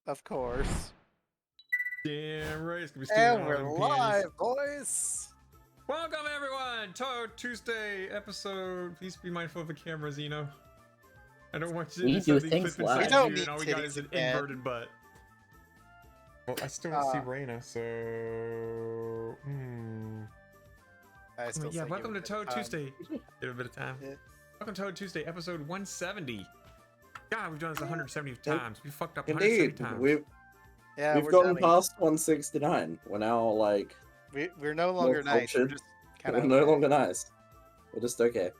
Of course. Damn right, it's gonna be And we're live, boys! Welcome everyone! Touhou Tuesday episode. Please be mindful of the camera, Zeno. I don't want you to do things live. We don't you, need and all we got is an titties, inverted butt. Well, I still don't see Reina, so... I still Yeah, say welcome to give it a Touhou time. Tuesday. Give it a bit of time. Yeah. Welcome to Touhou Tuesday, episode 170. God, we've done this 170 times. We fucked up Indeed, 170 times. we've gotten past 169. We're now like we're no longer nice. We're just kind we're of no longer nice. We're just okay.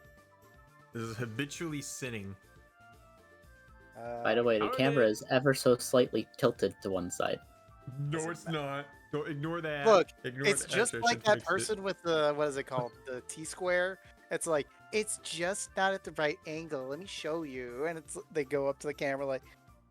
This is habitually sinning. By the way, the camera is ever so slightly tilted to one side. No, it's not. Don't ignore that. Look, ignore it's just like that person it. with the what is it called? The T-square. It's like it's just not at the right angle. Let me show you. And it's they go up to the camera like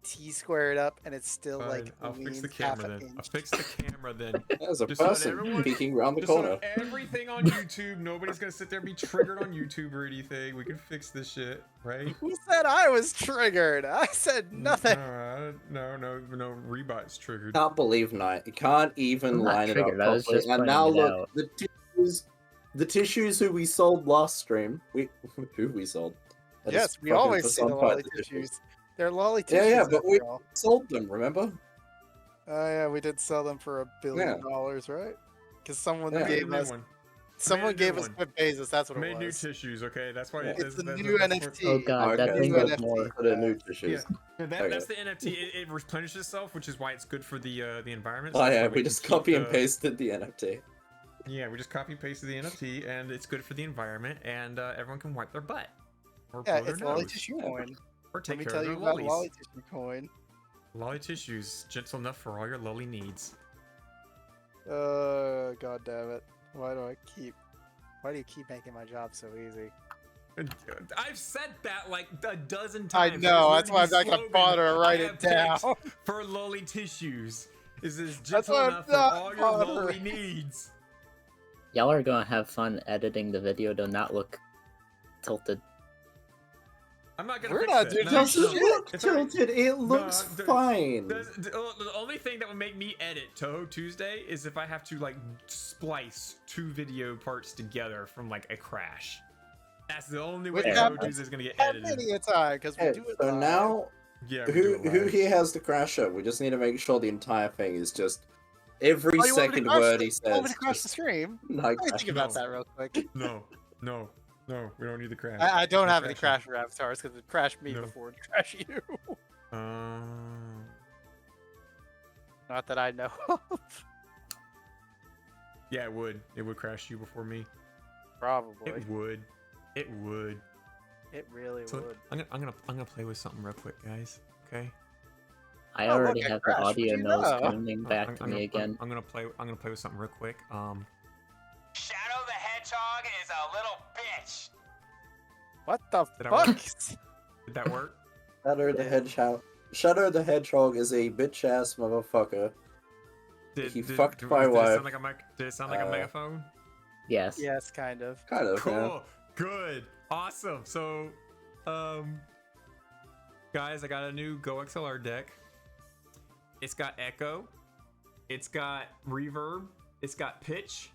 T-square it up, and it's still Fine, like I'll fix the half camera an then. inch. I'll fix the camera then. There's a Just so that person everyone- peeking around the Just so corner. that everything on YouTube, nobody's gonna sit there and be triggered on YouTube or anything. We can fix this shit, right? Who said I was triggered? I said nothing. No, Rebot's triggered. Can't believe Knight. You can't even I'm not line it up triggered, I was properly. just And now pointing it look, out. the tissues who we sold last stream. Who we sold? I Yes, just we fucking always see the personified lolly tissues. They're lolly Yeah, tissues. yeah, but we after all. sold them. Remember? Oh yeah, we did sell them for $1 billion, right? Because someone gave us Jeff Bezos. That's what it Made new was. tissues, okay? That's why It's a new NFT. Oh god, that Okay, thing new does NFT. more. For the new tissues. Yeah, that's the NFT. It replenishes itself, which is why it's good for the environment. Oh So that's yeah, why we can just keep copy and the- pasted the NFT. Yeah, we just copy and pasted the NFT, and it's good for the environment, and everyone can wipe their butt. Or Yeah, blow their it's lolly nose, tissue coin. or Let take me care tell of you their about lollies. lolly tissue coin. Lolly tissues, gentle enough for all your lolly needs. God damn it! Why do you keep making my job so easy? I've said that like a dozen I times. know. That That's is why I'm literally not gonna bother to the write slogan it down. I have picked for lolly tissues. Is this That's gentle why I'm enough for not all your lolly bothering. needs? Y'all are gonna have fun editing the video to not look tilted. I'm not gonna We're fix not it. doing No, that Doesn't shit. look It's already- tilted. It looks the- fine. The only thing that would make me edit Touhou Tuesday is if I have to like splice two video parts together from like a crash. That's the only way Which Touhou happens Tuesday is gonna get How edited. many a time? Because we Okay, do it so live. now, Yeah, we do it who live. here has the crasher? We just need to make sure the entire thing is just every Oh, you want me to second crash word the- he you says. want me to crash the just- stream? No, Let me crash think about no. that real quick. No, we don't need the crash. I don't No have any crashing. crasher avatars because it crashed me No. before it crashed you. Not that I know of. Yeah, it would. It would crash you before me. Probably. It would. It would. It really So would. I'm gonna play with something real quick, guys. Okay. I Oh, look, already I have the crashed. audio What'd you nose know? coming back to me again. I'm gonna play with something real quick. Shadow the Hedgehog is a little bitch. What the Did I fuck? work? Did that work? Shadow the Hedgehog is a bitch ass motherfucker. He fucked my did It wife. sound like did it sound like a megaphone? Yes. Yes, kind of. Kind of. Yeah. Cool. Good. Awesome. So, guys, I got a new Go XLR deck. It's got echo, it's got reverb, it's got pitch,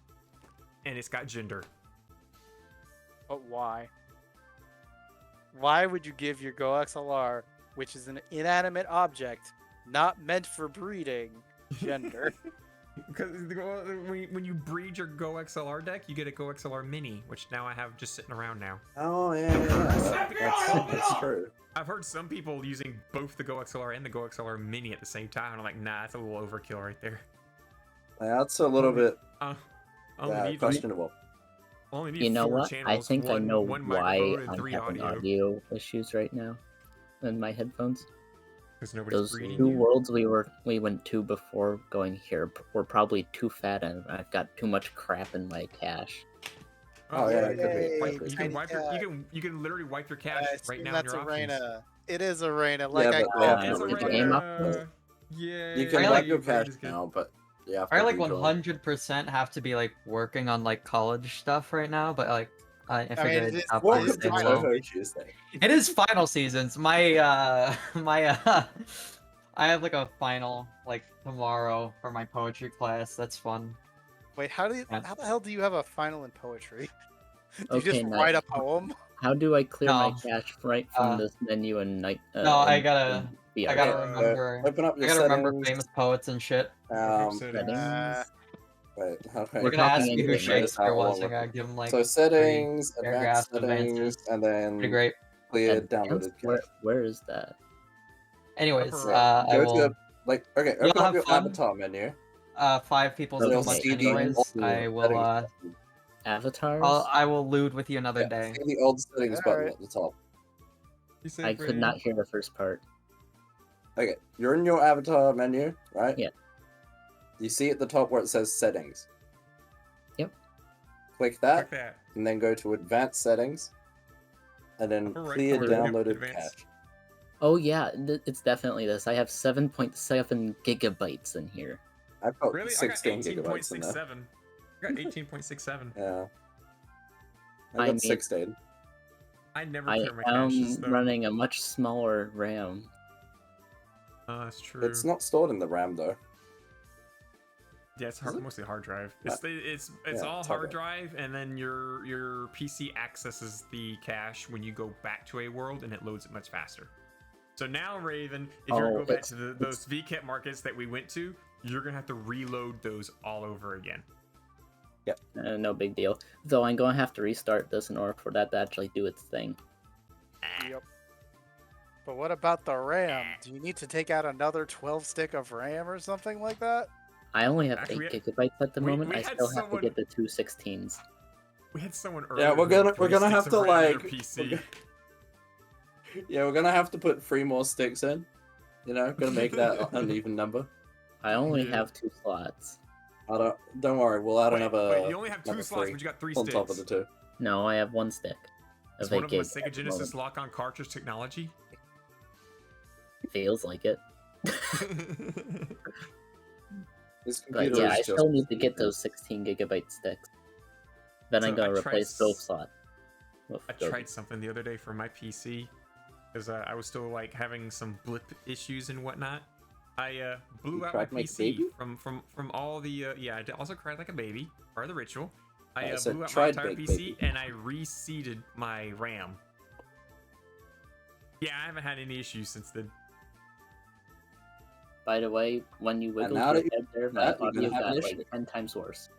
and it's got gender. But why? Why would you give your Go XLR, which is an inanimate object, not meant for breeding, gender? Because when you breed your Go XLR deck, you get a Go XLR Mini, which now I have just sitting around now. Oh yeah. That's true. I've heard some people using both the Go XLR and the Go XLR Mini at the same time. And I'm like, nah, that's a little overkill right there. That's a little bit Only need questionable. only need You know 4 what? channels, I think I know one why microphone and I'm 3 having audio. audio issues right now in my headphones. Because nobody's Those breeding two you. worlds we went to before going here were probably too fat, and I've got too much crap in my cache. Oh, yeah, you it could be. Yay, can wipe- you tiny can wipe your, you can literally wipe your cache I right assume now in that's your options. Arena. It is Arena. Like Yeah, I but called they it. have It's to a read the it. game up. Yeah. You can I wipe like- your cache now, but you have to I like rejoin. 100% have to be like working on like college stuff right now, but like I mean, figured it is- I'd What probably is it's stay the final. low. Touhou Tuesday? It is final seasons. My I have like a final like tomorrow for my poetry class. That's fun. Wait, how the hell do you have a final in poetry? Do you Okay, just now- write a poem? How do I clear my No. cache right from Uh, this menu and night? No, I and- gotta and I gotta VR? remember. Open up I your gotta remember settings. famous poets and shit. Settings. Wait, okay. We're We're gonna ask talking me who English, right? Shakespeare was. I gotta give him like So settings, paragraphs advanced of settings, answers. and pretty then great. clear And downloaded where, cache. where is that? Anyways, Upper I Go will. to like okay, You'll open up have your fun. avatar menu. 5 people's Okay. too much See the anyways. old I will settings button. Avatars? I will lewd with you another Yeah, day. see the old settings button Alright. at the top. I could not hear the first part. Okay, you're in your avatar menu, right? Yeah. You see at the top where it says settings. Yep. Click that, Click that. and then go to advanced settings, and then Upper right clear corner, yep, downloaded advanced. cache. Oh yeah, it's definitely this. I have 7.7 gigabytes in here. I've got Really? I got 16 gigabytes in there. 18.67. I got 18.67. Yeah. I I got mean- 16. I never I clear my am caches though. running a much smaller RAM. Oh, that's true. It's not stored in the RAM though. Yeah, it's Is it? mostly hard drive. It's yeah, all it's hard hard drive, and then your PC accesses the cache when you go back to a world, and it loads it much faster. So now, Raven, if you're Oh, gonna go back it's- to those VCAT markets that we went to, you're gonna have to reload those all over again. No big deal. Though I'm going to have to restart this in order for that to actually do its thing. Yep. But what about the RAM? Do you need to take out another 12 stick of RAM or something like that? I only have Actually, 8 gigabytes at the we- moment. we I had still have someone- to get the 216s. We had someone Yeah, earlier. we're who gonna- had we're 3 gonna sticks have to, of RAM in their like- PC. Yeah, we're gonna have to put 3 more sticks in. You know, gonna make that an even number. I only Yeah. have 2 slots. Don't worry, we'll add another. Wait, you only have 2 another slots, 3 but you got 3 on sticks. top of the 2. No, I have 1 stick. Is Of one 8 of them a gig Sega at the Genesis moment. lock-on cartridge technology? Feels like it. This But computer yeah, is I just. still need to get those 16 gigabyte sticks. Then I'm So gonna I tried replace both slots. I tried something the other day for my PC because I was still like having some blip issues and whatnot. I blew You out my cried like a PC baby? from all the yeah. I also cried like a baby. Part of the ritual. I I said blew out my tried entire big PC baby. and I reseated my RAM. Yeah, I haven't had any issues since then. By the way, when you wiggled now your that you head there, do my that, you're audio gonna have got an like issue. 10 times worse.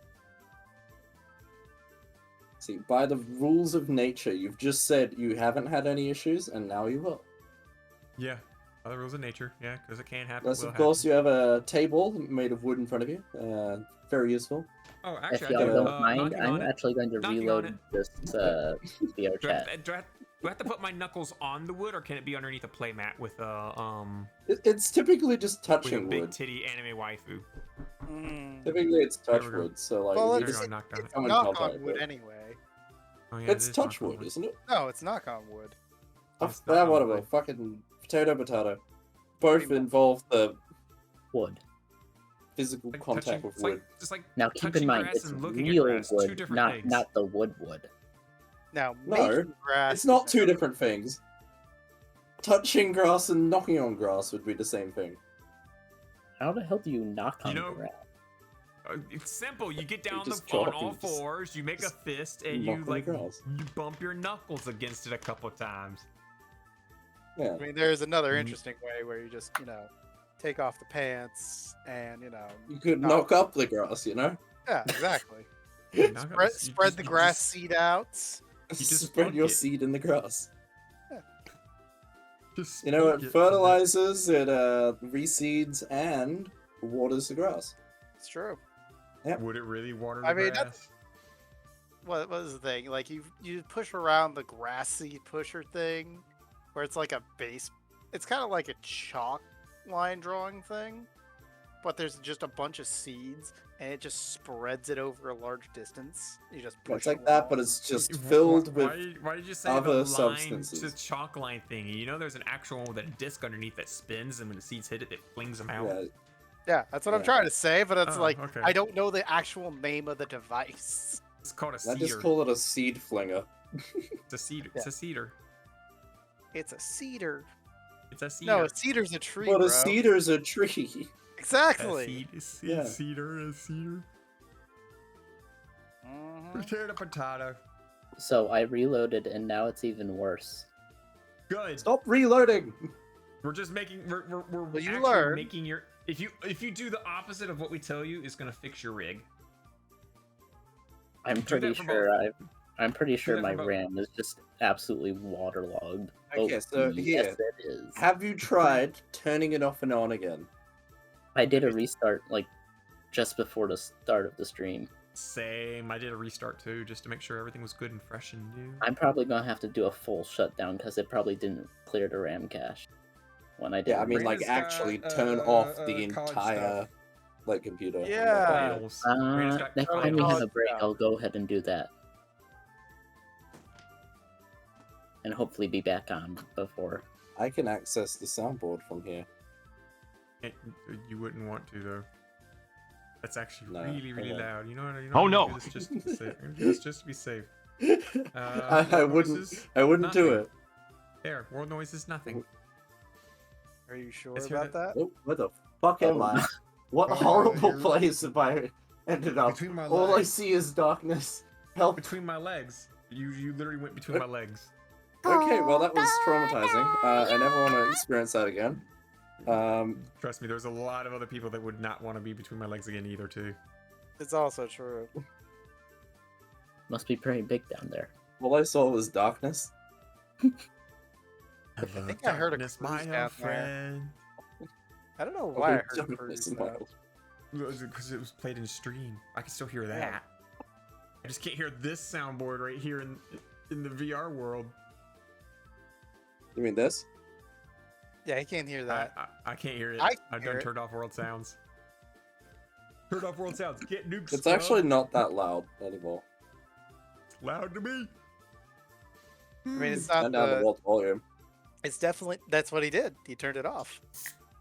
See, by the rules of nature, you've just said you haven't had any issues, and now you will. Yeah, other rules of nature. Yeah, because it can happen. Plus, will of course, happen. you have a table made of wood in front of you. Very useful. Oh, If actually, y'all I do. don't mind, knocking on I'm it. actually going to Knocking on reload it. this VR Do I, have chat. to, do I have to put my knuckles on the wood, or can it be underneath a playmat with It's typically just with a touching big wood. titty anime waifu? Mm. Typically, it's touch There we go. wood. So, like, Well, if you There it's, we just go, knocked on it. come in knock contact on wood with it. anyway. Oh, yeah, It's it is touch knock on wood, isn't it? No, it's knock on wood. It's knock on Whatever. wood. Fucking potato. Both Pretty much. involve the Wood. physical Like contact touching, with it's like, wood. just like Now keep touching in mind, grass it's and looking at real grass, two wood, different not things. not the wood. Now, No, making grass. It's not is two another- different things. Touching grass and knocking on grass would be the same thing. How the hell do you knock You on know, grass? It's simple. You get down just on chalk all and just- fours, you make a just fist, and knock you on the like grass. you bump your knuckles against it a couple times. Yeah. I mean, there's another Mm. interesting way where you just, take off the pants and, You could No. knock up the grass, you know? yeah, exactly. Yeah, knock Spread, up- you spread just- the you grass just- seed out. just Spread spunk your it. seed in the grass. just You know, spunk it it. fertilizes, it reseeds, and waters the grass. It's true. Would it really water the I mean, grass? that's- What was the thing? Like you push around the grass seed pusher thing, where it's like a base. It's kind of like a chalk line drawing thing, but there's just a bunch of seeds, and it just spreads it over a large distance. You just push It's like it that, but along. it's just Wh- filled wh- with. why did you say other the line substances. to chalk line thing? You know, there's an actual one with a disc underneath that spins, and when the seeds hit it, it flings them out. Yeah, Yeah, that's what I'm Yeah. trying to say, but it's Oh, like okay. I don't know the actual name of the device. It's called a I cedar. just call it a seed flinger. It's a cedar. It's a cedar. It's a cedar. It's a cedar. No, a cedar's a tree, But bro. a cedar's a tree. Exactly. A Mhm. cedar. Potato, potato. So I reloaded and now it's even worse. Good. Stop reloading. We're just making. We're Well, you actually learn. making your. If you do the opposite of what we tell you, it's gonna fix your rig. I'm Do pretty that for sure both. I'm pretty sure that my for both. RAM is just absolutely waterlogged. Okay, so yes, here. it is. Have you tried turning it off and on again? I did a restart like just before the start of the stream. Same. I did a restart too, just to make sure everything was good and fresh and new. I'm probably gonna have to do a full shutdown because it probably didn't clear the RAM cache when I did. Yeah, I mean, like, Brandon's actually got, turn off the college entire, stuff. like, computer. Yeah. Fails. Brandon's got Next college time we have a stuff. break, I'll go ahead and do that. And hopefully be back on before. I can access the soundboard from here. You wouldn't want to though. That's actually No, really, really hold on. loud. You know what? Oh, I'm gonna no. do this just to be safe. I'm gonna do this just to be safe. I world wouldn't. noises, I wouldn't do nothing. it. There, world noise is nothing. Are you sure Let's hear about that? Oh, where the fuck am Oh. I? What Oh, horrible you're- place have I ended up? Between my All I legs. see is darkness. Help. Between my legs. You literally went between my legs. Okay, well that was traumatizing. I never want to experience that again. Trust me, there's a lot of other people that would not want to be between my legs again either too. It's also true. Must be pretty big down there. all I saw was darkness. I think I heard a cruise my down there. friend. I don't know why I heard Darkness cruise in sound. my- Because it was played in stream. I can still hear that. Yeah. I just can't hear this soundboard right here in the VR world. You mean this? Yeah, he can't hear that. I can't hear it. I can I've hear done it. turned off world sounds. Turned off world sounds. Get nukes. It's bro. actually not that loud anymore. loud to me. I mean, it's not Turn down the the. world volume. It's definitely that's what he did. He turned it off.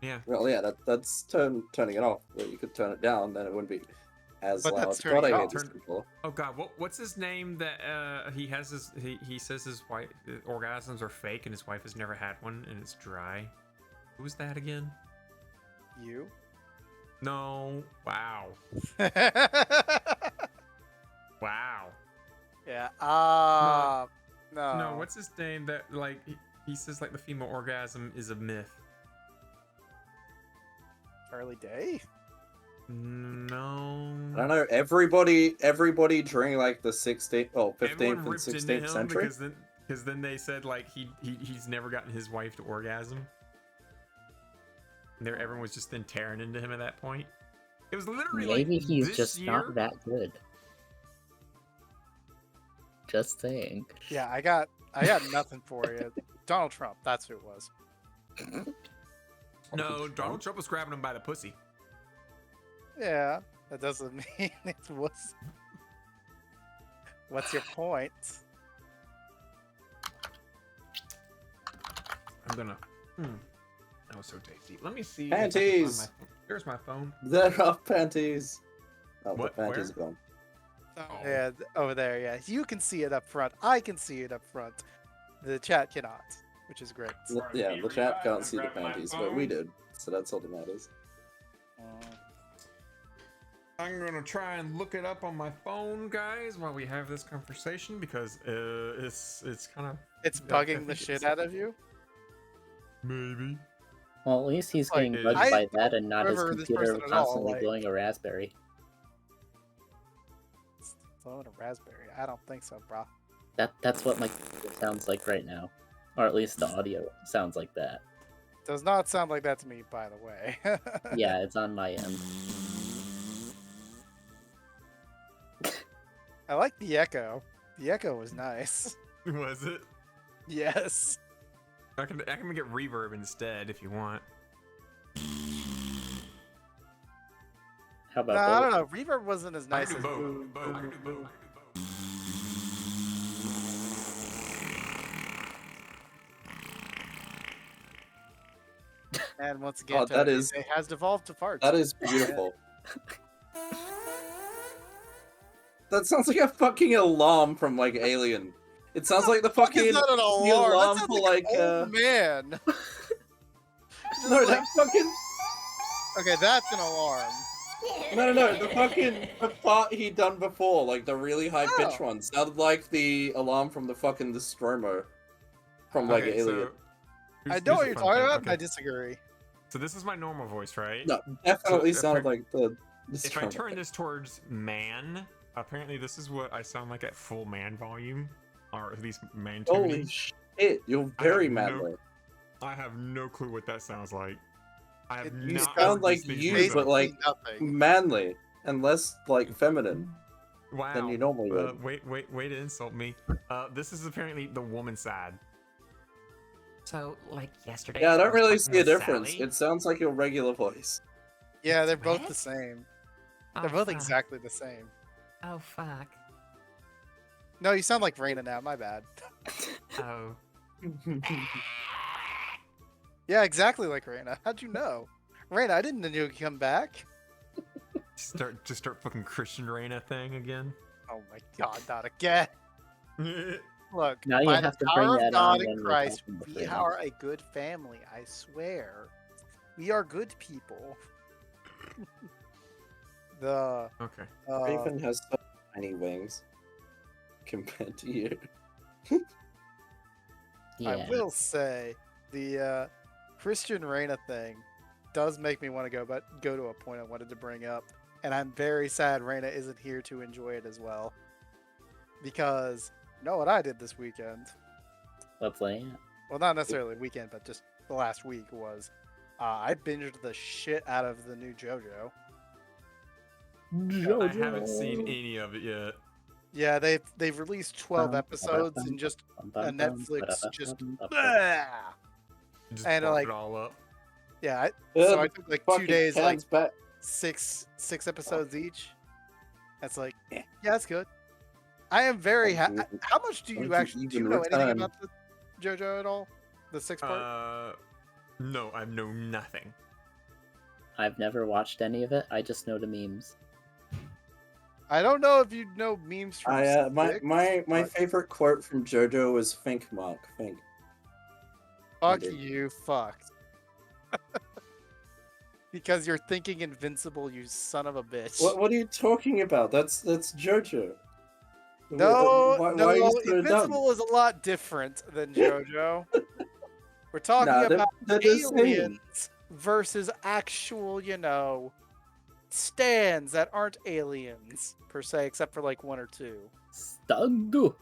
Yeah. Well, yeah, that's turning it off. Well, you could turn it down, then it wouldn't be as But loud. that's God, turning I it hate off. this controller. Oh God, what's his name that he has his he says his wife orgasms are fake and his wife has never had one and it's dry. Who was that again? You. No. Wow. Wow. Yeah. No. No, what's his name that like he says like the female orgasm is a myth. Early Day? No. I don't know. Everybody during like the 16th, oh, 15th Everyone and ripped into 16th him century. because then they said like he's never gotten his wife to orgasm. And everyone was just then tearing into him at that point. It was literally Maybe like he's this just year. not that good. Just saying. Yeah, I got nothing for you. Donald Trump. That's who it was. No, Donald Trump was grabbing him by the pussy. Yeah, that doesn't mean it was. What's your point? I'm gonna. That was so tasty. Let me see. Panties! Here's my phone. There are panties. Oh, What? the panties Where? are gone. Oh, yeah, over there. Yeah, you can see it up front. I can see it up front. The chat cannot, which is great. Yeah, the chat can't see the panties, but we did, so that's all that matters. I'm gonna try and look it up on my phone, guys, while we have this conversation because it's kind of It's Yeah, I bugging the think shit it's- out of you. maybe. Well, at least he's Like, getting bugged I by that and not his remember this computer person at all, constantly like- blowing a raspberry. It's blowing a raspberry. I don't think so, bro. That's what my computer sounds like right now. Or at least the audio sounds like that. Does not sound like that to me, by the way. Yeah, it's on my end. I like the echo. The echo was nice. Was it? Yes. I can get reverb instead if you want. How No, about I don't both? know. Reverb wasn't as nice as boom, boom, boom, boom, boom. And once again, Oh, that is- it has devolved to farts. That is beautiful. That sounds like a fucking alarm from like Alien. It sounds like the Fuck fucking is that an the alarm? alarm That sounds for like like an old man. No, that fucking. Okay, that's an alarm. No. The part he done before, like the really high pitched one, sounded like the alarm from the Stromo from like Okay, Alien. I know what you're talking about, Okay. but I disagree. So this is my normal voice, right? No, definitely So, sounded like the. If I turn this towards man, apparently this is what I sound like at full man volume, or at least man tuning. Holy shit! You're very manly. I have no clue what that sounds like. I have You not sound heard like these things you, myself. but like nothing. manly and less like feminine Wow. than you normally would. Wait to insult me. This is apparently the woman side. So, like yesterday. Yeah, I don't was really talking see a with difference. Sally. It sounds like your regular voice. Yeah, they're both What? the same. Oh, They're both fuck. exactly the same. Oh fuck. No, you sound like Raina now. My bad. Oh. Yeah, exactly like Raina. How'd you know? Raina, I didn't know you'd come back. Start fucking Christian Reina thing again. Oh my god, not again. Look, Now you by have the to bring power that of God on in when we're Christ, talking about we things. are a good family, I swear. We are good people. The Okay. Raven has so tiny wings compared to you. Yeah. I will say the Christian Reina thing does make me want to go to a point I wanted to bring up, and I'm very sad Reina isn't here to enjoy it as well. Because you know what I did this weekend? What's that? Well, not necessarily weekend, but just the last week was I binged the shit out of the new JoJo. I haven't seen any of it yet. Yeah, they've released 12 episodes and just a Netflix just blah! Just And, barf like, it all up. Yeah, Yeah, so I the took like fucking 2 days, like cat's back. six episodes each. That's like, yeah, that's good. I am very happy. How much do you Why don't actually you do you even know anything return? about the JoJo at all? The 6-part? No, I know nothing. I've never watched any of it. I just know the memes. I don't know if you know memes from My six, my but favorite quote from JoJo was "Think, Mark, think." fuck Indeed. you, fuck. Because you're thinking invincible, you son of a bitch. What are you talking about? That's JoJo. No, Why no, are you so dumb? Invincible is a lot different than JoJo. We're talking Nah, about they're the same. aliens versus actual, stands that aren't aliens per se, except for like 1 or 2. Stug.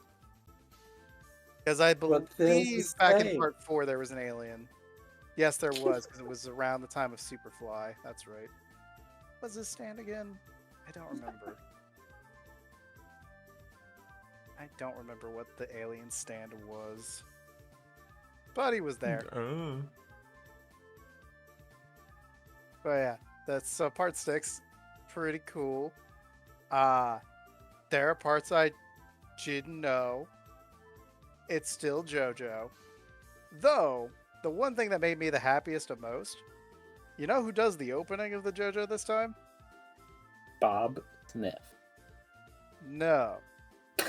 Because I But there's believe a back in stand. part 4 there was an alien. Yes, there was, because it was around the time of Superfly. That's right. Was his stand again? I don't remember. I don't remember what the alien stand was. But he was there. Oh. But yeah, that's part 6. Pretty cool. There are parts I didn't know. It's still JoJo. Though, the one thing that made me the happiest of most, you know who does the opening of the JoJo this time? Bob Smith. No.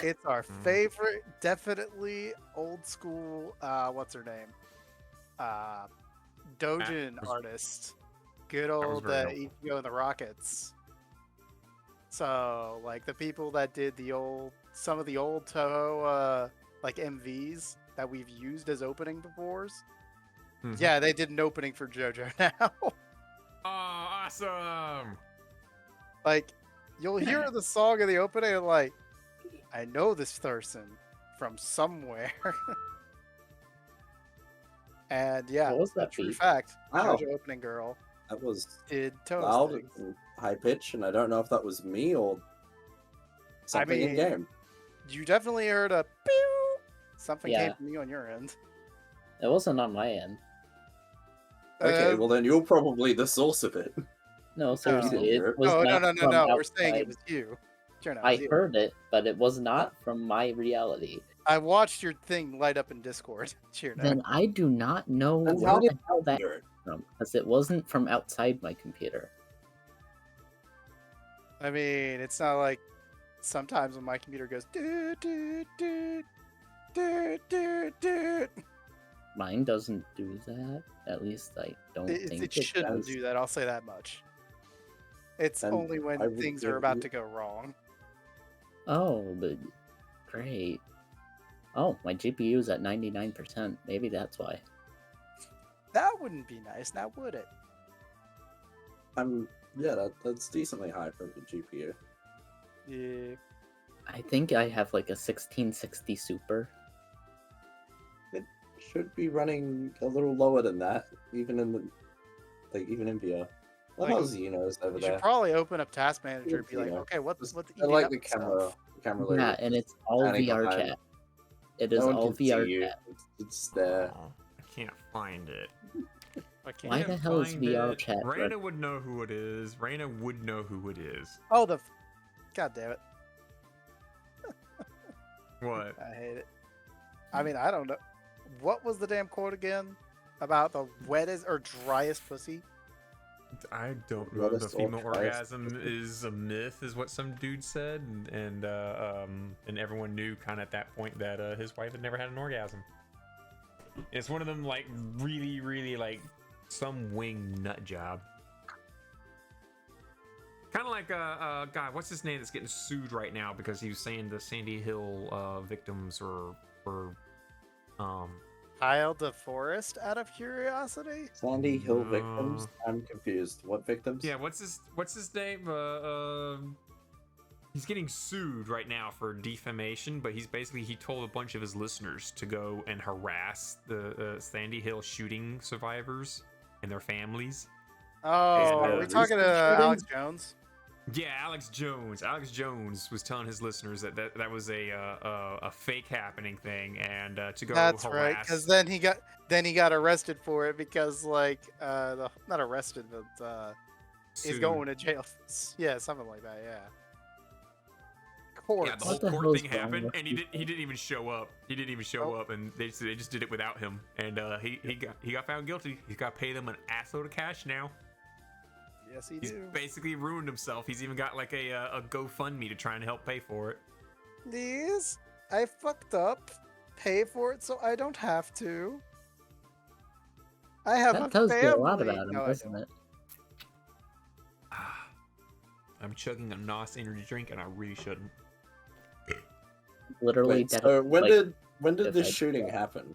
It's our favorite, definitely old school, what's her name? Dojin artist. Good old very Ichigo and the Rockets. So, like, the people that did some of the old Touhou, like, MVs that we've used as opening before. Mhm. Yeah, they did an opening for JoJo now. Oh, awesome! Like, you'll hear the song of the opening and like, I know this person from somewhere. And yeah, What was a that true beat? fact. Wow. JoJo opening girl That was did loud toes things. and high pitch, and I don't know if that was me or something in mean, game. You definitely heard a pew. Something came Yeah. from you on your end. It wasn't on my end. Okay, Uh, well then you're probably the source of it. No, seriously, hear it it. was no, not from We're saying it outside. was you. Turn out, I it was you. heard it, but it was not from my reality. I watched your thing light up in Discord. Cheer now. Then I do not know And where how the did hell that hear it? from, because it wasn't from outside my computer. I mean, it's not like sometimes when my computer goes do do do do do do. Mine doesn't do that. At least I don't think It shouldn't does. do that. I'll say that much. It's And only when I would things give are about you- to go wrong. Oh, but great. Oh, my GPU is at 99%. Maybe that's why. That wouldn't be nice, now would it? Yeah, that's decently high for the GPU. Yeah. I think I have like a 1660 Super. Should be running a little lower than that, even in VR. What Like, else Xenos over You there? should probably open up Task Manager and be like, Yeah. okay, what Just- the I like eating the up camera. stuff? The camera lady. Yeah, and it's all standing VR behind. chat. It is No one all can VR see you. chat. It's there. Oh, I can't find it. I can't. Why Can't the hell is find VR it. chat Raina red? would know who it is. Raina would know who it is. Oh, God damn it. What? I hate it. I mean, I don't know. What was the damn quote again? About the wettest or driest pussy? I don't know. What The is female all driest? orgasm is a myth, is what some dude said, and everyone knew kind of at that point that his wife had never had an orgasm. It's one of them like really, really like some wing nut job. Kind of like God, what's his name that's getting sued right now because he was saying the Sandy Hill victims were Kyle DeForest, out of curiosity? Sandy Hill No. victims? I'm confused. What victims? yeah, what's his name? He's getting sued right now for defamation, but he told a bunch of his listeners to go and harass the Sandy Hill shooting survivors and their families. Oh, are we recent talking to shooting? Alex Jones? Yeah, Alex Jones. Alex Jones was telling his listeners that was a fake happening thing, and to go That's harass. right, because then he got arrested for it because not arrested, but he's sued. going to jail. Yeah, something like that. Yeah. Court. Yeah, the whole What the court hell's thing wrong happened, with and he didn't even show up. He didn't even show up, and they just did it without him. And he got found guilty. He's got to pay them an assload of cash now. Yes, he He's do. basically ruined himself. He's even got like a GoFundMe to try and help pay for it. Please, I fucked up. Pay for it so I don't have to. I have That a tells family. you a lot about him, No, I doesn't don't. it? I'm chugging a NOS energy drink, and I really shouldn't. Literally, Wait, that so when like, did if this I- shooting happen?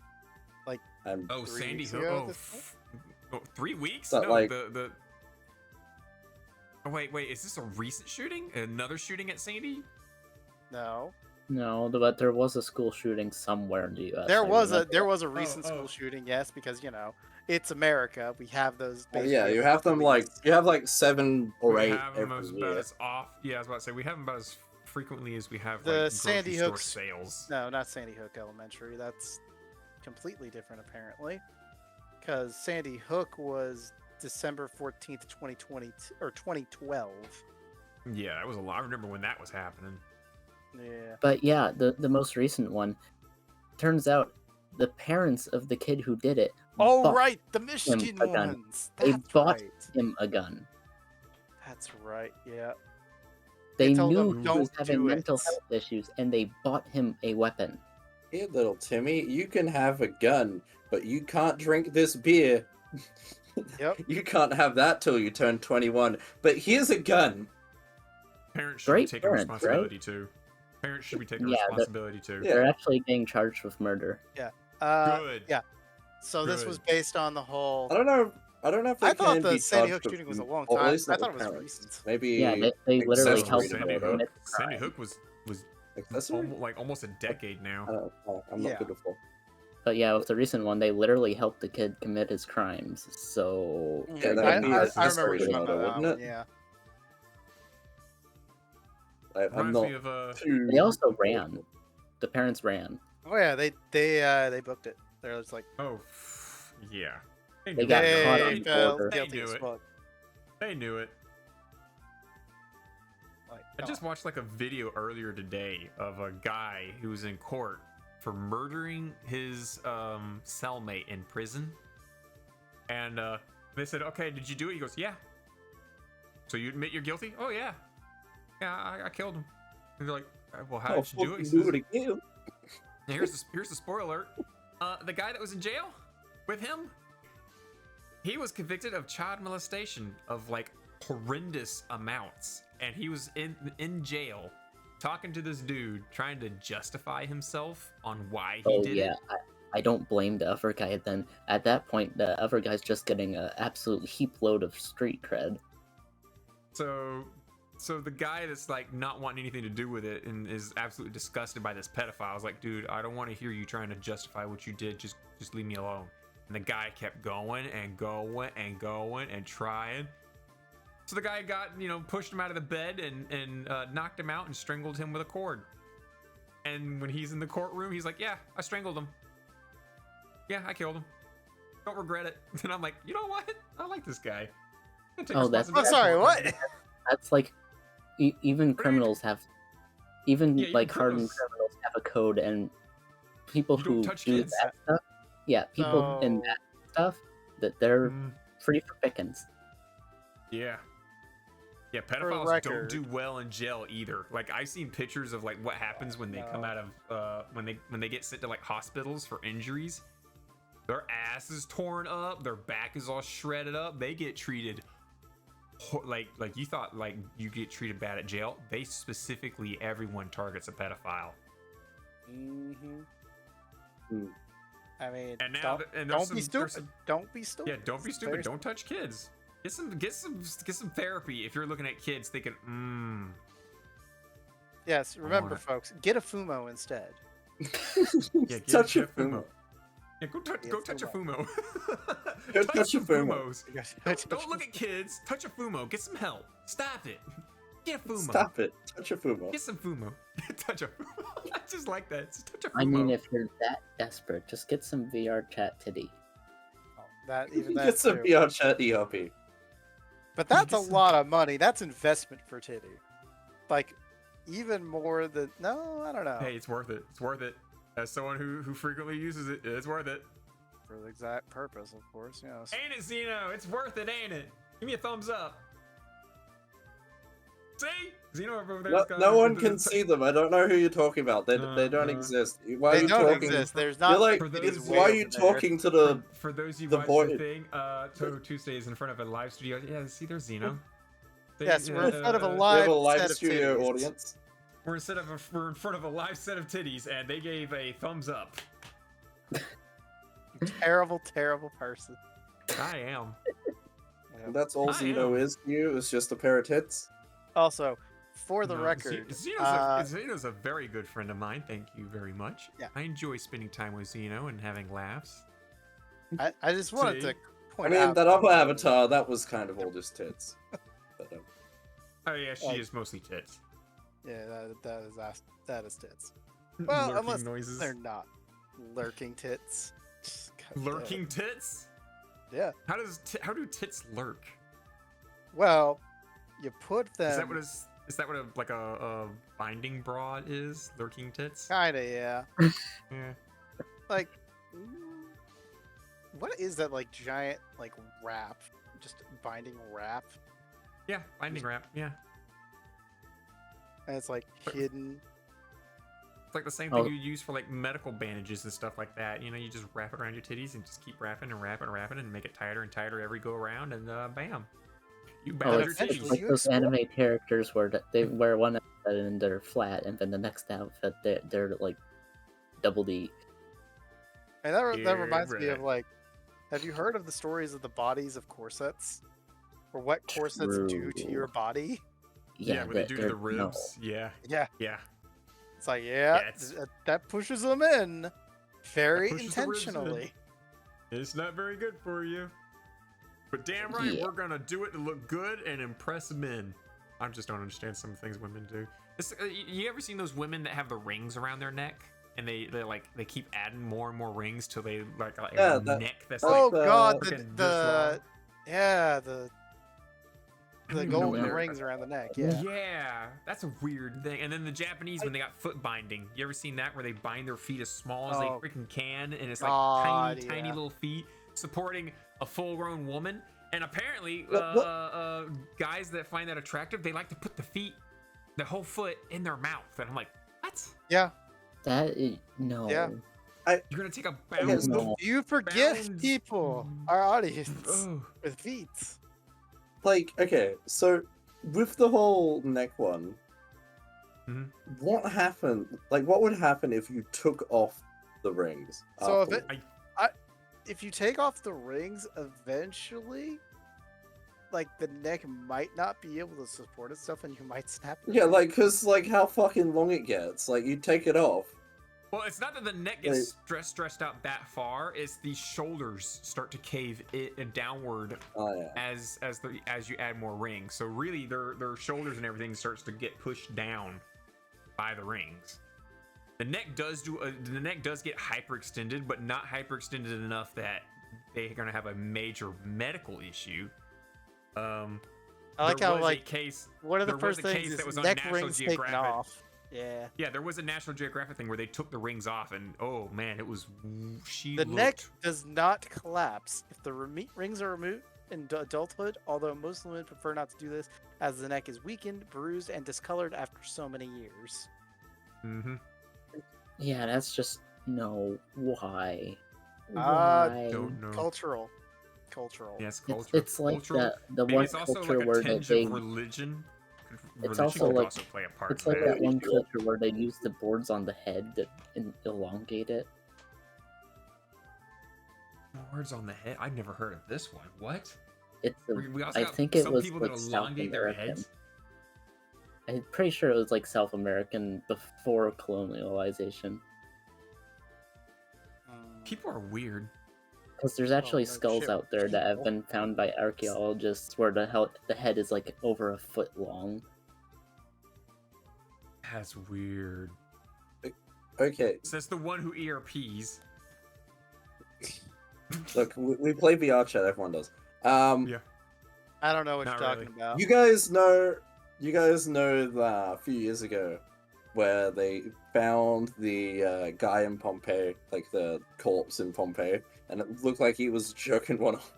Like- I'm Oh, 3 Sandy weeks Hook. ago at Oh, this point? 3 weeks? But, No, like- the. Oh, wait. Is this a recent shooting? Another shooting at Sandy? No, No, but there was a school shooting somewhere in the U.S. there I was remember. a recent oh. school shooting. Yes, because it's America. We have those. yeah, basically you have them like police. 7 or We 8 have them every about year. as off. Yeah, I was about to say we have them about as frequently as we have The like Sandy grocery store Hook's- sales. No, not Sandy Hook Elementary. That's completely different, apparently. Because Sandy Hook was December 14th, 2020 or 2012. Yeah, that was a lot. I remember when that was happening. Yeah. But yeah, the most recent one. Turns out the parents of the kid who did it. Oh bought right, the Michigan a gun. ones. They That's bought right. him a gun. That's right. Yeah. They They told knew him, he was "Don't having do mental it." health issues, and they bought him a weapon. Here, little Timmy, you can have a gun, but you can't drink this beer. Yep. You can't have that till you turn 21. But here's a gun. Parents should Great be taking parents, right? responsibility too. Parents should be taking Yeah, responsibility too. Yeah. They're actually getting charged with murder. Good. Yeah. So this was Good. based on the whole. I don't know if they I thought can the be Sandy charged Hook shooting was a with- long or at time. least I not thought it with was parents. recent. Maybe Yeah, they literally accessory helped to him Sandy murder. Hook. commit the Sandy crime. Hook was Accessory? like almost a decade now. I'm not Yeah. good with that. But yeah, with the recent one, they literally helped the kid commit his crimes. So Yeah, I, that'd be I accessory remember to you talking murder, about that wouldn't one. it? Yeah. I'm Reminds not me of too. they also ran. The parents ran. Oh yeah, they booked it. They're just like yeah. They got they caught on felt border. guilty They as knew it. fuck. They knew it. Like, I just watched like a video earlier today of a guy who was in court for murdering his cellmate in prison. And they said, "Okay, did you do it?" He goes, "Yeah." "So you admit you're guilty?" "Oh yeah, yeah, I killed him." And they're like, "Well, how I'll did you do it?" He fucking says, do it again. "Here's the spoiler alert. The guy that was in jail, with him. He was convicted of child molestation of like horrendous amounts, and he was in jail talking to this dude trying to justify himself on why he did it. I don't blame the other guy then. At that point, the other guy's just getting an absolute heap load of street cred. So the guy that's like not wanting anything to do with it and is absolutely disgusted by this pedophile is like, dude, I don't want to hear you trying to justify what you did. Just leave me alone. And the guy kept going and going and going and trying. So the guy got, pushed him out of the bed and knocked him out and strangled him with a cord. And when he's in the courtroom, he's like, yeah, I strangled him. Yeah, I killed him. Don't regret it. And I'm like, you know what? I like this guy. Oh, that's sorry, what? That's like, even criminals have, even like hardened criminals have a code, and people who do kids. that stuff, people in that stuff, that they're free for pickings. Yeah. Yeah, pedophiles don't do well in jail either. Like, I've seen pictures of like what happens when they come out of when they get sent to like hospitals for injuries. Their ass is torn up, their back is all shredded up. They get treated like you thought like you get treated bad at jail. They specifically, everyone targets a pedophile. I mean, and now don't be stupid. Don't be stupid. Yeah, don't be stupid. Don't touch kids. Get some therapy if you're looking at kids thinking, Yes, remember, folks, get a Fumo instead. Yeah, touch a Fumo. Yeah, go touch a Fumo. Go touch a Fumo. Fumos. Don't look at kids. Touch a Fumo. Get some help. Stop it. Get a Fumo. Stop it. Touch a Fumo. Get some Fumo. Touch a Fumo. I just like that. Just touch a Fumo. I mean, if you're that desperate, just get some VR chat titty. Get some VR chat ERP. But that's a lot of money. That's investment for titty. Like, even more than... No, I don't know. Hey, it's worth it. It's worth it. As someone who frequently uses it, it's worth it. For the exact purpose, of course. Ain't it, Zeno? It's worth it, ain't it? Give me a thumbs up. See? Zeno over there. No one can see them. I don't know who you're talking about. They don't exist. Why are you talking? Exist. There's not. You're like, why are you talking to the? For those of you the watching the thing, Touhou Tuesdays in front of a live studio. Yeah, see, there's Zeno. Yes, we're in front of a We live, have a live set studio of audience. We're in front of a live set of titties, and they gave a thumbs up. Terrible, terrible person. I am. And that's all Zeno is to you. It's just a pair of tits. Also, for the record, Zeno's a very good friend of mine. Thank you very much. Yeah. I enjoy spending time with Zeno and having laughs. I just wanted to point I mean, out that other avatar, that was kind of all just tits. But, Oh yeah, she is mostly tits. Yeah, that is tits. Well, Lurking unless noises. they're not lurking tits. God Lurking tits? damn. Yeah. How do tits lurk? Well, you put them. Is that what a binding bra is? Lurking tits? Kinda, yeah. Yeah. Like, what is that like giant like wrap? Just binding wrap, Yeah, binding wrap. Yeah. and it's like hidden. It's like the same thing you use for like medical bandages and stuff like that. You know, you just wrap it around your titties and just keep wrapping and wrapping and wrapping and make it tighter and tighter every go around, and bam, you bound your It's titties. like those anime characters where they wear one outfit and they're flat, and then the next outfit they're like double D. And that Yeah, reminds me of right. like, have you heard of the stories of the bodies of corsets, or what corsets do to True. your body? Yeah, what they do to the ribs. Yeah, Yeah, yeah. it's like it's- that pushes them in very pushes the ribs in. intentionally. It's not very good for you. But damn right, Yeah. we're gonna do it to look good and impress men. I just don't understand some things women do. You ever seen those women that have the rings around their neck? And they keep adding more and more rings till they like Yeah, a neck that's Oh like god, freaking the I don't even know golden what they're- rings around the neck. Yeah. Yeah, that's a weird thing. And then the Japanese, when they got foot binding, you ever seen that where they bind their feet as small as they Oh. freaking can, and it's like God, tiny yeah. little feet supporting a full-grown woman? And apparently, What? guys that find that attractive, they like to put the whole foot in their mouth, and I'm like, what? Yeah. That is no. Yeah. You're gonna take a bounce. No. You forget Bounds. people, our audience, Oh. with feet. Like, okay, so with the whole neck one, Mhm. what happened? Like, what would happen if you took off the rings? So if afterwards? if you take off the rings, eventually, like the neck might not be able to support itself, and you might snap. the Yeah, ring. like, cause like how fucking long it gets. Like, you take it off. Well, it's not that the neck gets stressed out that far. It's the shoulders start to cave it downward Oh yeah. as you add more rings. So really, their shoulders and everything starts to get pushed down by the rings. The neck does get hyperextended, but not hyperextended enough that they're gonna have a major medical issue. I like there how was a like case. one of the there was first a things case is that was on neck National rings taken Geographic. off. Yeah. Yeah, there was a National Geographic thing where they took the rings off, and oh man, it was The neck does not collapse if the rings are removed in adulthood, although most women prefer not to do this as the neck is weakened, bruised, and discolored after so many years. Mm-hmm. Yeah, that's just no. Why? Ah, Why? Don't know. Cultural. Yes, It's, culture. it's like Cultural. the Maybe one it's also culture like a where tinge they of religion. It's Religion also could like- also play a part it's in like that. that one culture where they use the boards on the head that elongate it. Words on the head. I've never heard of this one. What? It's a, We also I have think it some was people like that South elongate their American. heads. I'm pretty sure it was like South American before colonialization. People are weird. Because there's actually no skulls shit, out there that have people. been found by archaeologists where the head is like over a foot long. That's weird. Okay, So that's the one who ERPs. look, we play VR chat. Everyone does. Yeah. I don't know what Not you're talking really. about. You guys know that a few years ago, where they found the guy in Pompeii, like the corpse in Pompeii, and it looked like he was jerking one off.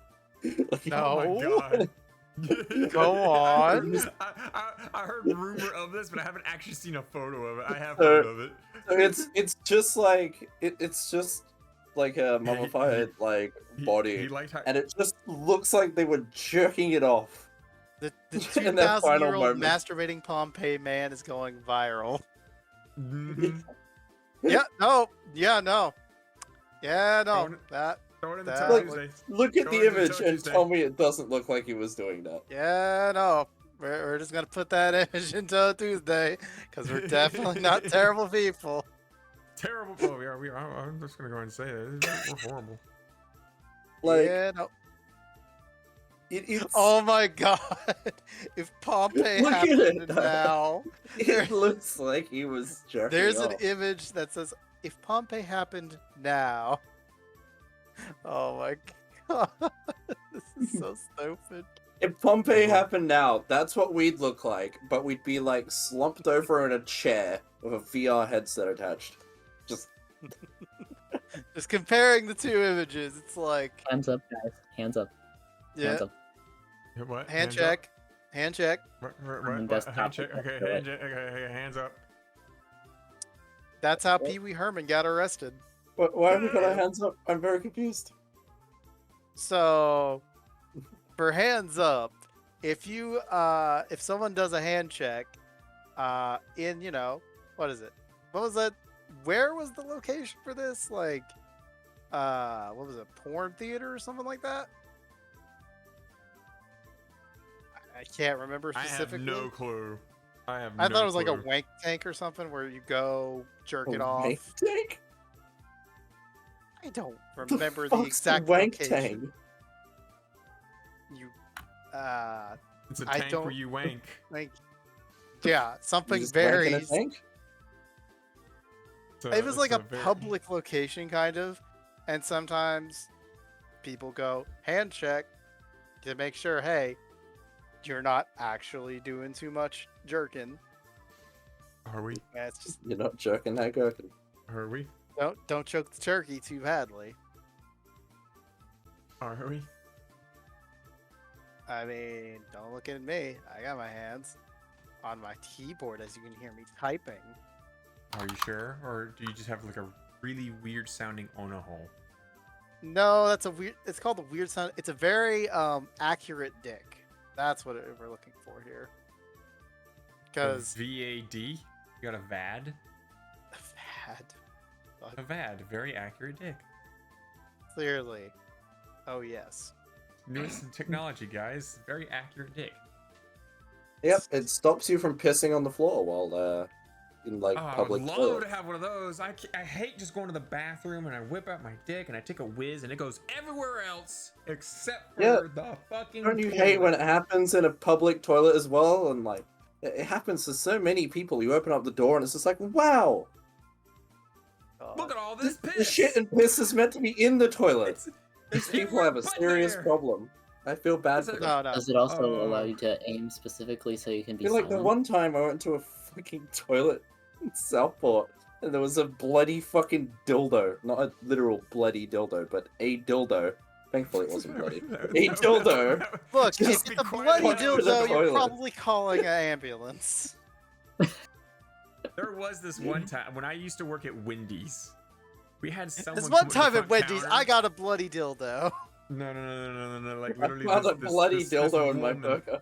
Like, No. Oh my god. Go on. I heard rumor of this, but I haven't actually seen a photo of it. I have So- heard of it. So it's just like it's just like a mummified like body, He liked how, and it just looks like they were jerking it off. The In that final 2,000-year-old moment. masturbating Pompeii man is going viral. Mhm. Yeah, no. Yeah, no. Yeah, no. Going- That. Throw it in the That- Toe Like- Tuesday. Look at Go the into image Touch and Tuesday. tell me it doesn't look like he was doing that. Yeah, no. We're just gonna put that image into Tuesday because we're definitely not terrible people. Terrible. Oh, yeah, I'm just gonna go ahead and say it. We're horrible. Like Yeah, no. it's Oh my god! If Pompeii Look at happened it. now, it looks like he was jerking there's off. an image that says, "If Pompeii happened now." Oh my god! This is so stupid. If Pompeii happened now, that's what we'd look like, but we'd be like slumped over in a chair with a VR headset attached. Just Just comparing the two images, it's like, Hands up, guys. Hands up. yeah, Hands up. What? hand Hands up? check, hand check. On desktop, Hand check. let's Okay, do hand it. check. Okay, hands up. That's how Pee Wee Herman got arrested. why have we got our hands up? I'm very confused. So, for hands up, if you if someone does a hand check, in what is it? What was that? Where was the location for this? Like, what was it? Porn theater or something like that? I can't remember I have specifically. no clue. I thought it was like a wank tank or something where you go jerk it off. Wank tank? I don't The remember the fuck's exact wank location. tank? You, It's a I tank don't where you wank. like, yeah, You something just wank in a very. tank? It was like a very- public location, kind of, and sometimes people go hand check to make sure, hey, you're not actually doing too much jerking. Are we? Yeah, it's just You're not jerking that gherkin. Are we? don't choke the turkey too badly. Are we? I mean, don't look at me. I got my hands on my keyboard, as you can hear me typing. Are you sure? Or do you just have like a really weird sounding onohole. No, that's a weird. It's called the weird sound. It's a very accurate dick. That's what we're looking for here. Because VAD, you got a VAD. bad. A VAD, very accurate dick. Clearly. Oh yes. Newest in technology, guys. Very accurate dick. Yep, it stops you from pissing on the floor while in like Oh, I would public love toilets. to have one of those. I hate just going to the bathroom and I whip out my dick and I take a whiz and it goes everywhere else except for Yeah. the fucking. Don't you hate when it happens in a public toilet as well? And like, it happens to so many people. You open up the door and it's just like, wow, Look at all this piss. the shit and piss is meant to be in the toilet. It's These people everywhere have a but serious there. problem. I feel bad Is for it- them. No, no. Does it also Oh. allow you to aim specifically so you can I be feel like the silent? one time I went to a fucking toilet in Southport and there was a bloody fucking dildo. Not a literal bloody dildo, but a dildo. Thankfully it wasn't bloody. A dildo. Look, if Just it's a quite bloody honest to the dildo, you're toilet. probably calling an ambulance. There was this one time when I used to work at Wendy's. We had someone. This one come up to the time at front Wendy's, counter. I got a bloody dildo. No. Like I literally, found a this bloody dildo in my woman- burger.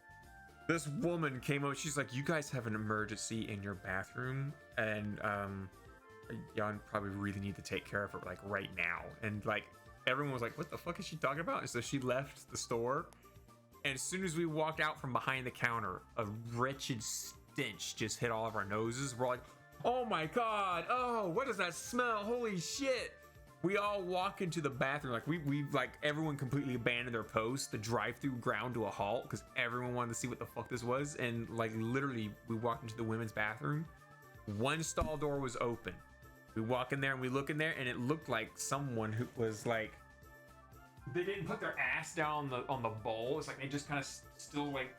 This woman came up. She's like, "You guys have an emergency in your bathroom, and y'all probably really need to take care of it like right now." And like everyone was like, "What the fuck is she talking about?" And so she left the store. And as soon as we walked out from behind the counter, a wretched stench just hit all of our noses. We're like, "Oh my god! Oh, what does that smell? Holy shit!" We all walk into the bathroom like we like everyone completely abandoned their post. The drive-through ground to a halt because everyone wanted to see what the fuck this was. And like literally, we walked into the women's bathroom. One stall door was open. We walk in there and we look in there, and it looked like someone who was like, they didn't put their ass down on the bowl. It's like they just kind of still like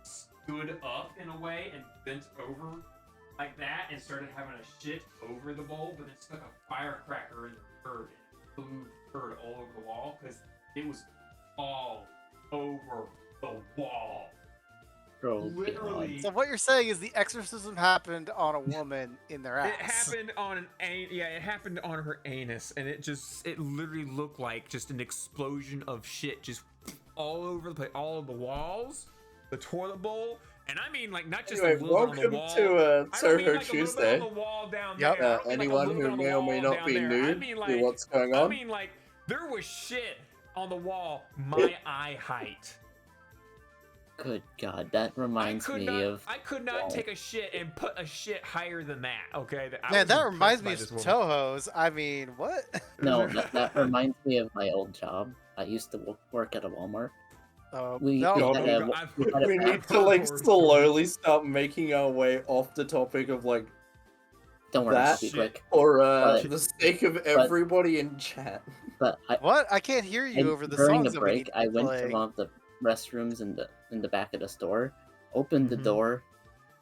stood up in a way and bent over like that and started having a shit over the bowl, but then stuck a firecracker in the turd and blew turd all over the wall because it was all over the wall. Oh, Literally. So what you're saying is the exorcism happened on a woman in their ass. It happened on it happened on her anus, and it literally looked like just an explosion of shit just all over the place, all of the walls, the toilet bowl, and I mean like not just Anyway, a little bit on the welcome wall. to I don't mean, Touhou like, a little bit Tuesday. on the wall down Yep. there. I don't mean, like, a Anyone little bit who on the may or may wall not down be there. I nude mean, to like, what's going I on. mean like there was shit on the wall my eye height. Good God, that reminds me of. I could not take a shit and put a shit higher than that. Okay, I Man, was that reminds impressed me by of this woman. Touhou's. I mean, what? No, that reminds me of my old job. I used to work at a Walmart. We no, had no, a- I've- we had a We I've need heard to like horror slowly start making our way off the topic of like Don't worry, that it'll be shit. quick. for But- the sake of everybody in chat. But What? I can't hear you over the during songs a that we break, need to I be went to playing. one of the restrooms in the back of the store, opened the Mhm. door,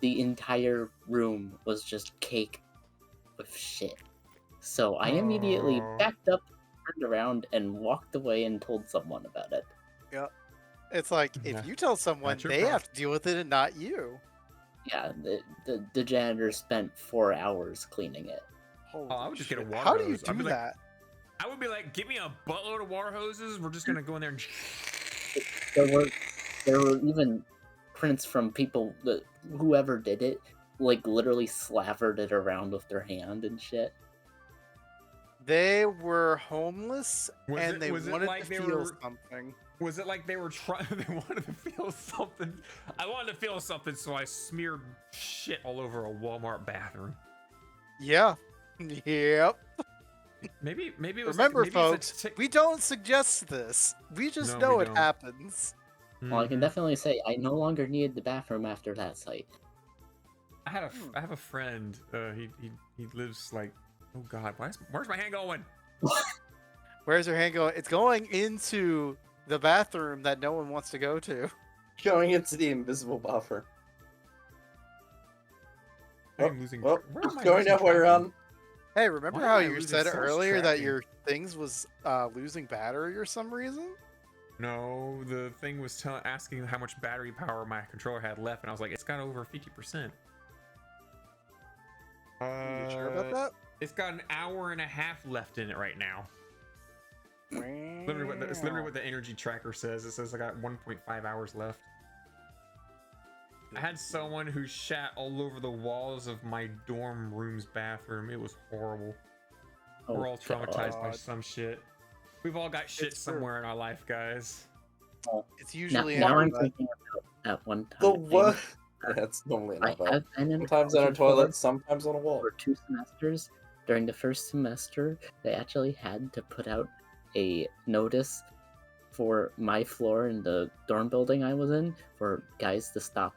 the entire room was just caked with shit. So I immediately Oh. backed up, turned around, and walked away and told someone about it. It's like Yeah. if you tell someone, That's your they problem. have to deal with it and not you. Yeah, the janitor spent 4 hours cleaning it. Holy I would just get a shit. water How do you hose. I'd do be like- that? I would be like, give me a buttload of water hoses. We're just gonna go in there and. There were even prints from people that whoever did it, like literally slathered it around with their hand and shit. They were homeless Was and it- they was it wanted like to they feel were- something. Was it like they were trying? They wanted to feel something. I wanted to feel something, so I smeared shit all over a Walmart bathroom. Yeah. Yep. Maybe it was. Remember, like, maybe folks, it's a tick- we don't suggest this. We just No, know we it don't. happens. Well, I can Mhm. definitely say I no longer needed the bathroom after that site. I have a friend. He lives like. Oh God, where's my hand going? Where's your hand going? It's going into the bathroom that no one wants to go to. Going into the invisible buffer. I'm losing. Well, where am I going losing halfway track of? around. Hey, remember Why how am I you losing said so much earlier that tracking? your things was losing battery or some reason? No, the thing was asking how much battery power my controller had left, and I was like, it's got over 50%. Are you sure about that? It's got an hour and a half left in it right now. It's literally what the energy tracker says. It says I got 1.5 hours left. I had someone who shat all over the walls of my dorm room's bathroom. It was horrible. We're all traumatized by some shit. We've all got shit somewhere in our life, guys. It's usually now I'm thinking about that one time. The what? That's normally enough. Sometimes on a toilet, sometimes on a wall. For 2 semesters, during the first semester, they actually had to put out a notice for my floor in the dorm building I was in for guys to stop.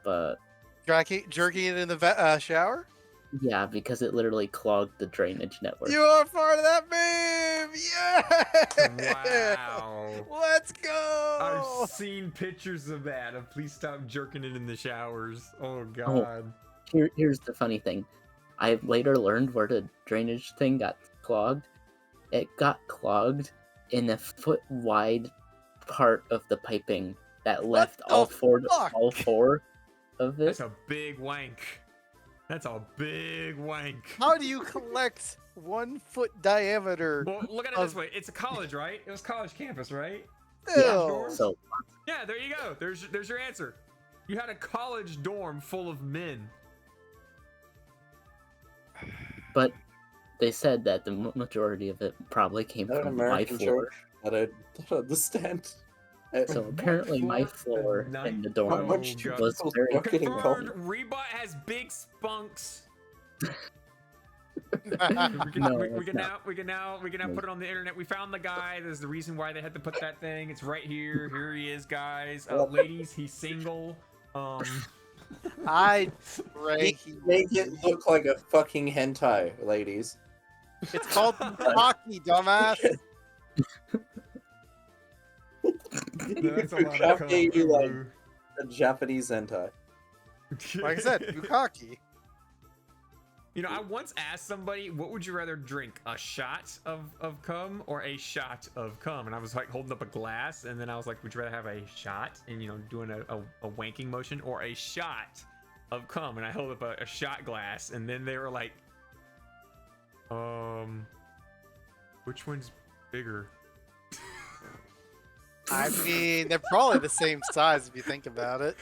jerking it in the shower. Yeah, because it literally clogged the drainage network. You are part of that meme! Yeah! Wow. Let's go! I've seen pictures of that. Of please stop jerking it in the showers. Oh god. Here's the funny thing. I later learned where the drainage thing got clogged. It got clogged in a foot-wide part of the piping that left all four of it. That's a big wank. That's a big wank. How do you collect 1 foot diameter? Well, look at it this way. It's a college, right? It was college campus, right? Ew. So Yeah, there you go. There's your answer. You had a college dorm full of men. but they said that the majority of it probably came Is that an from my American floor. joke that I don't understand? So apparently my floor in the dorm much was people very work in Confirmed, college? Rebot has big spunks. We No, can now put it on the internet. We found the guy. There's the reason why they had to put that thing. It's right here. Here he is, guys. Ladies, he's single. I pray he Make it look like a fucking hentai, ladies. It's called hockey, dumbass. That's a lot of cum, Copy you like bro. a Japanese hentai. Like I said, bukkake. You know, I once asked somebody, what would you rather drink, a shot of cum or a shot of cum? And I was like holding up a glass, and then I was like, would you rather have a shot and, you know, doing a wanking motion, or a shot of cum? And I held up a shot glass, and then they were like, which one's bigger? I mean, they're probably the same size if you think about it.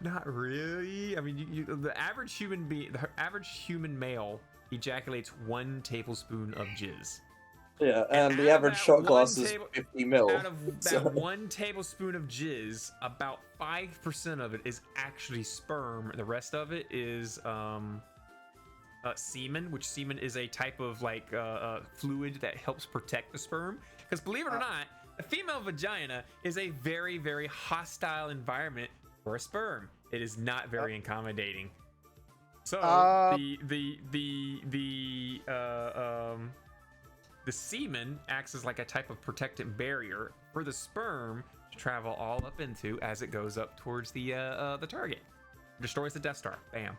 Not really. I mean, the average human male ejaculates 1 tablespoon of jizz. Yeah, and the out of average that shot one glass is table- 50 mil. Out of that so- 1 tablespoon of jizz, about 5% of it is actually sperm. The rest of it is semen, which semen is a type of like fluid that helps protect the sperm. Because believe it or not, a female vagina is a very, very hostile environment for a sperm. It is not very accommodating. So the semen acts as like a type of protective barrier for the sperm to travel all up into as it goes up towards the target. Destroys the Death Star. Bam.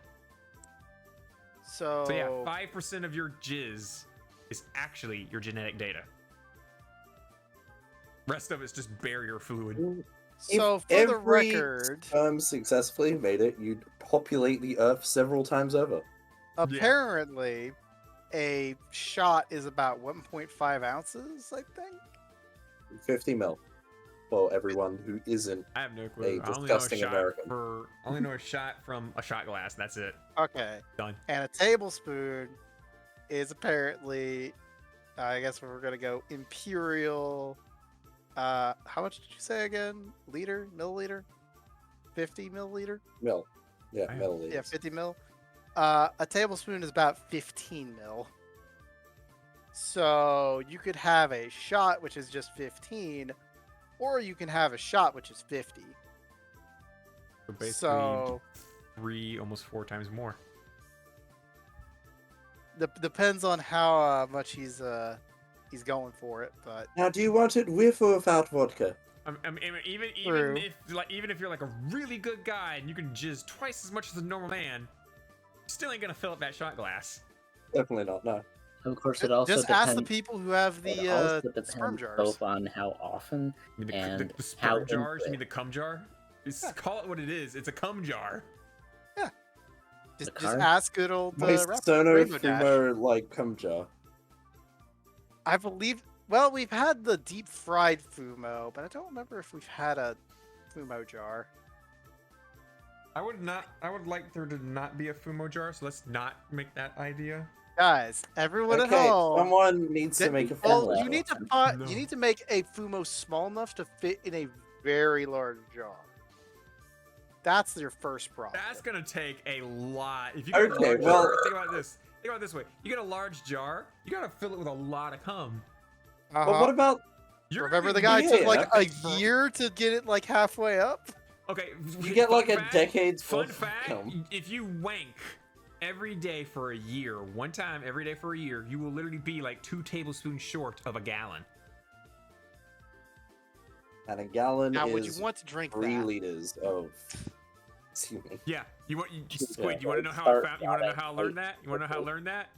So So yeah, 5% of your jizz is actually your genetic data. Rest of it's just barrier fluid. So If for the every record, sperm successfully made it, you'd populate the Earth several times over. apparently, a shot is about 1.5 ounces, I think. 50 mil. For everyone who isn't. I have no clue. A disgusting American. I only know a shot from a shot glass. That's it. Okay. Done. And a tablespoon is apparently, I guess we're gonna go imperial. How much did you say again? Liter, milliliter, 50 milliliter. Mil. Yeah, Wow. milliliters. Yeah, 50 mil. A tablespoon is about 15 mil. So you could have a shot which is just 15, or you can have a shot which is 50. So basically, So 3, almost 4 times more. depends on how much he's going for it, but Now, do you want it with or without vodka? True. Even if you're like a really good guy and you can jizz twice as much as a normal man, still ain't gonna fill up that shot glass. Definitely not, no. of course it also just depends. ask the people who have it the also depends sperm jars. both on how often You mean and the how sperm jars? into You mean the cum jar? Call it what it is. It's a cum jar. Just card? ask good old My Sono Rainbow Dash. Fumo like cum jar. I believe. Well, we've had the deep fried fumo, but I don't remember if we've had a fumo jar. I would like there to not be a fumo jar, so let's not make that idea. Guys, everyone at Okay, home. someone needs to make a Well, fumo. you need to No. you need to make a fumo small enough to fit in a very large jar. That's your first problem. That's gonna take a lot. If you get a Okay, large well- jar, think about this. Think about it this way. You get a large jar, you gotta fill it with a lot of cum. Uh-huh. But what about You're Remember gonna the guy be- took Yeah. like a year to get it like halfway up? Okay, you get like fun a fact- decade's Fun worth of fact: cum? if you wank every day for a year, one time every day for a year, you will literally be like 2 tablespoons short of a gallon. And a gallon Now, would is you want to drink 3 that? liters of semen. Yeah, you want you Yeah, Squid? You want to know how start I found? You want to know how I out learned that? You want to know how I learned that?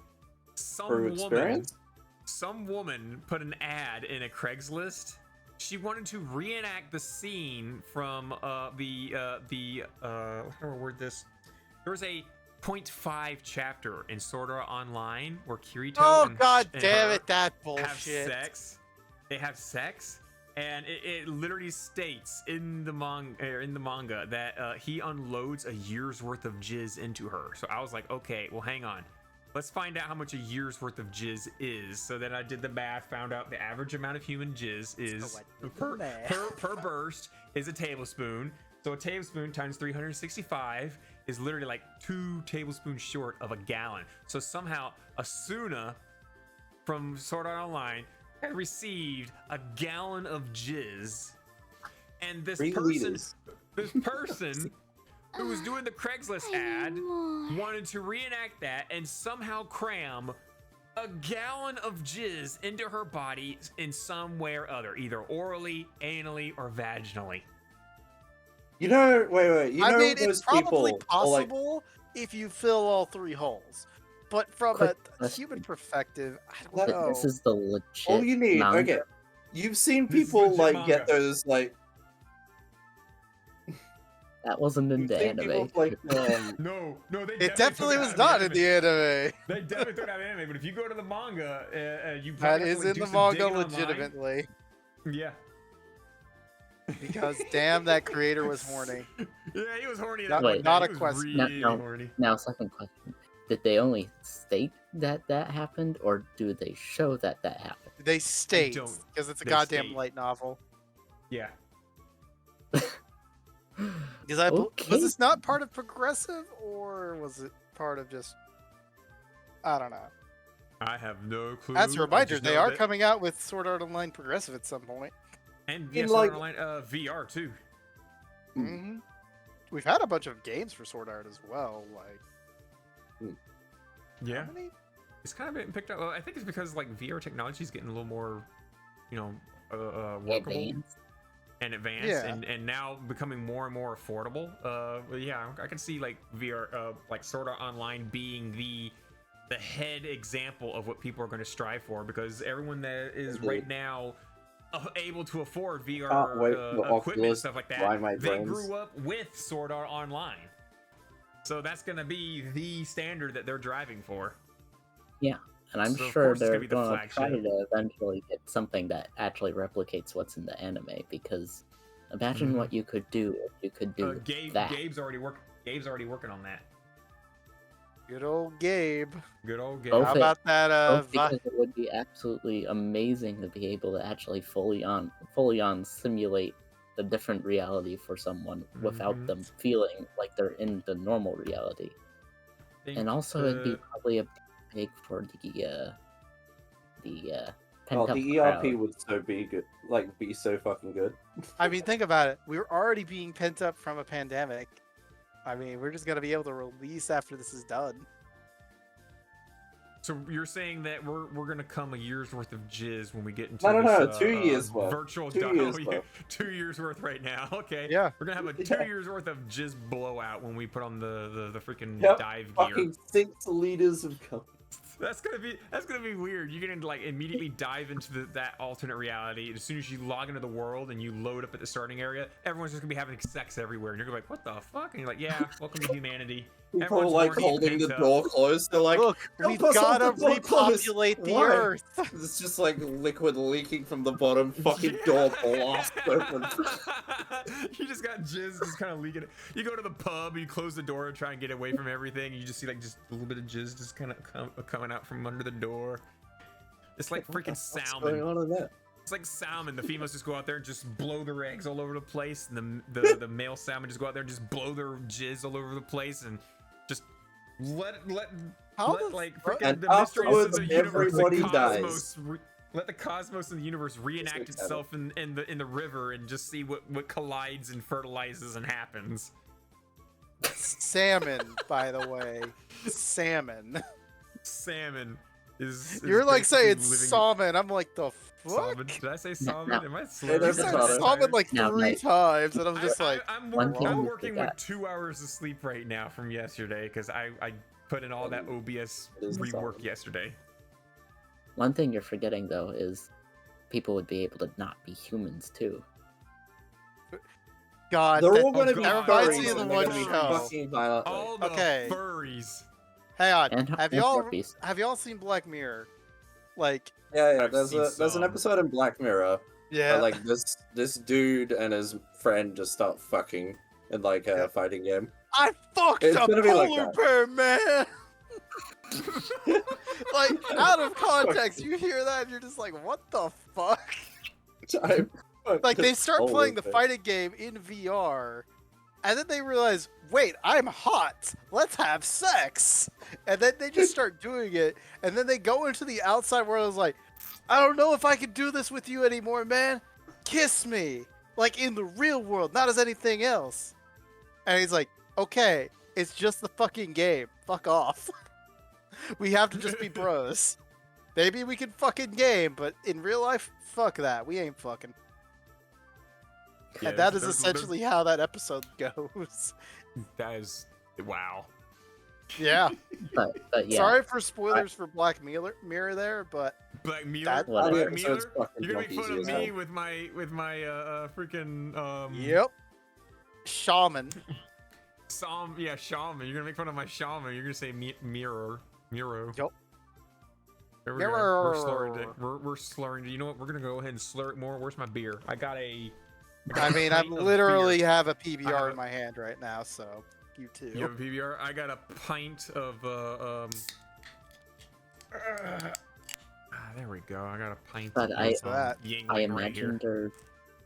Through experience? Some woman put an ad in a Craigslist. She wanted to reenact the scene from how do I word this? There was a 0.5 chapter in Sword Art Online where Kirito Oh and, god and damn her it, that have bullshit. sex. They have sex, and it literally states in the manga that he unloads a year's worth of jizz into her. So I was like, okay, well, hang on. Let's find out how much a year's worth of jizz is. So then I did the math, found out the average amount of human jizz is per burst is a tablespoon. So a tablespoon times 365 is literally like 2 tablespoons short of a gallon. So somehow Asuna from Sword Art Online had received a gallon of jizz, and this 3 person who was doing the Craigslist ad wanted to reenact that and somehow cram a gallon of jizz into her body in some way or other, either orally, anally, or vaginally. You know, wait. You know I mean, those it's probably people are like, possible if you fill all 3 holes. But from Quick a question. human perspective, I What- don't know. This is the legit. all you need. manga. Okay, you've seen This is people legit like get manga. those like. That wasn't in You've the seen anime. people like No, they It definitely took was out not in anime. the anime. They definitely took it out of anime, but if you go to the manga, you That probably have is to, like, in do the some manga digging online. legitimately. Yeah. Because damn, that creator was horny. Yeah, he was horny. Not- that not day. a He was question. Really No. horny. Now, second question: did they only state that happened, or do they show that happened? They state don't- because it's a they goddamn state. light novel. Yeah. Because was Okay. this not part of Progressive, or was it part of just? I don't know. I have no clue. As a I reminder, just they know are that- coming out with Sword Art Online Progressive at some point. And In, yes, like- Online VR too. hmm We've had a bunch of games for Sword Art as well. Like, Yeah, how many? it's kind of been picked up. Well, I think it's because like VR technology is getting a little more, workable Advanced. and advanced, Yeah. and now becoming more and more affordable. But yeah, I can see like VR, like Sword Art Online being the head example of what people are going to strive for, because everyone that is Indeed. right now able to afford VR Can't wait for equipment and Oculus stuff like to dry that, my they brains. grew up with Sword Art Online. So that's going to be the standard that they're driving for. And I'm So, of sure course, it's gonna they're be the going to try flagship. to eventually get something that actually replicates what's in the anime. Because imagine Mhm. what you could do if you could do that. Gabe's already working on that. Good old Gabe. Good old Gabe. Both How it- about that? Both because it would be absolutely amazing to be able to actually fully on simulate the different reality for someone without Mhm. them feeling like they're in the normal reality. And also, it'd be probably a big for the pent Oh, up the ERP crowd. would so be good, like be so fucking good. I mean, think about it. We were already being pent up from a pandemic. I mean, we're just gonna be able to release after this is done. So you're saying that we're gonna come a year's worth of jizz when we get into No, this, 2 years worth. virtual 2 years worth. 2 years worth right now. Okay. Yeah. We're gonna have a Yeah. 2 years worth of jizz blowout when we put on the freaking Yep, dive gear. Fucking 6 liters of cum. That's gonna be weird. You're gonna like immediately dive into that alternate reality. As soon as you log into the world and you load up at the starting area, everyone's just gonna be having sex everywhere, and you're gonna be like, "What the fuck?" And you're like, "Yeah, welcome to humanity." People Everyone's like horny and holding the pent up. door closed. They're like, Look, "Help we've us, gotta hold the door closed." repopulate the Why? Earth. It's just like liquid leaking from the bottom. Fucking door blast open. You just got jizz just kind of leaking. You go to the pub, you close the door and try and get away from everything. And you just see like just a little bit of jizz just kind of coming out from under the door. It's like freaking What's going salmon. on in there? It's like salmon. The females just go out there and just blow their eggs all over the place, and the male salmon just go out there and just blow their jizz all over the place, and just let How the like fuck- freaking And the mysteries of afterwards, the universe, everybody the dies. cosmos, let the cosmos and the universe reenact makes itself in the river and just see what collides and fertilizes and happens. Salmon, by the way. Salmon. Salmon is You're like basically saying living- salmon. I'm like, the fuck? Salmon? Did I say salmon? no. Am I You slurring? there's said potato. salmon like No, 3 mate. times, and I'm just like, I'm One thing I'm you working with forgot. 2 hours of sleep right now from yesterday because I put in all that OBS It is rework solid. yesterday. One thing you're forgetting though is people would be able to not be humans too. God. They're that- all going to oh be God. That reminds furries me of the and they're one going to be show. fucking violent. All the Okay. furries. Hang on. And Have and y'all Sharpies. seen Black Mirror? Like, Yeah, I've there's seen an some. episode in Black Mirror yeah. where like this dude and his friend just start fucking in like a Yeah. fighting game. I fucked It's a gonna be like polar that. bear, man. Like, out of context, you hear that and you're just like, what the fuck? Like, they start playing the fighting game in VR, and then they realize, wait, I'm hot. Let's have sex. And then they just start doing it, and then they go into the outside world and is like, I don't know if I can do this with you anymore, man. Kiss me. Like, in the real world, not as anything else. And he's like, okay, it's just the fucking game. Fuck off. We have to just be bros. Maybe we can fucking game, but in real life, fuck that. We ain't fucking. Yeah, And that is there's- essentially how that episode goes. That is wow. Yeah. But yeah, Sorry for spoilers for Black Mirror there, but Black Mirror. That- What? Black Yeah, so it's Mirror. fucking You're gonna make fun donkeys of as me hell. with my freaking yep. Shaman. Yeah, shaman. You're gonna make fun of my shaman. You're gonna say mirror. Yup. There we go. Mirror. We're slurring it. We're slurring it. You know what? We're gonna go ahead and slur it more. Where's my beer? I got a I mean, I pint of literally beer. have a I PBR have in my hand right now, so you too. You have a PBR? I got a pint of there we go. I got a pint But of I- that? Yingling I right here.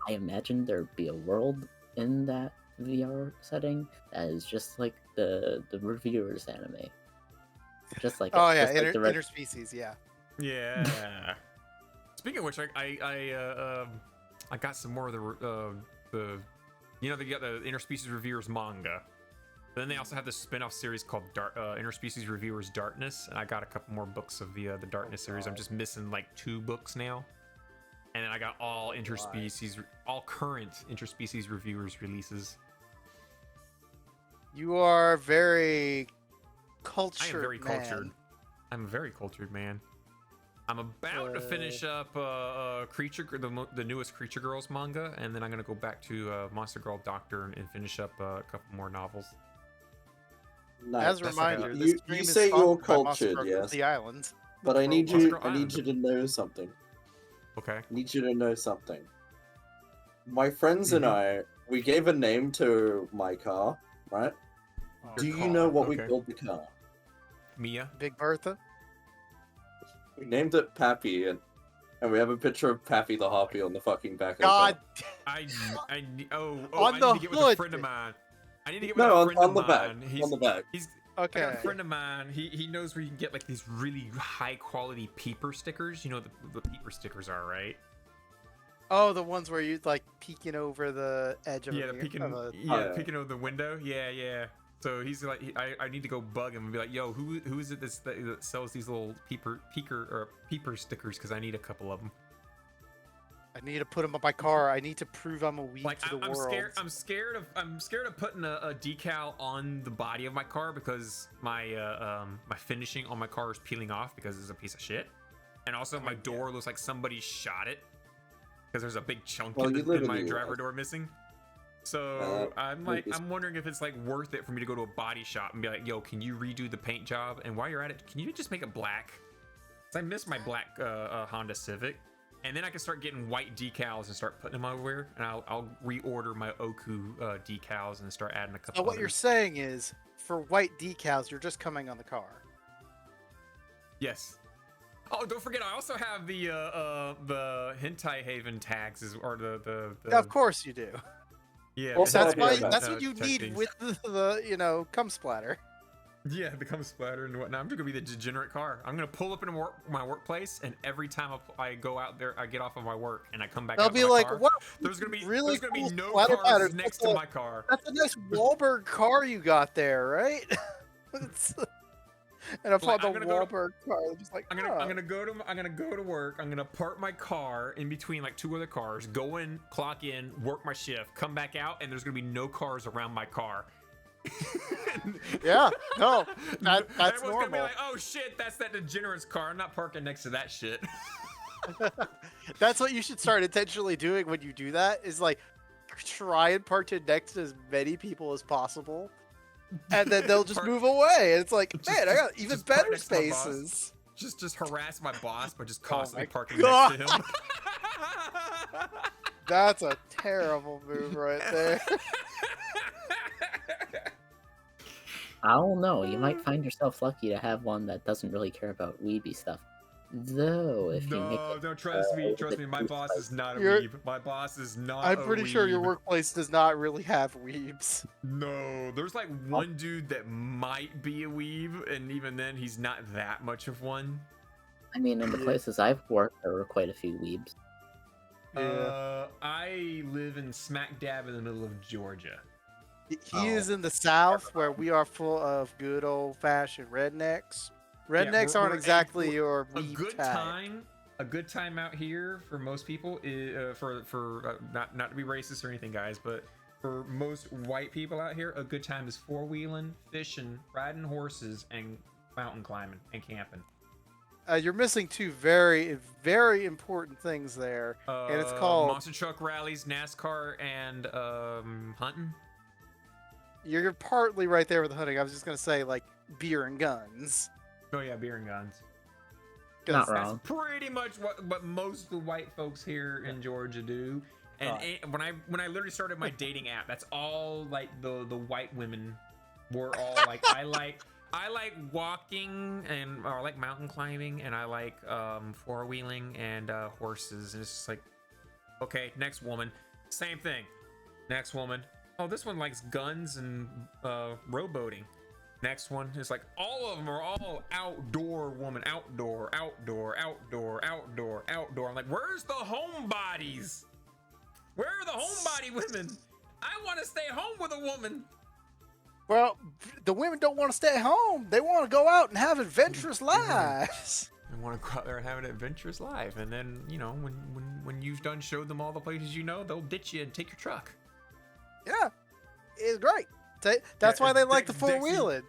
imagine there'd be a world in that VR setting that is just like the reviewers anime. Just like Oh it, yeah, just like the red- interspecies. Yeah. Yeah. Speaking of which, I got some more of the you know, they got the Interspecies Reviewers manga. But then they also have this spin-off series called Interspecies Reviewers Darkness, and I got a couple more books of the Darkness series. I'm just missing like 2 books now, and then I got all all current Interspecies Reviewers releases. You are very cultured. I am very man. cultured. I'm a very cultured man. I'm about to finish up the newest Creature Girls manga, and then I'm gonna go back to Monster Girl Doctor and finish up a couple more novels. Nice. As a That's like reminder, a- this you stream is say you're sponsored by Monster cultured, Girl yes. The Island. But I need Monster you. Girl I need Island. you to know something. Okay. I need you to know something. My friends and Mhm. I, we gave a name to my car, right? Oh, Do you car, know what we okay. called the car? Mia. Big Bertha. We named it Pappy, and we have a picture of Pappy the Harpy on the fucking back of God. the car. I On I the need to get with a hood. friend of mine. I need to get with No, a on, friend on of the back. mine. He's On the back. I got Okay. a friend of mine. He knows where you can get like these really high quality peeper stickers. You know what the peeper stickers are, right? Oh, the ones where you like peeking over the edge of Yeah, a, the peeking, of a yeah. peeking over the window. Yeah. So he's like, I need to go bug him and be like, yo, who is it that sells these little peeper stickers? Because I need a couple of them. I need to put them on my car. I need to prove I'm a weeb Like to the I'm world. scared of putting a decal on the body of my car because my my finishing on my car is peeling off because it's a piece of shit, and also my door looks like somebody shot it because there's a big chunk in my driver door missing. So I'm wondering if it's like worth it for me to go to a body shop and be like, yo, can you redo the paint job? And while you're at it, can you just make it black? 'Cause I miss my black Honda Civic. And then I can start getting white decals and start putting them everywhere. And I'll reorder my Oku decals and start adding a couple. So what you're saying is, for white decals, you're just coming on the car. Yes. Oh, don't forget, I also have the Hentai Haven tags, or the Yeah, of course you do. Yeah. Also, That's why. about That's that. what you Check need things. with the cum splatter. Yeah, the cum splatter and whatnot. I'm just gonna be the degenerate car. I'm gonna pull up in my workplace, and every time I go out there, I get off of my work and I come back. They'll out be to my like, car, "What? There's gonna be Really there's gonna be cool no splatter cars patterns. next That's to a- my car. That's a nice Wahlberg car you got there, right?" And I found I'm the gonna go to- Wahlberg car. They're just like, I'm gonna go to work. I'm gonna park my car in between like two other cars. Go in, clock in, work my shift, come back out, and there's gonna be no cars around my car. Yeah, no, that's Everyone's gonna be normal. like, "Oh shit, that's that degenerate's car. I'm not parking next to that shit." That's what you should start intentionally doing when you do that. Is like try and park it next to as many people as possible, and then they'll just Park- move away. And it's like, Just- man, I got just- even just park better next to my boss. spaces. just harass my boss by just Oh constantly my parking God. next to him. That's a terrible move right there. I don't know. You might find yourself lucky to have one that doesn't really care about weeby stuff. Though, if you make it, No, trust me. My bit boss is not a You're- weeb. My boss is not. I'm a pretty sure your weeb. workplace does not really have weebs. No, there's like one dude that might be a weeb, and even then, he's not that much of one. I mean, in the Yeah. places I've worked, there were quite a few weebs. I live in smack dab in the middle of Georgia. He is in the South, where we are full of good old-fashioned rednecks. Rednecks aren't we're exactly your A weeb good type. time. A good time out here for most people is for not to be racist or anything, guys, but for most white people out here, a good time is four-wheeling, fishing, riding horses, and mountain climbing and camping. You're missing two very, very important things there, and it's called. monster truck rallies, NASCAR, and hunting. You're partly right there with the hunting. I was just gonna say like beer and guns. Oh yeah, beer and guns. 'Cause Not That's wrong. pretty much what most of the white folks here in Georgia do. And when I literally started my dating app, that's all like the white women were all like, I like walking and or I like mountain climbing and I like four-wheeling and horses, and it's just like, okay, next woman, same thing. Next woman, oh, this one likes guns and rowboating. Next one is like, all of them are all outdoor woman, outdoor. I'm like, where's the homebodies? Where are the homebody women? I want to stay home with a woman. Well, the women don't want to stay home. They want to go out and have adventurous lives. I want to go out there and have an adventurous life, and then when you've done showed them all the places they'll ditch you and take your truck. Yeah, it's great. That's why they like the Dexy- four-wheeling.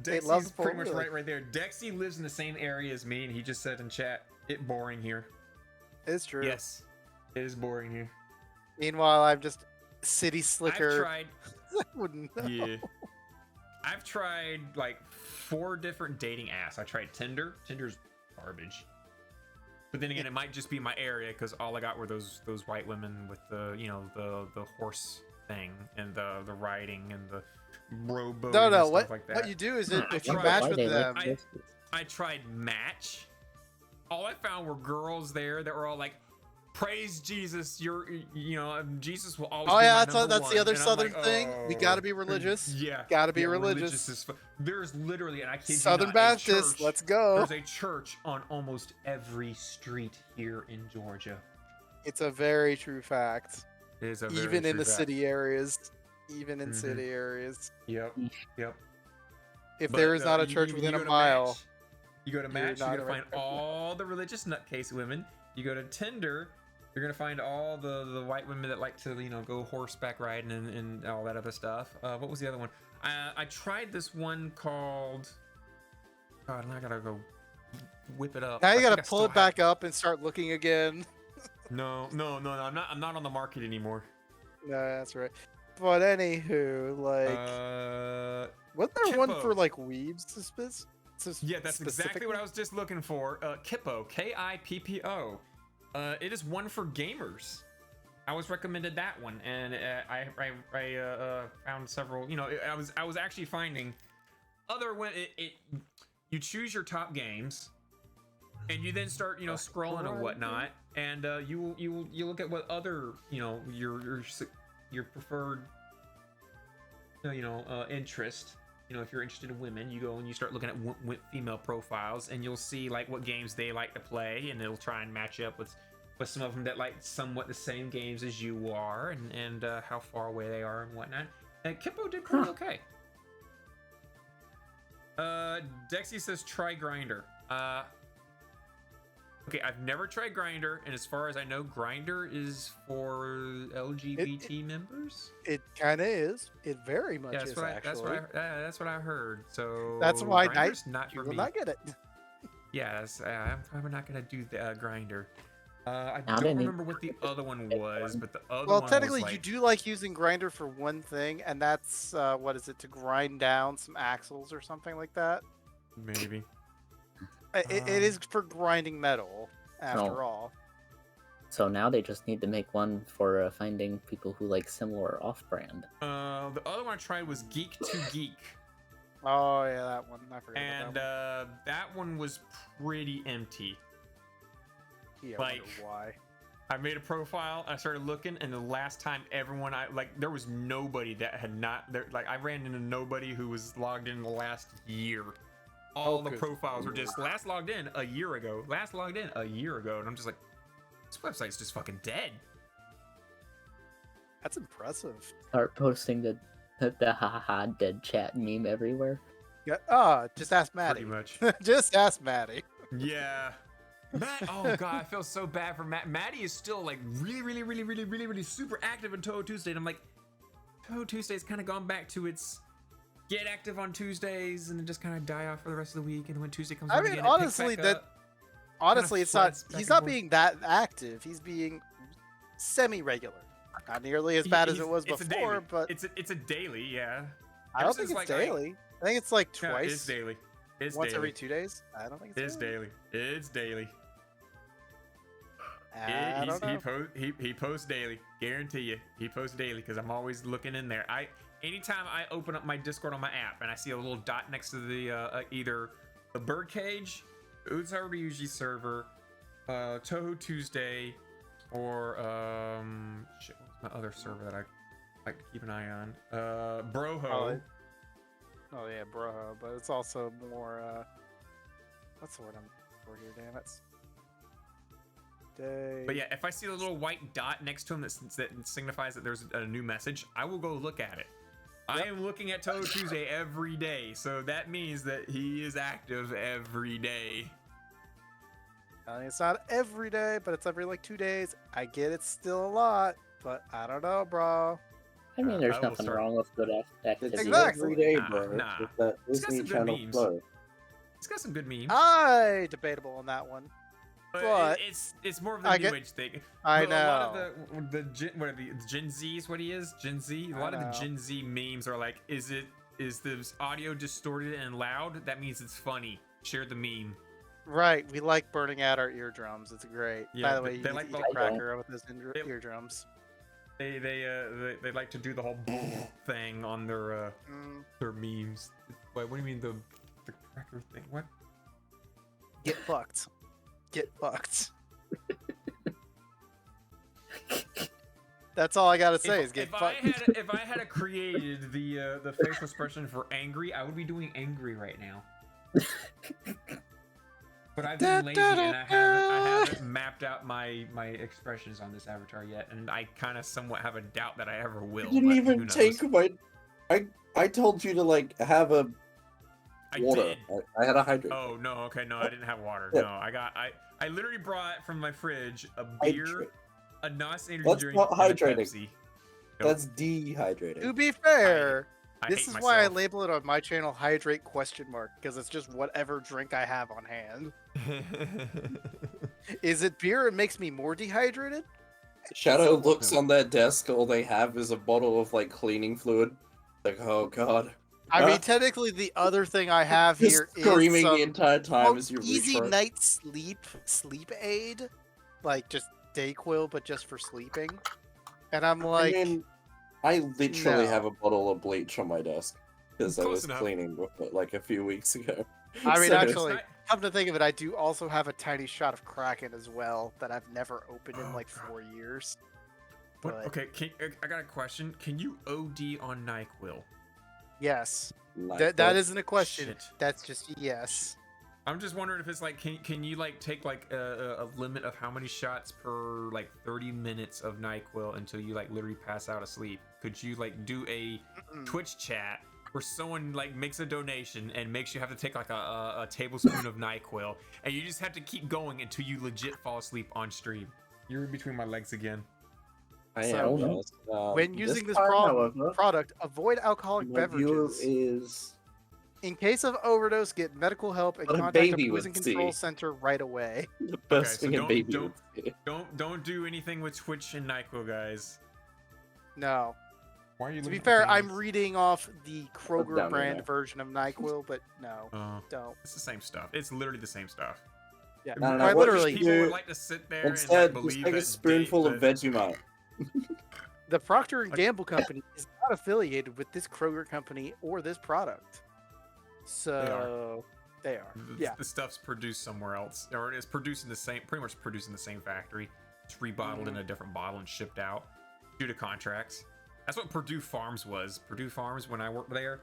They love Dexy's the pretty much four-wheeling. right there. Dexy lives in the same area as me, and he just said in chat, "It boring here." It's true. Yes, it is boring here. Meanwhile, I'm just city slicker. I've tried. I wouldn't know. Yeah. I've tried like 4 different dating apps. I tried Tinder. Tinder's garbage. But then again, it might just be my area because all I got were those white women with the the horse thing and the riding and the rowboat No, and no. stuff What like that. what you do is Hmm, if I you wonder match why with they them, like horses. I tried Match. All I found were girls there that were all like, "Praise Jesus, Jesus will always." Oh be yeah, my that's number the one." other And I'm southern like, thing. We gotta "Oh." be religious. Yeah, Gotta be yeah, religious. as fuck. There's literally, and I kid you Southern not, Baptist. a church. Let's go. There's a church on almost every street here in Georgia. It's a very true fact. It is a very Even in true the fact. city areas. Even in Mhm. city areas. Yep. Yep. If But, there is not a you- church you within go a to mile. Match, you go to you're Match, you not gotta a find right- all the religious nutcase women. You go to Tinder, You're gonna find all the white women that like to go horseback riding and all that other stuff. What was the other one? I tried this one called. God, now I gotta go whip it up. Now you I gotta think I pull still it back up and start looking again. No. I'm not on the market anymore. No, that's right. But anywho, like, wasn't there one for Kippo. like weebs? Yeah, that's exactly what I was just looking for. Kippo, Kippo. It is one for gamers. I was recommended that one, and I found several. I was actually finding other when you choose your top games, and you then start scrolling and whatnot, and you look at what other your preferred interest. If you're interested in women, you go and you start looking at female profiles, and you'll see like what games they like to play, and it'll try and match up with some of them that like somewhat the same games as you are, and how far away they are and whatnot. And Kippo did pretty okay. Dexy says try Grinder. Okay, I've never tried Grinder, and as far as I know, Grinder is for LGBT members. It kind of is. It very much Yeah, is. that's what I heard. So That's why Grinder's not you for will me. not get it. Yeah, I'm probably not gonna do the Grinder. I Now don't they need- remember what the other one was, but the other Well, one technically, was you like, do like using Grinder for one thing, and that's what is it, to grind down some axles or something like that. maybe. It is for grinding metal, after all. So now they just need to make one for finding people who like similar off-brand. The other one I tried was Geek to Geek, Oh yeah, that one. I forgot and about that that one was pretty empty. one. Yeah, I wonder like- why. I made a profile, I started looking, and the last time everyone there was nobody that had not there. Like I ran into nobody who was logged in the last year. All the good. profiles were just last logged in a year ago. Last logged in a year ago, and I'm just like, this website's just fucking dead. That's impressive. Start posting the haha dead chat meme everywhere. Yeah. Just ask Maddie. Pretty much. Just ask Maddie. Yeah. Matt, oh god, I feel so bad for Matt. Maddie is still like really super active in Touhou Tuesday, and I'm like, Touhou Tuesday's kind of gone back to its get active on Tuesdays and then just kind of die off for the rest of the week, and when Tuesday comes around again, it picks back up. Honestly, it's not. flats back He's and not forth. being that active. He's being semi-regular. Not nearly as bad as it was It's a before, daily. but it's a daily, yeah. I don't Ever think since, it's like, daily. I think it's like Yeah, twice. it's daily. It's once daily. every 2 days. I don't think it's It's daily. It's daily. I don't know. He posts daily. Guarantee you, he posts daily because I'm always looking in there. Anytime I open up my Discord on my app and I see a little dot next to the either the birdcage, Uzaryuji server, Touhou Tuesday, or shit, what's my other server that I like to keep an eye on? Broho. Oh yeah, bro. But it's also more. What's the word I'm for here? Damn it. Day. But yeah, if I see the little white dot next to him that signifies that there's a new message, I will go look at it. I am looking at Touhou Tuesday every day, so that means that he is active every day. I mean, it's not every day, but it's every like 2 days. I get it's still a lot, but I don't know, bro. I mean, there's I will nothing start- wrong with good activity. It's Exactly. every day, Nah, bro. nah. It's that It's got Disney some good Channel memes. flow. It's got some good memes. Debatable on that one. But But it's more of the I new get- age thing. I But know. A lot of the Gen Z is what he is. Gen Z. A lot of the know. Gen Z memes are like, is this audio distorted and loud? That means it's funny. Share the meme. Right, we like burning out our eardrums. It's great. Yeah, By the way, you they need like to eat the- a cracker with those They- eardrums. They like to do the whole thing on their memes. Wait, what do you mean the cracker thing? What? Get fucked. Get fucked. That's all I gotta say is get fucked. If I had created the facial expression for angry, I would be doing angry right now. But I've been lazy and I haven't mapped out my expressions on this avatar yet, and I kind of somewhat have a doubt that I ever will. You didn't but even who knows? take my. I told you to like have a I water. did. I had a hydrate. Oh no, okay, no, I didn't have water. Yeah. No, I literally brought from my fridge a beer, Hydrate. A NOS energy That's drink. not and a hydrating. Pepsi. Nope. That's dehydrating. To be fair, I this hate is why I myself. label it on my channel "hydrate?" because it's just whatever drink I have on hand. Is it beer? It makes me more dehydrated. Shadow looks on their desk. All they have is a bottle of like cleaning fluid. Like, oh god. I mean, technically, the other thing I have Just here is screaming some the entire time as you reach easy for it. night sleep aid, like just Dayquil, but just for sleeping. And I'm like, I mean, I literally no. have a bottle of bleach on my desk because I Close was enough. cleaning with it like a few weeks ago. I mean, So- actually, not- come to think of it, I do also have a tiny shot of Kraken as well that I've never opened in Oh, like God. 4 years. What, But okay, I got a question. Can you OD on NyQuil? yes, Like that isn't a question. Shit. That's just a yes. I'm just wondering if it's like, can you like take like a limit of how many shots per like 30 minutes of NyQuil until you like literally pass out asleep? Could you like do a Mm-mm. Twitch chat where someone like makes a donation and makes you have to take like a tablespoon of NyQuil and you just have to keep going until you legit fall asleep on stream? You're in between my legs again. I So, am. Yes. When using this time, however, product, avoid alcoholic my view beverages. is In case of overdose, get medical help and What a contact a baby poison would control see. center right away. the best so thing a don't- baby don't- would see. Don't do anything with Twitch and NyQuil, guys. No. Why are you? To be looking fair, at I'm these? reading off the down Kroger there. brand version of NyQuil, but no, Oh, don't. it's the same stuff. It's literally the same stuff. Yeah, No, no, quite what you literally, should People do- would like to sit there Instead, and like, just believe take a that spoonful of that- Vegemite. the Procter and Like- Gamble company is not affiliated with this Kroger company or this product. So they are. Yeah. The stuff's produced somewhere else, or it's produced in the same, pretty much produced in the same factory. It's rebottled in a different bottle and shipped out due to contracts. That's what Purdue Farms was. Purdue Farms, when I worked there,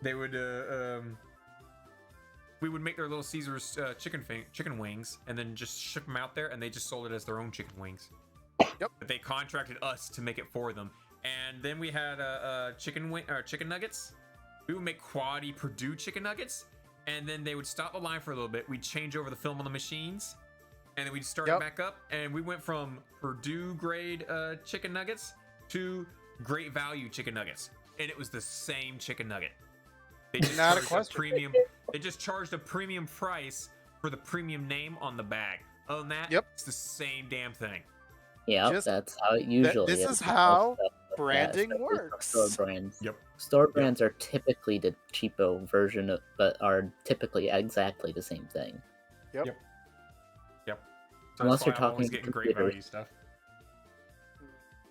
they would we would make their little Caesar's chicken wings and then just ship them out there, and they just sold it as their own chicken wings. Yep. But they contracted us to make it for them, and then we had chicken nuggets. We would make quality Purdue chicken nuggets, and then they would stop the line for a little bit. We'd change over the film on the machines, and then we'd start it back up. And we went from Purdue grade chicken nuggets to Great Value chicken nuggets, and it was the same chicken nugget. They just Not a charged question. premium. They just charged a premium price for the premium name on the bag. Other than that, it's the same damn thing. Yeah, Just- that's how it usually this is with how stuff like that, branding especially for works. Store brands. Yep. Store brands are typically the cheapo version of, but are typically exactly the same thing. So Unless that's you're why I'm always talking getting great computers. value stuff.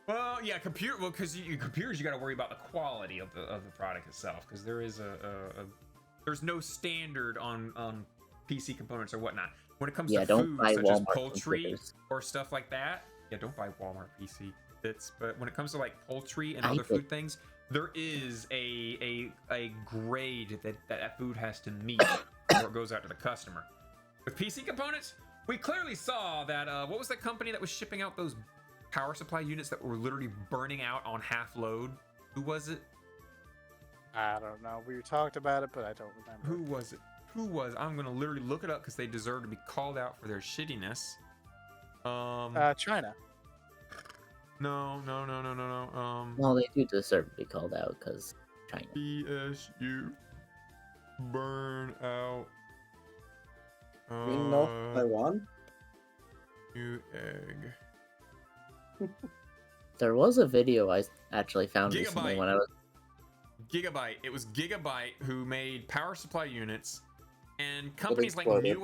Well, yeah, computer. Well, because computers, you got to worry about the quality of the product itself, because there is there's no standard on PC components or whatnot. When it comes Yeah, to don't food buy such as Walmart poultry computers. or stuff like that, yeah, don't buy Walmart PC. But when it comes to like poultry and I other did. food things, there is a grade that food has to meet before it goes out to the customer. With PC components, we clearly saw that what was that company that was shipping out those power supply units that were literally burning out on half load? Who was it? I don't know. We talked about it, but I don't remember. Who was it? I'm gonna literally look it up because they deserve to be called out for their shittiness. China. No. Well, they do deserve to be called out because China. PSU burn out. In North Taiwan? New egg. There was a video I actually found recently Gigabyte. when I was. Gigabyte. It was Gigabyte who made power supply units, and companies like exploded.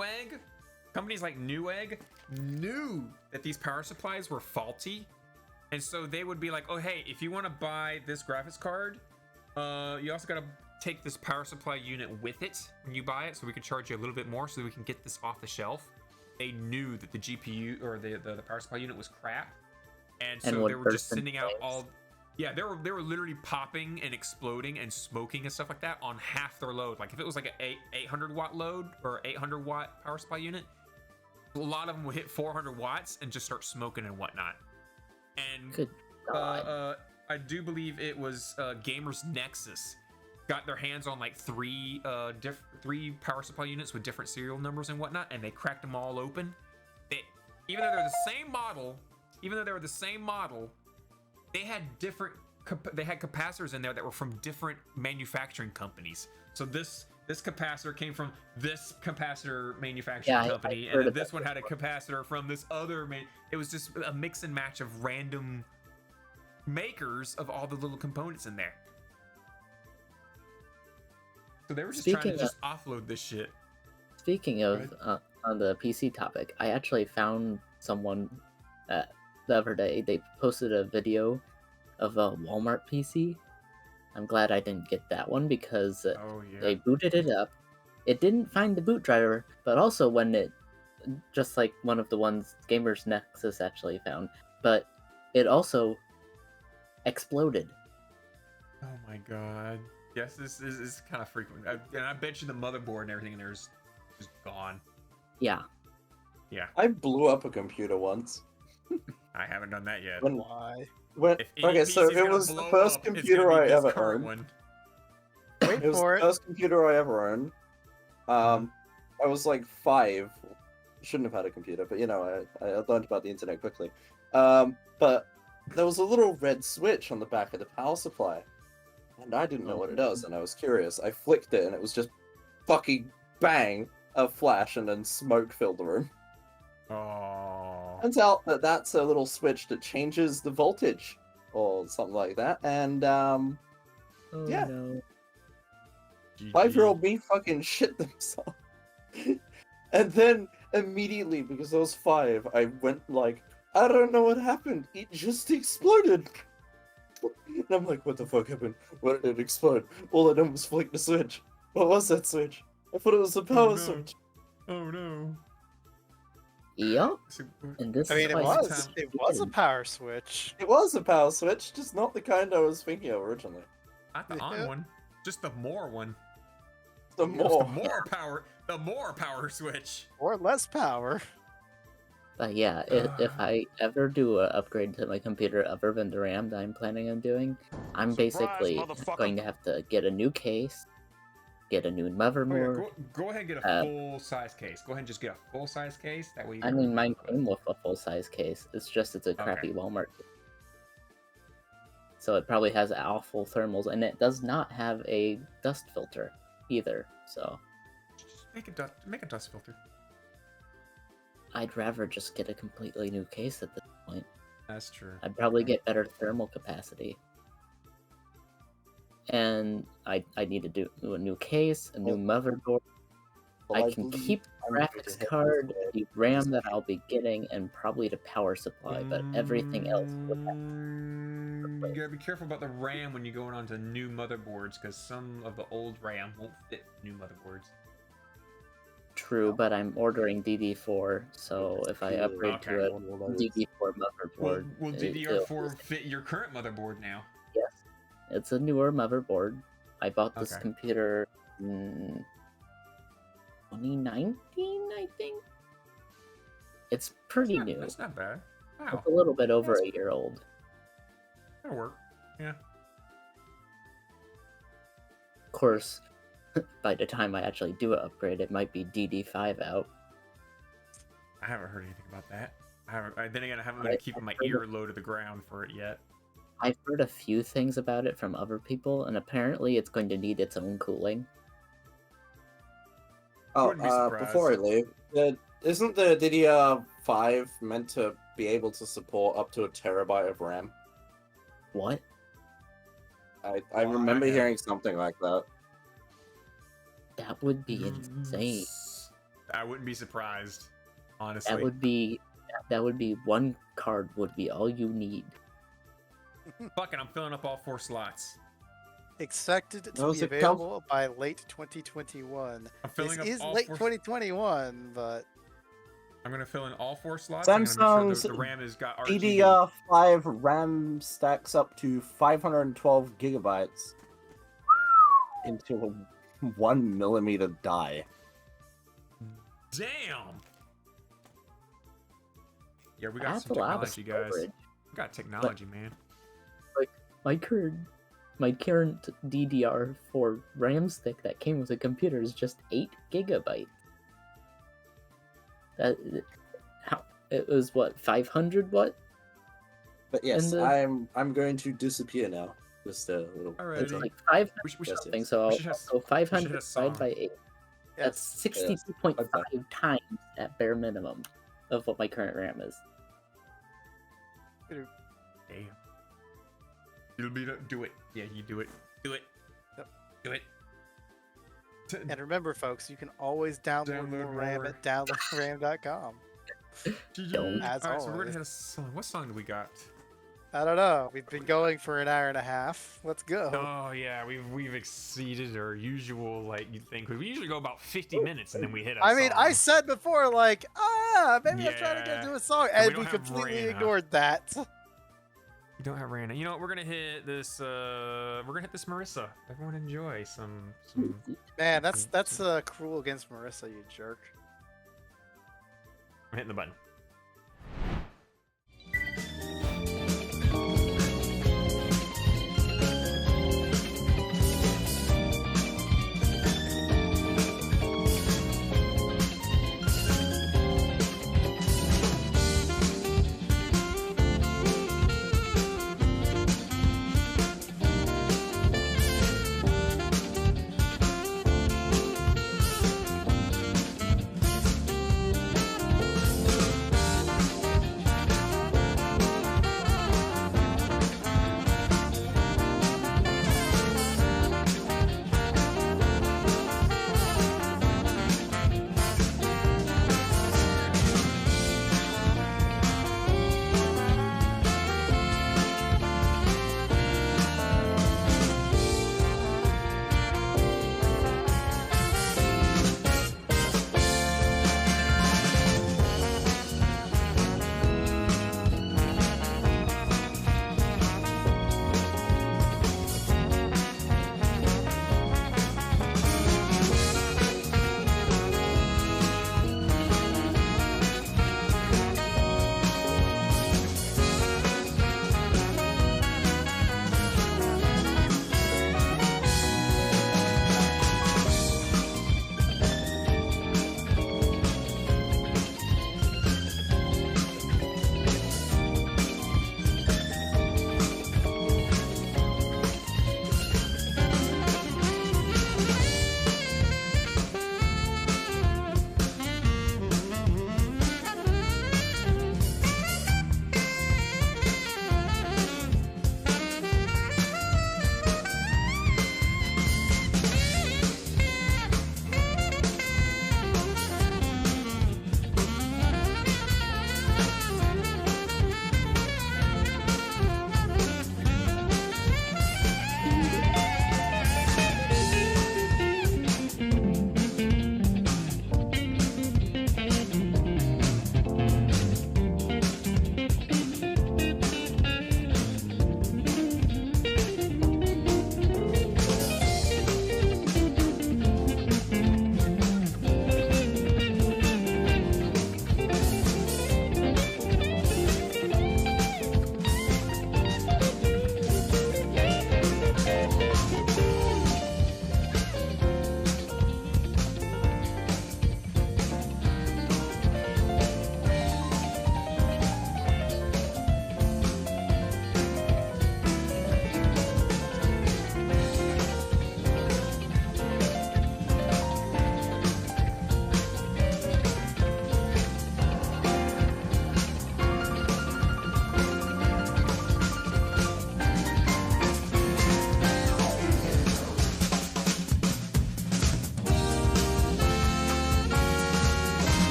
Newegg knew that these power supplies were faulty, and so they would be like, "Oh, hey, if you want to buy this graphics card, you also got to take this power supply unit with it when you buy it, so we can charge you a little bit more, so that we can get this off the shelf." They knew that the GPU or the power supply unit was crap, and so would they were just burst in sending out flames. all. Yeah, they were literally popping and exploding and smoking and stuff like that on half their load. Like if it was like an 800 watt load or 800 watt power supply unit, a lot of them would hit 400 watts and just start smoking and whatnot. And Good God. I do believe it was Gamers Nexus got their hands on like three power supply units with different serial numbers and whatnot, and they cracked them all open. Even though they're the same model, even though they were the same model, they had different. They had capacitors in there that were from different manufacturing companies. So this capacitor came from this capacitor manufacturing company, and then this one had a capacitor from this other. It was just a mix and match of random makers of all the little components in there. So they were just trying to just offload this shit. Speaking of on the PC topic, I actually found someone the other day. They posted a video of a Walmart PC. I'm glad I didn't get that one because they booted it up. It didn't find the boot driver, but also when it, just like one of the ones Gamers Nexus actually found, but it also exploded. Oh my god. Yes, this is kind of frequent. And I bet you the motherboard and everything in there is just gone. Yeah. Yeah. I blew up a computer once. I haven't done that yet. Why? Okay, so it was the first computer I ever owned. Wait It was for the first computer I ever owned. I was like 5. Shouldn't have had a computer, but you know, I learned about the internet quickly. But there was a little red switch on the back of the power supply. And I didn't know what it does, and I was curious. I flicked it, and it was just fucking bang, a flash, and then smoke filled the room. Oh. Turns out that that's a little switch that changes the voltage, or something like that, and yeah. No. 5-year-old me fucking shit themselves. And then immediately, because I was 5, I went like, I don't know what happened. It just exploded. And I'm like, what the fuck happened? Why did it explode? All I done was flick the switch. What was that switch? I thought it was a power switch. Oh no. Yep. And this I mean, is it why was a power switch. It was a power switch, just not the kind I was thinking of originally. Not the on one, just the more one. The more. The more power switch. Or less power. But yeah, if I ever do an upgrade to my computer other than the RAM that I'm planning on doing, I'm basically going to have to get a new case, get a new motherboard. Go ahead and get a full-size case. Go ahead and just get a full-size case. That way. I mean, mine came with a full-size case. It's just it's a crappy Walmart case. So it probably has awful thermals, and it does not have a dust filter either. So Just make a dust filter. I'd rather just get a completely new case at this point. That's true. I'd probably get better thermal capacity. And I need to do a new case, a new motherboard. Well, I can believe keep the I'm graphics gonna card, hit the RAM that I'll be getting, and probably the power supply, but everything else would have You gotta be careful about the RAM when you're going onto new motherboards, because some of the old RAM won't fit new motherboards. true, but I'm ordering DD4, so if I upgrade to a DD4 motherboard, Will DDR4 fit your current motherboard now? yes, it's a newer motherboard. I bought this Okay. computer in 2019, I think. It's pretty new. That's not bad. Wow, It's a little bit over a year old. that'll work. Yeah. Of course, by the time I actually do an upgrade, it might be DD5 out. I haven't heard anything about that. Then again, I haven't been keeping my ear low to the ground for it yet. I've heard a few things about it from other people, and apparently it's going to need its own cooling. Oh, Wouldn't be surprised. before I leave, isn't the DDR5 meant to be able to support up to 1 terabyte of RAM? What? I remember okay. hearing something like that. That would be insane. I wouldn't be surprised, honestly. That would be one card would be all you need. Fuck it, I'm filling up all 4 slots. Expected to Those be are com- available by late 2021. I'm filling This up is all late 4 2021, but I'm gonna fill in all 4 slots. and I'm gonna make Samsung's sure the RAM has got RGB. DDR5 RAM stacks up to 512 gigabytes into a 1mm die. Damn. Yeah, we got That's some a lot of technology, guys. storage. We got technology, man. My current DDR4 RAM stick that came with the computer is just 8 gigabytes. It was what, 500 what? But yes, And, I'm going to disappear now. Just a little. Alright. It's Alrighty. like 500 We should- something, so we should have- I'll go 500 a divided song. by 8. That's Yes. 62.5 times at bare minimum of what my current RAM is. Damn. It'll be do it. Yeah, you do it. Do it. Yep. Do it. And remember, folks, you can always download more RAM at downloadram.com. Don't. As Alright, so we're gonna always. hit a song. What song do we got? I don't know. We've been going for an hour and a half. Let's go. Oh yeah, we've exceeded our usual you think we usually go about 50 minutes and then we hit a I mean, I song. said before, maybe I'm trying to get Yeah. to a song, And we and we don't have completely Raina. ignored that. You don't have Rana. You know what? We're gonna hit this. We're gonna hit this Marissa. Everyone enjoy some. Man, that's cruel against Marissa, you jerk. I'm hitting the button.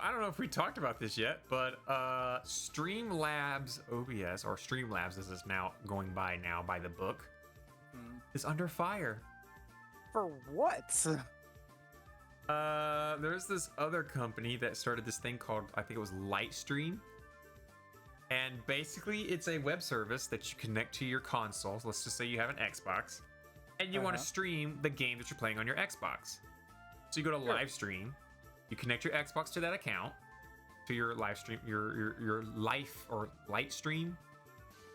I don't know if we talked about this yet, but Streamlabs OBS, or Streamlabs as is now going by now by the book, is under fire. For what? There's this other company that started this thing called, I think it was Lightstream. And basically it's a web service that you connect to your console. Let's just say you have an Xbox and you want to stream the game that you're playing on your Xbox. So you go to live stream, you connect your Xbox to that account, to your live stream, your life or light stream.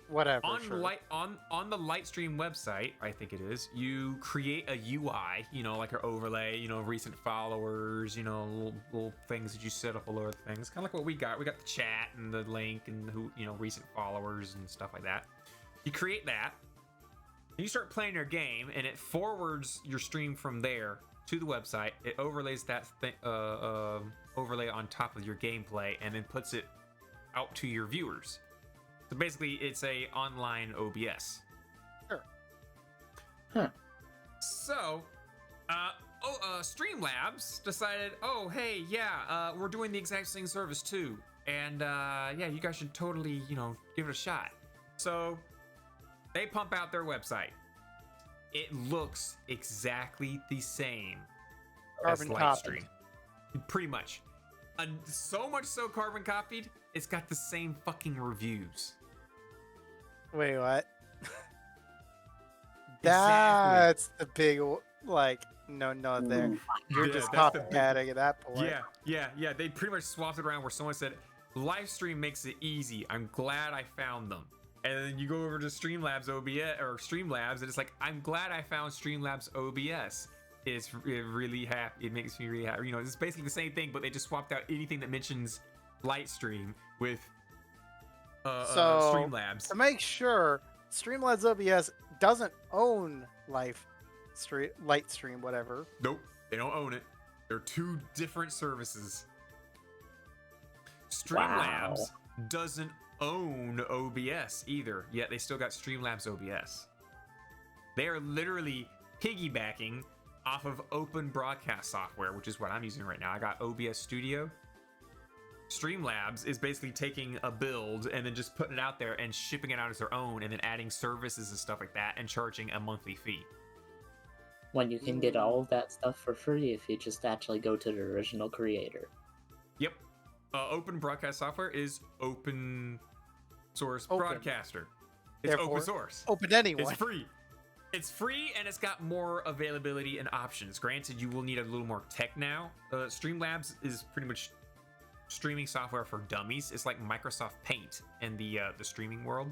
Whatever. On sure. on the Lightstream website, I think it is, you create a UI, you know, like an overlay, you know, recent followers, you know, little things that you set up all over things. Kind of like what we got. We got the chat and the link and who, you know, recent followers and stuff like that. You create that, and you start playing your game, and it forwards your stream from there to the website. It overlays that overlay on top of your gameplay, and then puts it out to your viewers. So basically, it's a online OBS. Sure. Huh. So, Streamlabs decided, oh, hey, yeah, we're doing the exact same service too. And yeah, you guys should totally, you know, give it a shot. So, they pump out their website. It looks exactly the same Carbon as copied. Lightstream. Pretty much. And so much so carbon copied, it's got the same fucking reviews. Wait, what? Exactly. That's the big, like, no, there. You're Yeah, just that's the big- copycatting at that point. Yeah. They pretty much swapped it around where someone said, Livestream makes it easy. I'm glad I found them. And then you go over to Streamlabs OBS or Streamlabs, and it's like, I'm glad I found Streamlabs OBS. It really happy. It makes me really happy. You know, it's basically the same thing, but they just swapped out anything that mentions Lightstream with So, Streamlabs. to make sure, Streamlabs OBS doesn't own Lightstream, whatever. Nope, they don't own it. They're two different services. Streamlabs doesn't own OBS either, yet they still got Streamlabs OBS. They are literally piggybacking off of open broadcast software, which is what I'm using right now. I got OBS Studio. Streamlabs is basically taking a build and then just putting it out there and shipping it out as their own, and then adding services and stuff like that and charging a monthly fee. When you can get all of that stuff for free if you just actually go to the original creator. Yep. Open broadcast software is open source Open. broadcaster. It's Therefore, open source. Open anyone. It's free. It's free, and it's got more availability and options. Granted, you will need a little more tech now. Streamlabs is pretty much streaming software for dummies. It's like Microsoft Paint in the streaming world.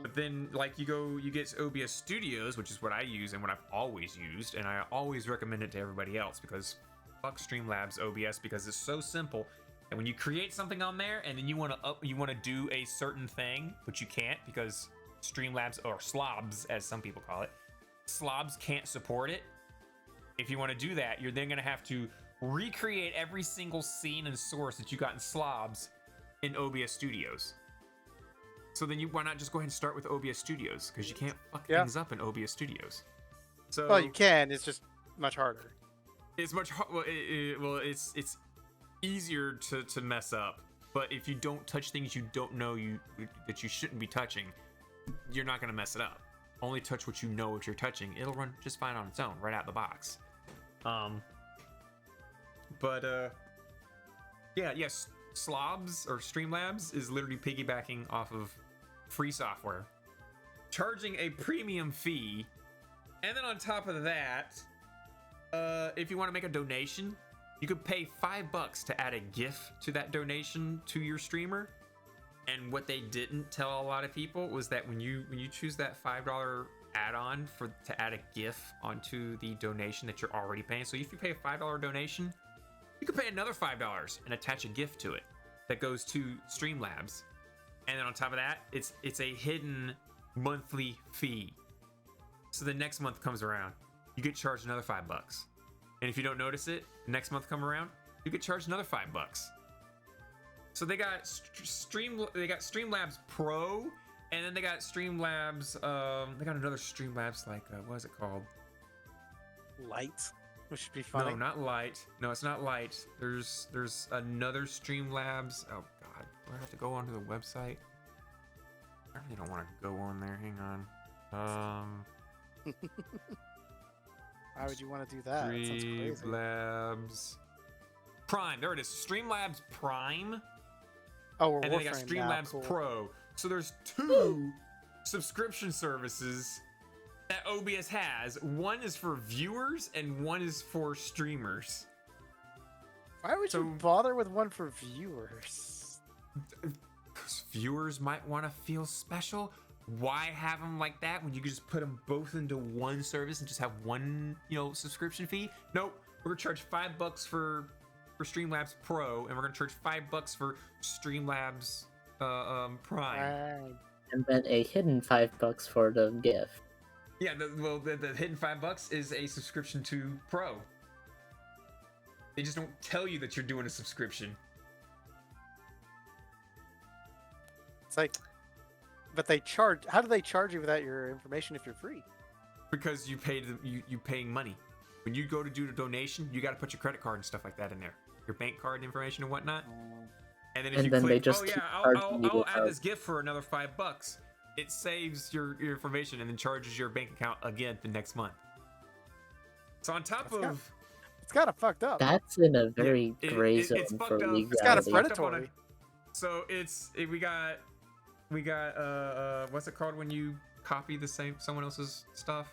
But then, like, you get OBS Studios, which is what I use and what I've always used, and I always recommend it to everybody else because fuck Streamlabs OBS, because it's so simple. And when you create something on there and then you want to do a certain thing, but you can't because Streamlabs, or Slobs as some people call it, Slobs can't support it. If you want to do that, you're then going to have to recreate every single scene and source that you got in Slobs in OBS Studios. So then why not just go ahead and start with OBS Studios, because you can't fuck things up in OBS Studios. So Well, you can. It's just much harder. it's much well, it's easier to mess up, but if you don't touch things you don't know that you shouldn't be touching, you're not going to mess it up. Only touch what you know what you're touching. It'll run just fine on its own right out the box. Yes, Slobs or Streamlabs is literally piggybacking off of free software, charging a premium fee, and then on top of that, if you want to make a donation, you could pay $5 to add a GIF to that donation to your streamer. And what they didn't tell a lot of people was that when you choose that $5 add-on to add a GIF onto the donation that you're already paying, so if you pay a $5 donation, you could pay another $5 and attach a GIF to it that goes to Streamlabs. And then on top of that, it's a hidden monthly fee. So the next month comes around, you get charged another $5. And if you don't notice it, the next month come around, you get charged another $5. So they got Streamlabs Pro, and then they got Streamlabs. They got another Streamlabs, like what is it called? Light. which should be funny. No, not Light. No, it's not Light. There's another Streamlabs. Oh God, do I have to go onto the website? I really don't want to go on there. Hang on. Why would you want to do that? That sounds crazy. Streamlabs Prime. There it is. Streamlabs Prime. Oh, we're And then they got Warframe now, Streamlabs cool. Pro. So there's two subscription services that OBS has. One is for viewers and one is for streamers. Why would you bother with one for viewers? Because viewers might want to feel special. Why have them like that when you could just put them both into one service and just have one, subscription fee? Nope. We're gonna charge $5 for Streamlabs Pro, and we're gonna charge $5 for Streamlabs Prime. And then a hidden $5 for the gift. Yeah, the hidden $5 is a subscription to Pro. They just don't tell you that you're doing a subscription. It's like, but they charge. How do they charge you without your information if you're free? Because you paying money. When you go to do the donation, you got to put your credit card and stuff like that in there, your bank card information and whatnot. And then if you click, just I'll add this gift for another $5. It saves your information and then charges your bank account again the next month. So on top of, it's kind of fucked up. That's in a very gray zone it's for legality. It's kind of predatory. So we got what's it called when you copy someone else's stuff?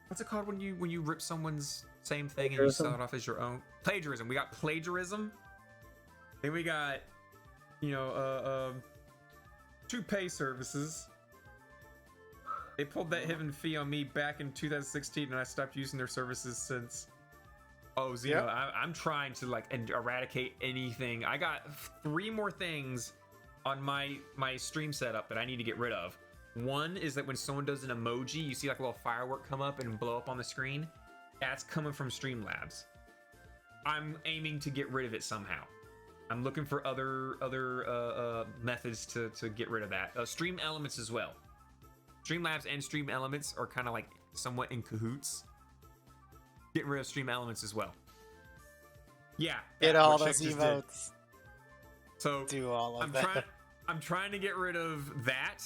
What's it called when you rip someone's same thing and you sell it off as your own? Plagiarism. We got plagiarism. Then we got, two pay services. They pulled that hidden fee on me back in 2016, and I stopped using their services since. Oh, Zeno, I'm trying to eradicate anything. I got 3 more things on my stream setup that I need to get rid of. One is that when someone does an emoji, you see like a little firework come up and blow up on the screen. That's coming from Streamlabs. I'm aiming to get rid of it somehow. I'm looking for other methods to get rid of that. Stream Elements as well. Streamlabs and Stream Elements are kind of like somewhat in cahoots. Get rid of Stream Elements as well. Yeah. Get all those emotes. So do all of that. I'm trying to get rid of that.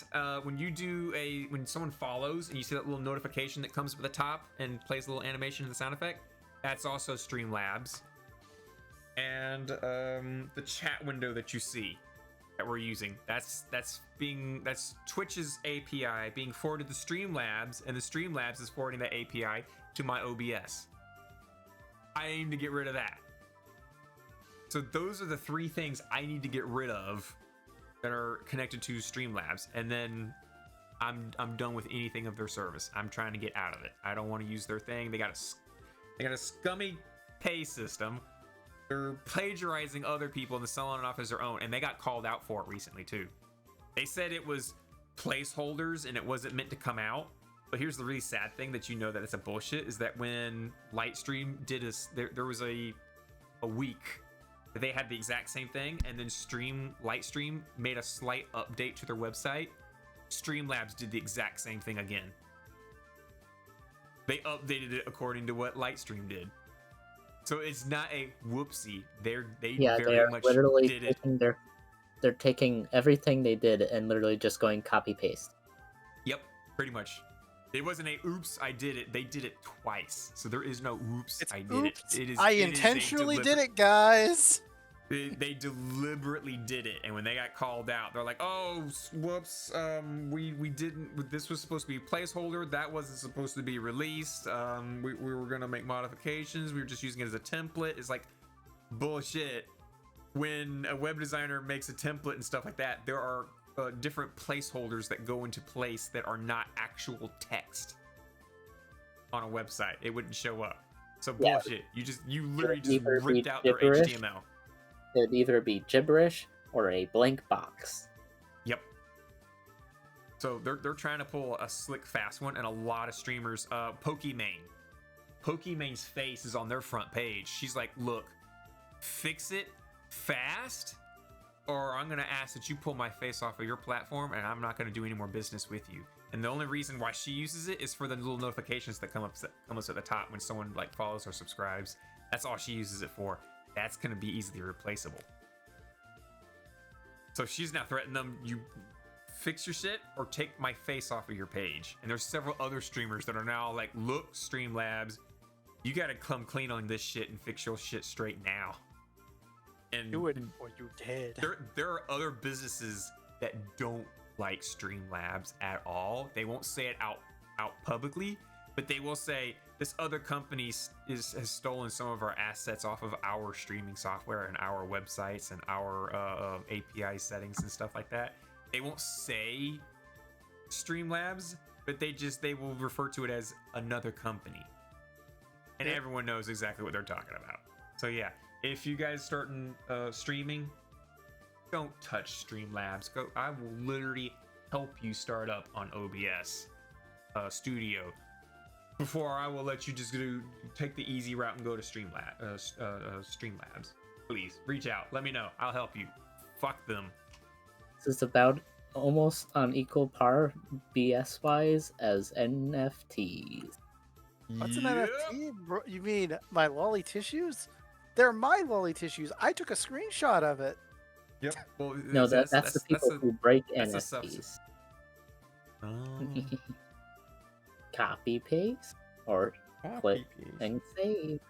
When someone follows and you see that little notification that comes up at the top and plays a little animation and the sound effect, that's also Streamlabs. And the chat window that you see that we're using, that's Twitch's API being forwarded to Streamlabs, and the Streamlabs is forwarding that API to my OBS. I aim to get rid of that. So those are the 3 things I need to get rid of that are connected to Streamlabs, and then I'm done with anything of their service. I'm trying to get out of it. I don't want to use their thing. They got a scummy pay system. They're plagiarizing other people and selling it off as their own, and they got called out for it recently too. They said it was placeholders and it wasn't meant to come out. But here's the really sad thing that that it's a bullshit, is that when Lightstream did there was a week that they had the exact same thing, and then Lightstream made a slight update to their website. Streamlabs did the exact same thing again. They updated it according to what Lightstream did. So it's not a whoopsie. They very much literally did it. They're taking everything they did and literally just going copy paste. Yep, pretty much. It wasn't a oops, I did it. They did it twice. So there is no oops, I did it. I intentionally did it, guys. They deliberately did it, and when they got called out, they're like, "Oh, whoops! We didn't. This was supposed to be a placeholder. That wasn't supposed to be released. We were gonna make modifications. We were just using it as a template." It's like bullshit. When a web designer makes a template and stuff like that, there are different placeholders that go into place that are not actual text on a website. It wouldn't show up. So bullshit. You literally just ripped out their HTML. It'd either be gibberish or a blank box. Yep. So they're trying to pull a slick, fast one, and a lot of streamers. Pokimane.'s face is on their front page. She's like, "Look, fix it fast, or I'm gonna ask that you pull my face off of your platform, and I'm not gonna do any more business with you. And the only reason why she uses it is for the little notifications that come up at the top when someone like follows or subscribes. That's all she uses it for. That's gonna be easily replaceable. So she's now threatening them, you fix your shit or take my face off of your page. And there's several other streamers that are now like, look, Streamlabs, you gotta come clean on this shit and fix your shit straight now. And Do it or you dead. there are other businesses that don't like Streamlabs at all. They won't say it out publicly, but they will say this other company has stolen some of our assets off of our streaming software and our websites and our API settings and stuff like that. They won't say Streamlabs, but they will refer to it as another company, and everyone knows exactly what they're talking about. So yeah, if you guys starting streaming, don't touch Streamlabs. I will literally help you start up on OBS Studio before I will let you just take the easy route and go to Streamlabs. Please reach out. Let me know. I'll help you. Fuck them. This is about almost on equal par BS wise as NFTs. What's an Yep. NFT? Bro, you mean my lolly tissues? They're my lolly tissues. I took a screenshot of it. Yep. Well, No, that's the people who break that's a NFTs. Oh. Copy paste or click Copy-paste. and save.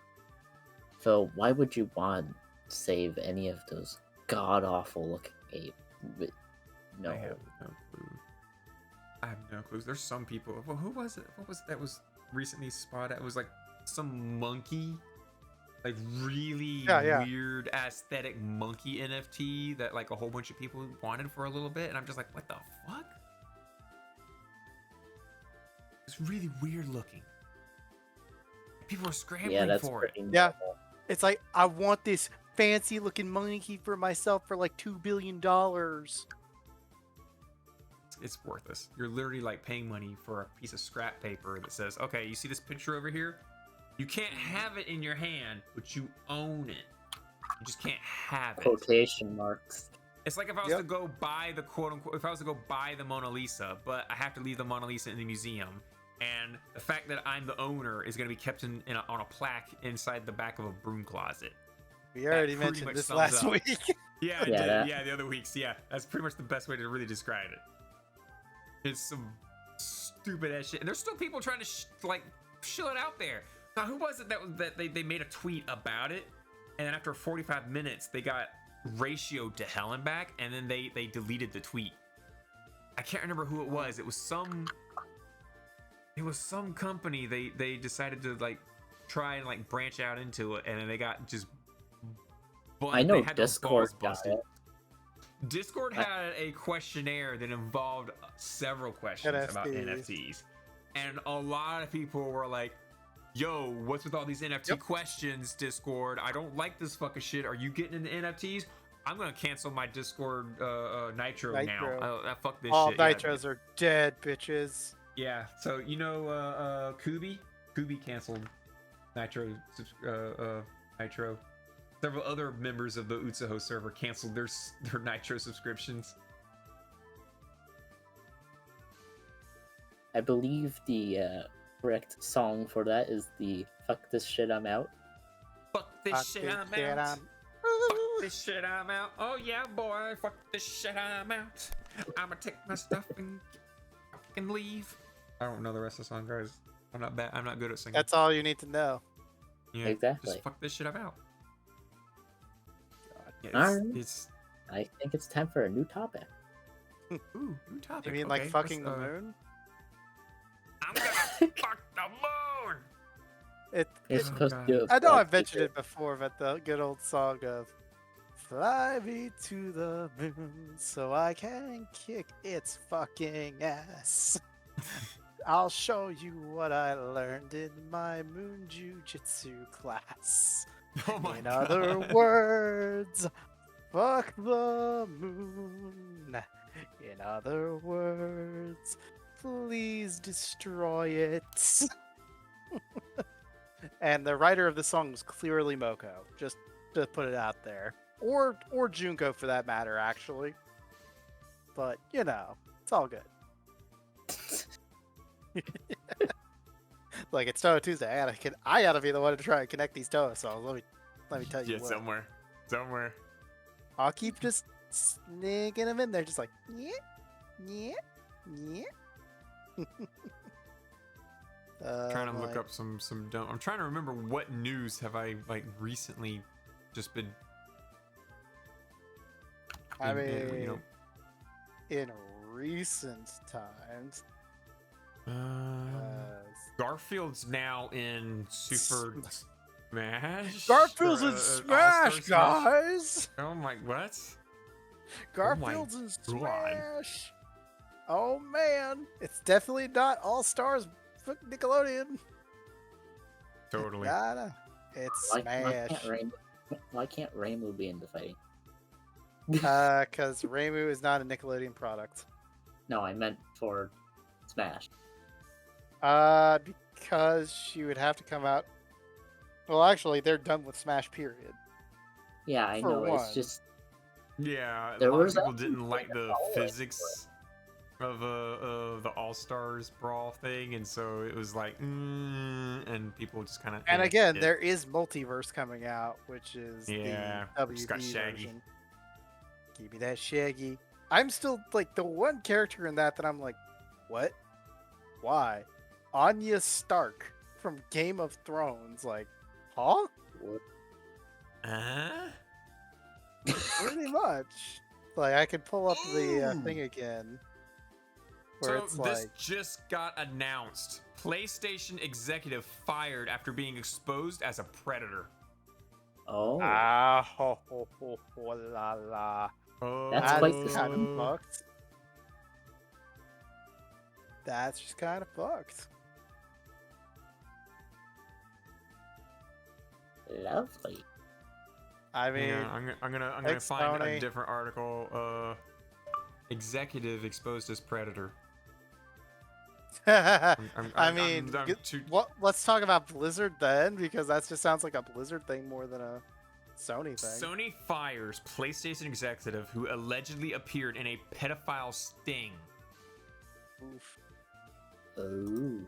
So why would you want to save any of those god awful looking apes? No. I have no clue. I have no clues. There's some people. Well, who was it? What was it that was recently spotted? It was like some monkey, like really Yeah. weird aesthetic monkey NFT that like a whole bunch of people wanted for a little bit, and I'm just like, what the fuck? It's really weird looking. People are scrambling Yeah, that's for it. pretty Yeah. normal. It's like I want this fancy looking monkey for myself for like $2 billion. It's worthless. You're literally like paying money for a piece of scrap paper that says, okay, you see this picture over here? You can't have it in your hand, but you own it. You just can't have it. Quotation marks. It's like if I was to go buy the quote unquote, if I was to go buy the Mona Lisa, but I have to leave the Mona Lisa in the museum. And the fact that I'm the owner is going to be kept on a plaque inside the back of a broom closet. We already pretty mentioned much this sums last up. week. Yeah, I Yeah, did. that- Yeah, the other weeks. Yeah, that's pretty much the best way to really describe it. It's some stupid ass shit, and there's still people trying to shill it out there. Now, who was it that they made a tweet about it, and then after 45 minutes they got ratioed to hell and back, and then they deleted the tweet. I can't remember who it was. It was some company. They decided to like try and like branch out into it, and then they got just. I know they had their Discord balls got busted. it. Discord had a questionnaire that involved several questions about NFTs. And a lot of people were like, yo, what's with all these NFT questions, Discord? I don't like this fucking shit. Are you getting into NFTs? I'm going to cancel my Discord Nitro now. Fuck this All shit. nitros are dead, bitches. Yeah, so you know Kubi? Kubi canceled Nitro. Nitro. Several other members of the Utsuho server canceled their Nitro subscriptions. I believe the correct song for that is the "Fuck This Shit I'm Out." Fuck this shit, I'm out. Fuck this shit, I'm out. Oh yeah, boy. Fuck this shit, I'm out. I'ma take my stuff and fucking leave. I don't know the rest of the song, guys. I'm not bad. I'm not good at singing. That's all you need to know. Yeah, Exactly. Just fuck this shit, I'm out. Yeah, Alright. it's I think it's time for a new topic. ooh, new topic. You mean Okay, like let's, fucking the moon? I'm gonna fuck the moon. You're It, supposed God. to do it. I know for I've mentioned people. it before, but the good old song of "Fly me to the moon so I can kick its fucking ass." I'll show you what I learned in my moon jujitsu class. Oh my In God. other words, fuck the moon. In other words, please destroy it. And the writer of the song was clearly Moko, just to put it out there. or Junko for that matter, actually. But you know, it's all good. Like it's Touhou Tuesday. I gotta be the one to try and connect these Touhou songs. Let me tell you Yeah, what. somewhere. I'll keep just sneaking them in there, just like yeah. Trying to look like- up some dumb. I'm trying to remember what news have I like recently just been. I in, mean, you know. in recent times, Garfield's now in Super Smash. Garfield's Or, in All-Star Smash, guys. Oh my, what? Garfield's in Oh God. Smash. Oh man, it's definitely not All Stars Nickelodeon. Totally. Nah, it's Smash. Why can't Rainbow be in the fighting? Because Reimu is not a Nickelodeon product. No, I meant for Smash. Because she would have to come out. Well, actually, they're done with Smash. Period. Yeah, I For know. one. It's just Yeah, a There lot of was people actually didn't like the a hallway physics of the All Stars brawl thing, and so it was like, and people just kind of. And again, there is multiverse coming out, which is Yeah, the which got WB Shaggy. version. Give me that Shaggy. I'm still like the one character in that I'm like, what? Why? Arya Stark from Game of Thrones. Like, huh? Pretty much. Like, I could pull up the Ooh. thing again. Where So it's this like, just got announced. PlayStation executive fired after being exposed as a predator. oh, ho, ho, ho, ho, la, la. Oh, That's That's quite kind disappointing. of fucked. That's just kind of fucked. lovely. I mean, I'm gonna thanks, find Tony. a different article. Executive exposed as predator. I mean, I'm get- too. let's talk about Blizzard then, because that just sounds like a Blizzard thing more than a Sony thing. Sony fires PlayStation executive who allegedly appeared in a pedophile sting. Oof. Oh,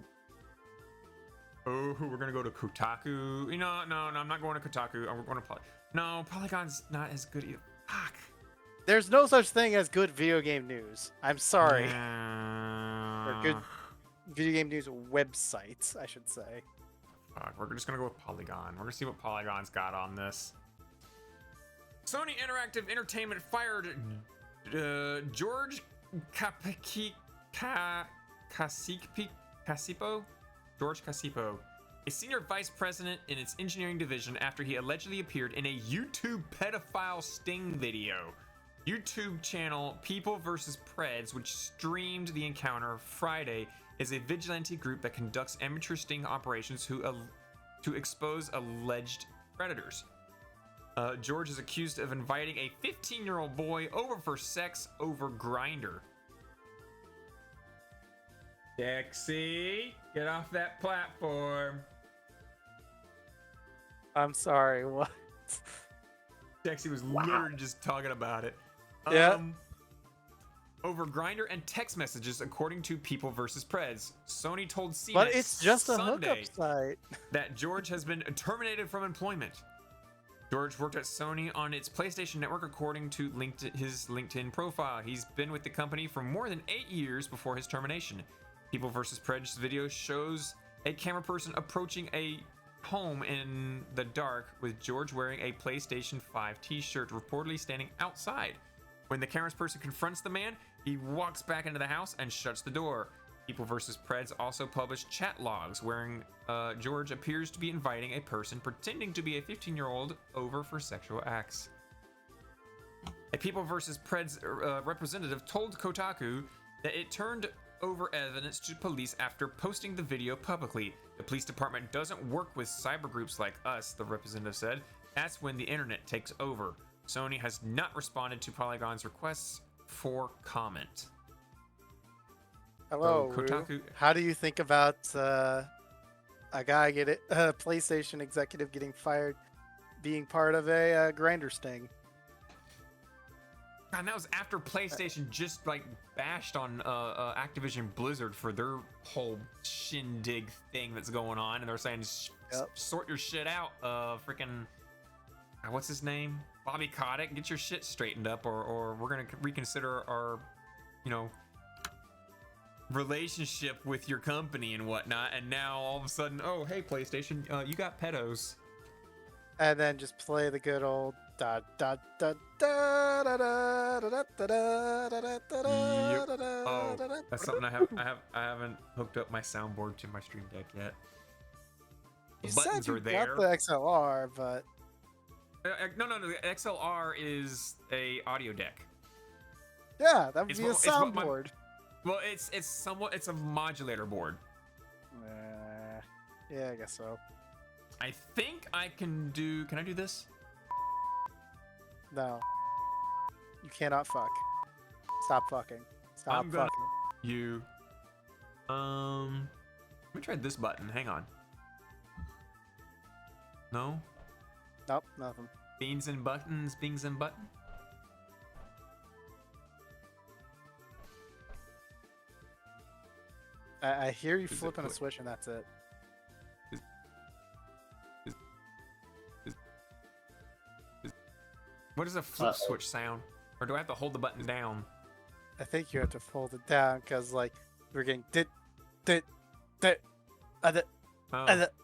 Oh, we're gonna go to Kotaku. No, I'm not going to Kotaku. We're going to No, Polygon's not as good either. Fuck. There's no such thing as good video game news. I'm sorry. Or good video game news websites, I should say. Fuck, we're just gonna go with Polygon. We're gonna see what Polygon's got on this. Sony Interactive Entertainment fired George Casipo? George Casipo, a senior vice president in its engineering division after he allegedly appeared in a YouTube pedophile sting video. YouTube channel People vs. Preds, which streamed the encounter Friday, is a vigilante group that conducts amateur sting operations to expose alleged predators. George is accused of inviting a 15-year-old boy over for sex over Grindr. Dexy, get off that platform. I'm sorry, what? Dexy was literally just talking about it. Yeah. Over Grindr and text messages, according to People vs. Preds. Sony told CNET But it's just a Sunday hookup site. that George has been terminated from employment. George worked at Sony on its PlayStation Network, according to his LinkedIn profile. He's been with the company for more than 8 years before his termination. People vs. Preds video shows a camera person approaching a home in the dark with George wearing a PlayStation 5 t-shirt, reportedly standing outside. When the camera person confronts the man, he walks back into the house and shuts the door. People vs. Preds also published chat logs wherein George appears to be inviting a person pretending to be a 15-year-old over for sexual acts. A People vs. Preds representative told Kotaku that it turned over evidence to police after posting the video publicly. The police department doesn't work with cyber groups like us, the representative said. That's when the internet takes over. Sony has not responded to Polygon's requests for comment. Hello, So, Wu. Kotaku- How do you think about a PlayStation executive getting fired, being part of a grinder sting? God, that was after PlayStation just like bashed on Activision Blizzard for their whole shindig thing that's going on, and they're saying sort your shit out. Freaking, what's his name? Bobby Kotick, get your shit straightened up, or we're gonna reconsider our, relationship with your company and whatnot. And now all of a sudden, oh hey PlayStation, you got pedos. And then just play the good old da da da da da da da da da da da Yep. da da. Oh, that's something I haven't hooked up my soundboard to my Stream Deck yet. The You buttons said you are there. got the XLR, but No. The XLR is a audio deck. yeah, that would It's be a what- it's what my- soundboard. Well, it's a modulator board. Yeah, I guess so. I think I can do. Can I do this? No, you cannot fuck. Stop fucking. Stop I'm gonna- fucking. You. Let me try this button. Hang on. No. Nope, nothing. Beans and buttons. Bings and button. I hear you Is it flipping a quick? switch, and that's it. What does a flip Uh-oh. switch sound? Or do I have to hold the button down? I think you have to fold it down because, like, we're getting dit, dit, dit, dit, Oh. dit.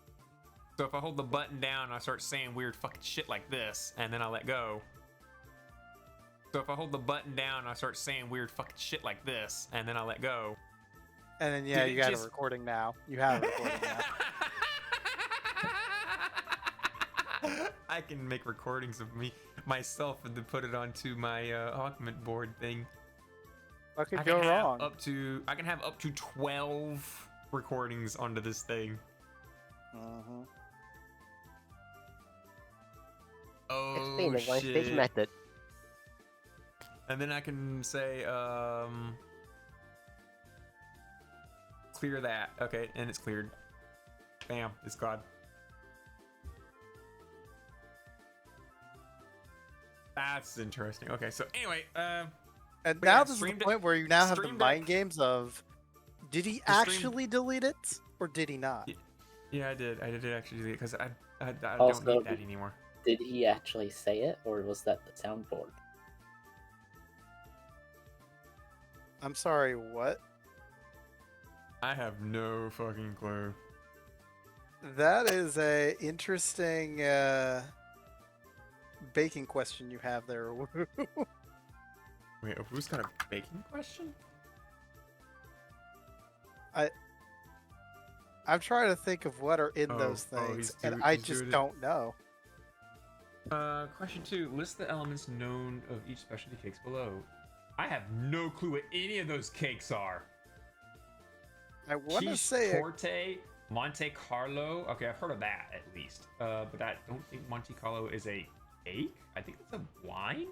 So if I hold the button down, I start saying weird fucking shit like this, and then I let go. So if I hold the button down, I start saying weird fucking shit like this, and then I let go. And then yeah, Did it you got just- a recording now. You have a recording now. I can make recordings of myself and then put it onto my augment board thing. What could I go can have wrong? I can have up to 12 recordings onto this thing. Uh-huh. Oh Explain the one stage shit. method. And then I can say clear that. Okay, and it's cleared. Bam, it's gone. That's interesting. Okay, so anyway, And But now yeah, this is the Stream Deck- point where you now have the Stream mind Deck- games of, did he The Stream- actually delete it or did he not? yeah, I did actually delete it because I Also, don't need that anymore. Did he actually say it, or was that the soundboard? I'm sorry, what? I have no fucking clue. That is a interesting baking question you have there. Wait, who's got a baking question? I'm trying to think of what are in Oh, those oh, things, he's and do- I he's just doing it. don't know. Question 2. List the elements known of each specialty cakes below. I have no clue what any of those cakes are. I want to Quiche say Torte, Monte Carlo. Okay, I've heard of that at least. But I don't think Monte Carlo is a cake. I think it's a wine.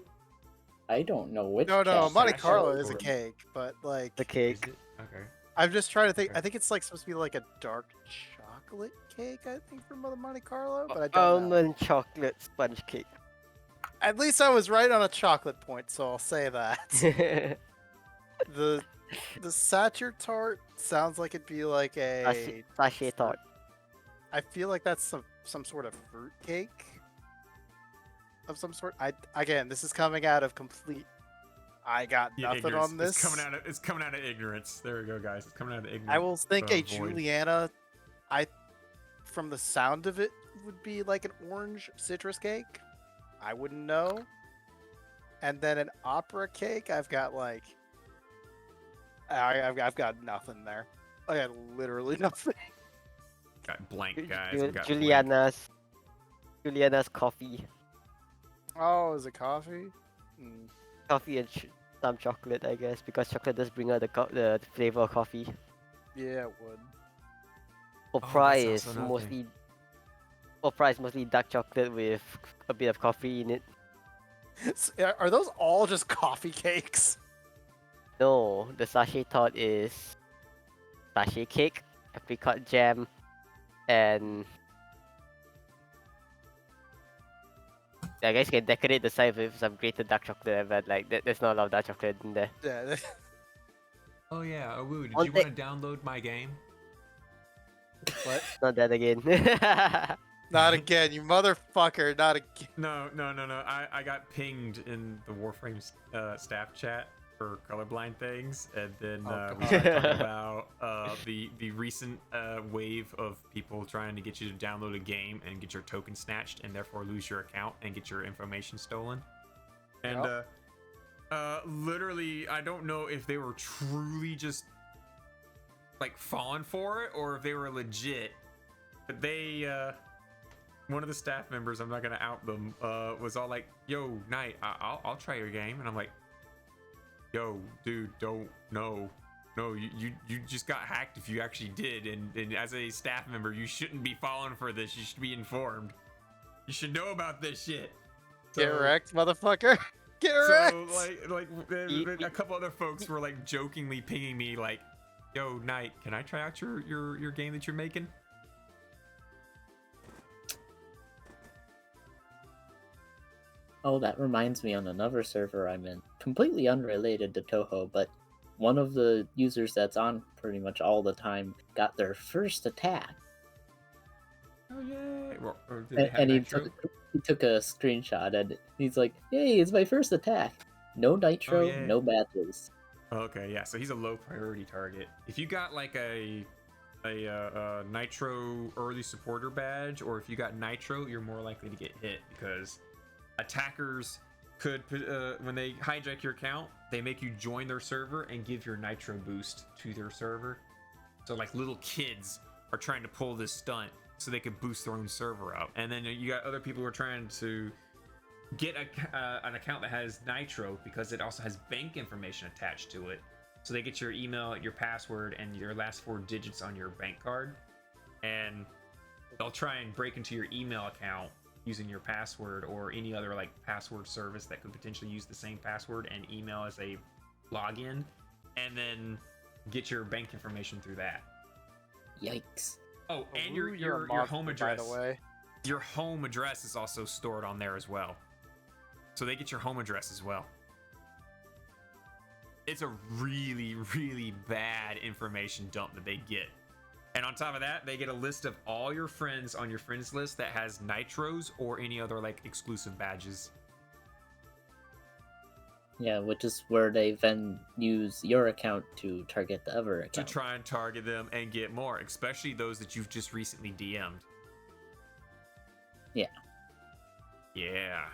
I don't know which. no, cake Monte Pistachio Carlo is a or- cake, but like The Is cake. it? Okay. I'm just trying to think. Okay. I think it's like supposed to be like a dark chocolate cake. I think from the Monte Carlo, but I don't know. Almond chocolate sponge cake. At least I was right on a chocolate point, so I'll say that. the Sacher tart sounds like it'd be like a. Sachet tart. I feel like that's some sort of fruit cake of some sort. Again, this is coming out of complete. I got Yeah, nothing ignorance. on this. It's coming out of ignorance. There we go, guys. It's coming out of ignorance. I will think a void. Juliana. From the sound of it, would be like an orange citrus cake. I wouldn't know. And then an opera cake, I've got like. I've got nothing there. I got literally nothing. Got blank, guys. I've got blank. Juliana's coffee. Oh, is it coffee? Mm. Coffee and some chocolate, I guess, because chocolate does bring out the flavor of coffee. Yeah, it would. Opera that's is also another thing. mostly dark chocolate with a bit of coffee in it. Are those all just coffee cakes? No, the sachet tart is sachet cake, apricot jam, and I guess you can decorate the side with some grated dark chocolate, but like there's not a lot of dark chocolate in there. Yeah. Oh yeah, Awoo, did One you thing- want to download my game? What? Not that again. Not again, you motherfucker! Not again. No. I got pinged in the Warframe staff chat for colorblind things, and then Oh, we started talking about the recent wave of people trying to get you to download a game and get your token snatched, and therefore lose your account and get your information stolen. And literally, I don't know if they were truly just like falling for it or if they were legit, but they one of the staff members, I'm not gonna out them, was all like, "Yo, Knight, I'll try your game," and I'm like, "Yo, dude, don't, no, you just got hacked if you actually did, and as a staff member, you shouldn't be falling for this. You should be informed. You should know about this shit." Get wrecked, motherfucker! Get wrecked! So a couple other folks were like jokingly pinging me like, "Yo, Knight, can I try out your game that you're making?" Oh, that reminds me, on another server I'm in, completely unrelated to Touhou, but one of the users that's on pretty much all the time got their first attack. Oh yay! Well, did they have And he nitro? took a screenshot, and he's like, "Hey, it's my first attack. No nitro, yay. no badges." Okay, yeah. So he's a low priority target. If you got like a nitro early supporter badge, or if you got nitro, you're more likely to get hit because attackers could, when they hijack your account, they make you join their server and give your nitro boost to their server. So like little kids are trying to pull this stunt so they could boost their own server up, and then you got other people who are trying to get an account that has nitro because it also has bank information attached to it, so they get your email, your password, and your last 4 digits on your bank card, and they'll try and break into your email account using your password or any other like password service that could potentially use the same password and email as a login, and then get your bank information through that. Yikes. Oh, and Ooh, your a monster, home address. by the way. Your home address is also stored on there as well. So they get your home address as well. It's a really, really bad information dump that they get. And on top of that, they get a list of all your friends on your friends list that has nitros or any other like exclusive badges. Yeah, which is where they then use your account to target the other To account. try and target them and get more, especially those that you've just recently DM'd. Yeah. Yeah.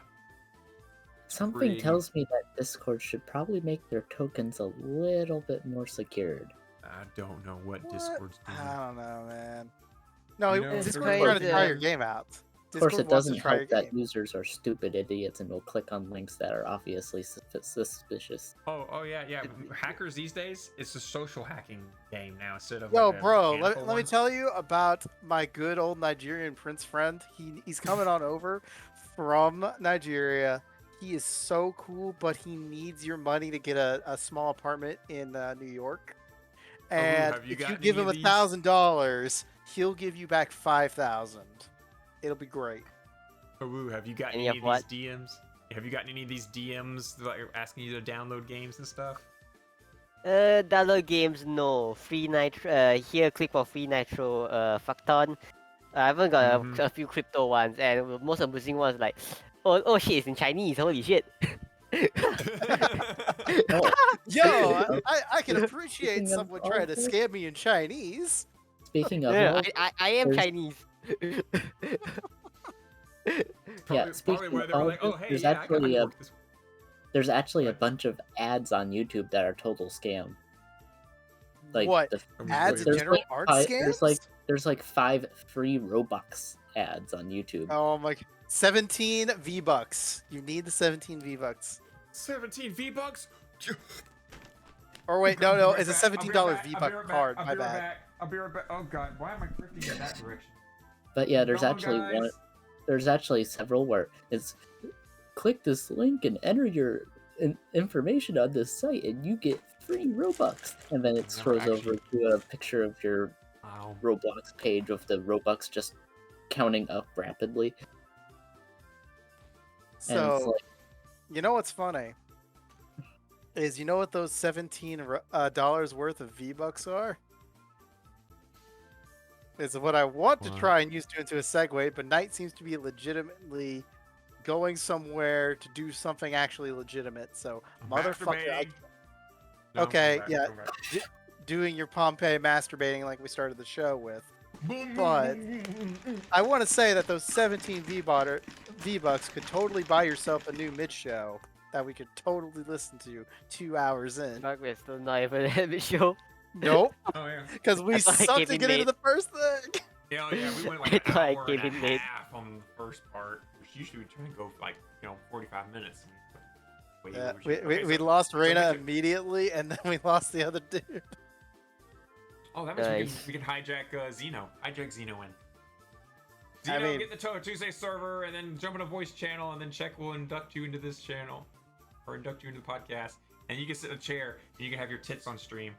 Something Pretty- tells me that Discord should probably make their tokens a little bit more secured. I don't know what What? Discord's doing. I don't know, man. No, You know, Discord's it's trying to kind try of- your game out. Of course, Discord it wants to doesn't try help your that game. users are stupid idiots and will click on links that are obviously suspicious. Oh yeah. Hackers these days, it's a social hacking game now instead of Yo, like a bro, mechanical let me one. tell you about my good old Nigerian prince friend. He's coming on over from Nigeria. He is so cool, but he needs your money to get a small apartment in New York. And have you if you gotten give any him of these? $1,000, he'll give you back 5,000. It'll be great. Ooh, have you gotten Any any of of what? these DMs? Have you gotten any of these DMs that are asking you to download games and stuff? Download games, no. Free nitro. Here, click for free nitro. Fuckton. I haven't got Mhm. a few crypto ones, and the most amusing ones like, oh shit, it's in Chinese. Holy shit. Oh, Yo, of- I can appreciate speaking of someone all trying to this- scam me in Chinese. speaking of Yeah, all, I am there's- Chinese. Probably speaking where of they were all like, oh this, hey, there's yeah, I can actually a work this. there's actually a What? bunch of ads on YouTube that are total scam. Like What? the- Ads in there's general like aren't fi- scams? there's like 5 free Robux ads on YouTube. Oh my! 17 V-Bucks. You need the 17 V-Bucks. 17 V-Bucks? Or wait, I'll be no, right it's a back. $17 I'll be right V-Buck back. card. I'll My be right bad. back. I'll be right back. Oh god, why am I drifting in that direction? But yeah, there's Come on, actually one. guys. There's actually several where it's click this link and enter your information on this site and you get free Robux. And then it Never scrolls over actually- to a picture of your Wow. Roblox page with the Robux just counting up rapidly. And it's So, like, you know what's funny? Is you know what those $17 worth of V-Bucks are? Is what I want to What? try and use to into a segue, but Knight seems to be legitimately going somewhere to do something actually legitimate. So, motherfucker, Masturbating. No, Okay, go back, yeah. go back. doing your Pompeii masturbating like we started the show with. Boom, But boom, boom, boom, boom. I want to say that those 17 V-Bucks could totally buy yourself a new mid-show that we could totally listen to 2 hours in. Fuck, we're still not even at the show. Nope, Oh yeah. because we I thought I sucked came to in get into late. the first thing. Yeah, we went I like an thought I hour came and in a late. half on the first part. Which usually we try and go like 45 minutes. Way Yeah, over. we Okay, so- lost so Reyna we- immediately, and then we lost the other dude. Oh, that means Nice. we can hijack Xeno. Hijack Xeno in. I Xeno, mean- get the Tuesday server, and then jump in a voice channel, and then Check will induct you into this channel, or induct you into the podcast, and you can sit in a chair, and you can have your tits on stream.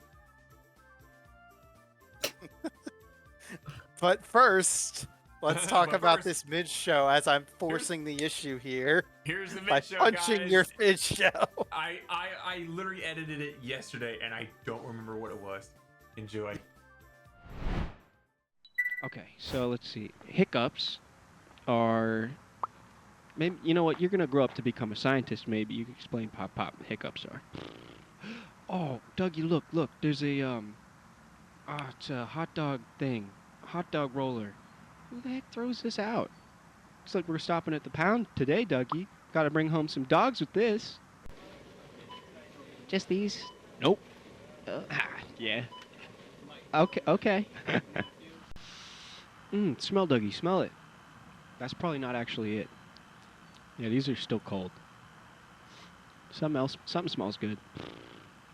But first, let's talk But about first- this mid-show as I'm forcing the issue here Here's the by mid show, punching guys. your mid-show. I literally edited it yesterday, and I don't remember what it was. Enjoy. Okay, so let's see. Hiccups are maybe you know what? You're gonna grow up to become a scientist. Maybe you can explain pop hiccups are. Oh, Dougie, look. There's a it's a hot dog thing, hot dog roller. Who the heck throws this out? Looks like we're stopping at the pound today, Dougie. Got to bring home some dogs with this. Just these? Nope. Yeah. Okay. Smell, Dougie, smell it. That's probably not actually it. Yeah, these are still cold. Something smells good.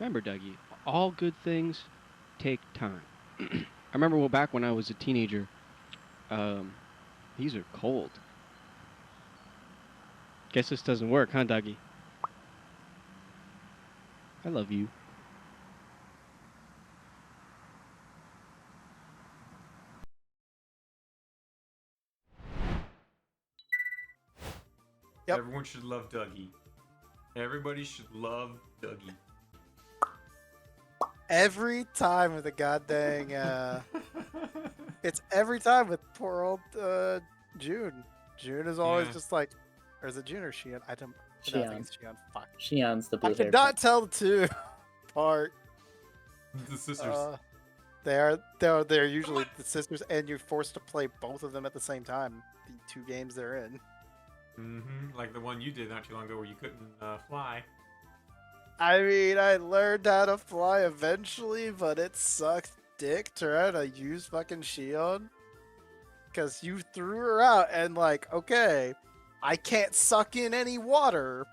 Remember, Dougie, all good things take time. I remember back when I was a teenager, these are cold. Guess this doesn't work, huh, Dougie? I love you. Yep. Everyone should love Dougie. Everybody should love Dougie. Every time with the goddamn, it's every time with poor old June. June is always Yeah. just like, or is it June or Shion? I think Shion. it's Shion. Fuck. Shion's the I blue hair. could not tell the two apart. The sisters. They're usually the sisters, and you're forced to play both of them at the same time. The two games they're in. Like the one you did not too long ago where you couldn't fly. I mean, I learned how to fly eventually, but it sucked dick trying to use fucking Shion. Because you threw her out, and like, okay, I can't suck in any water.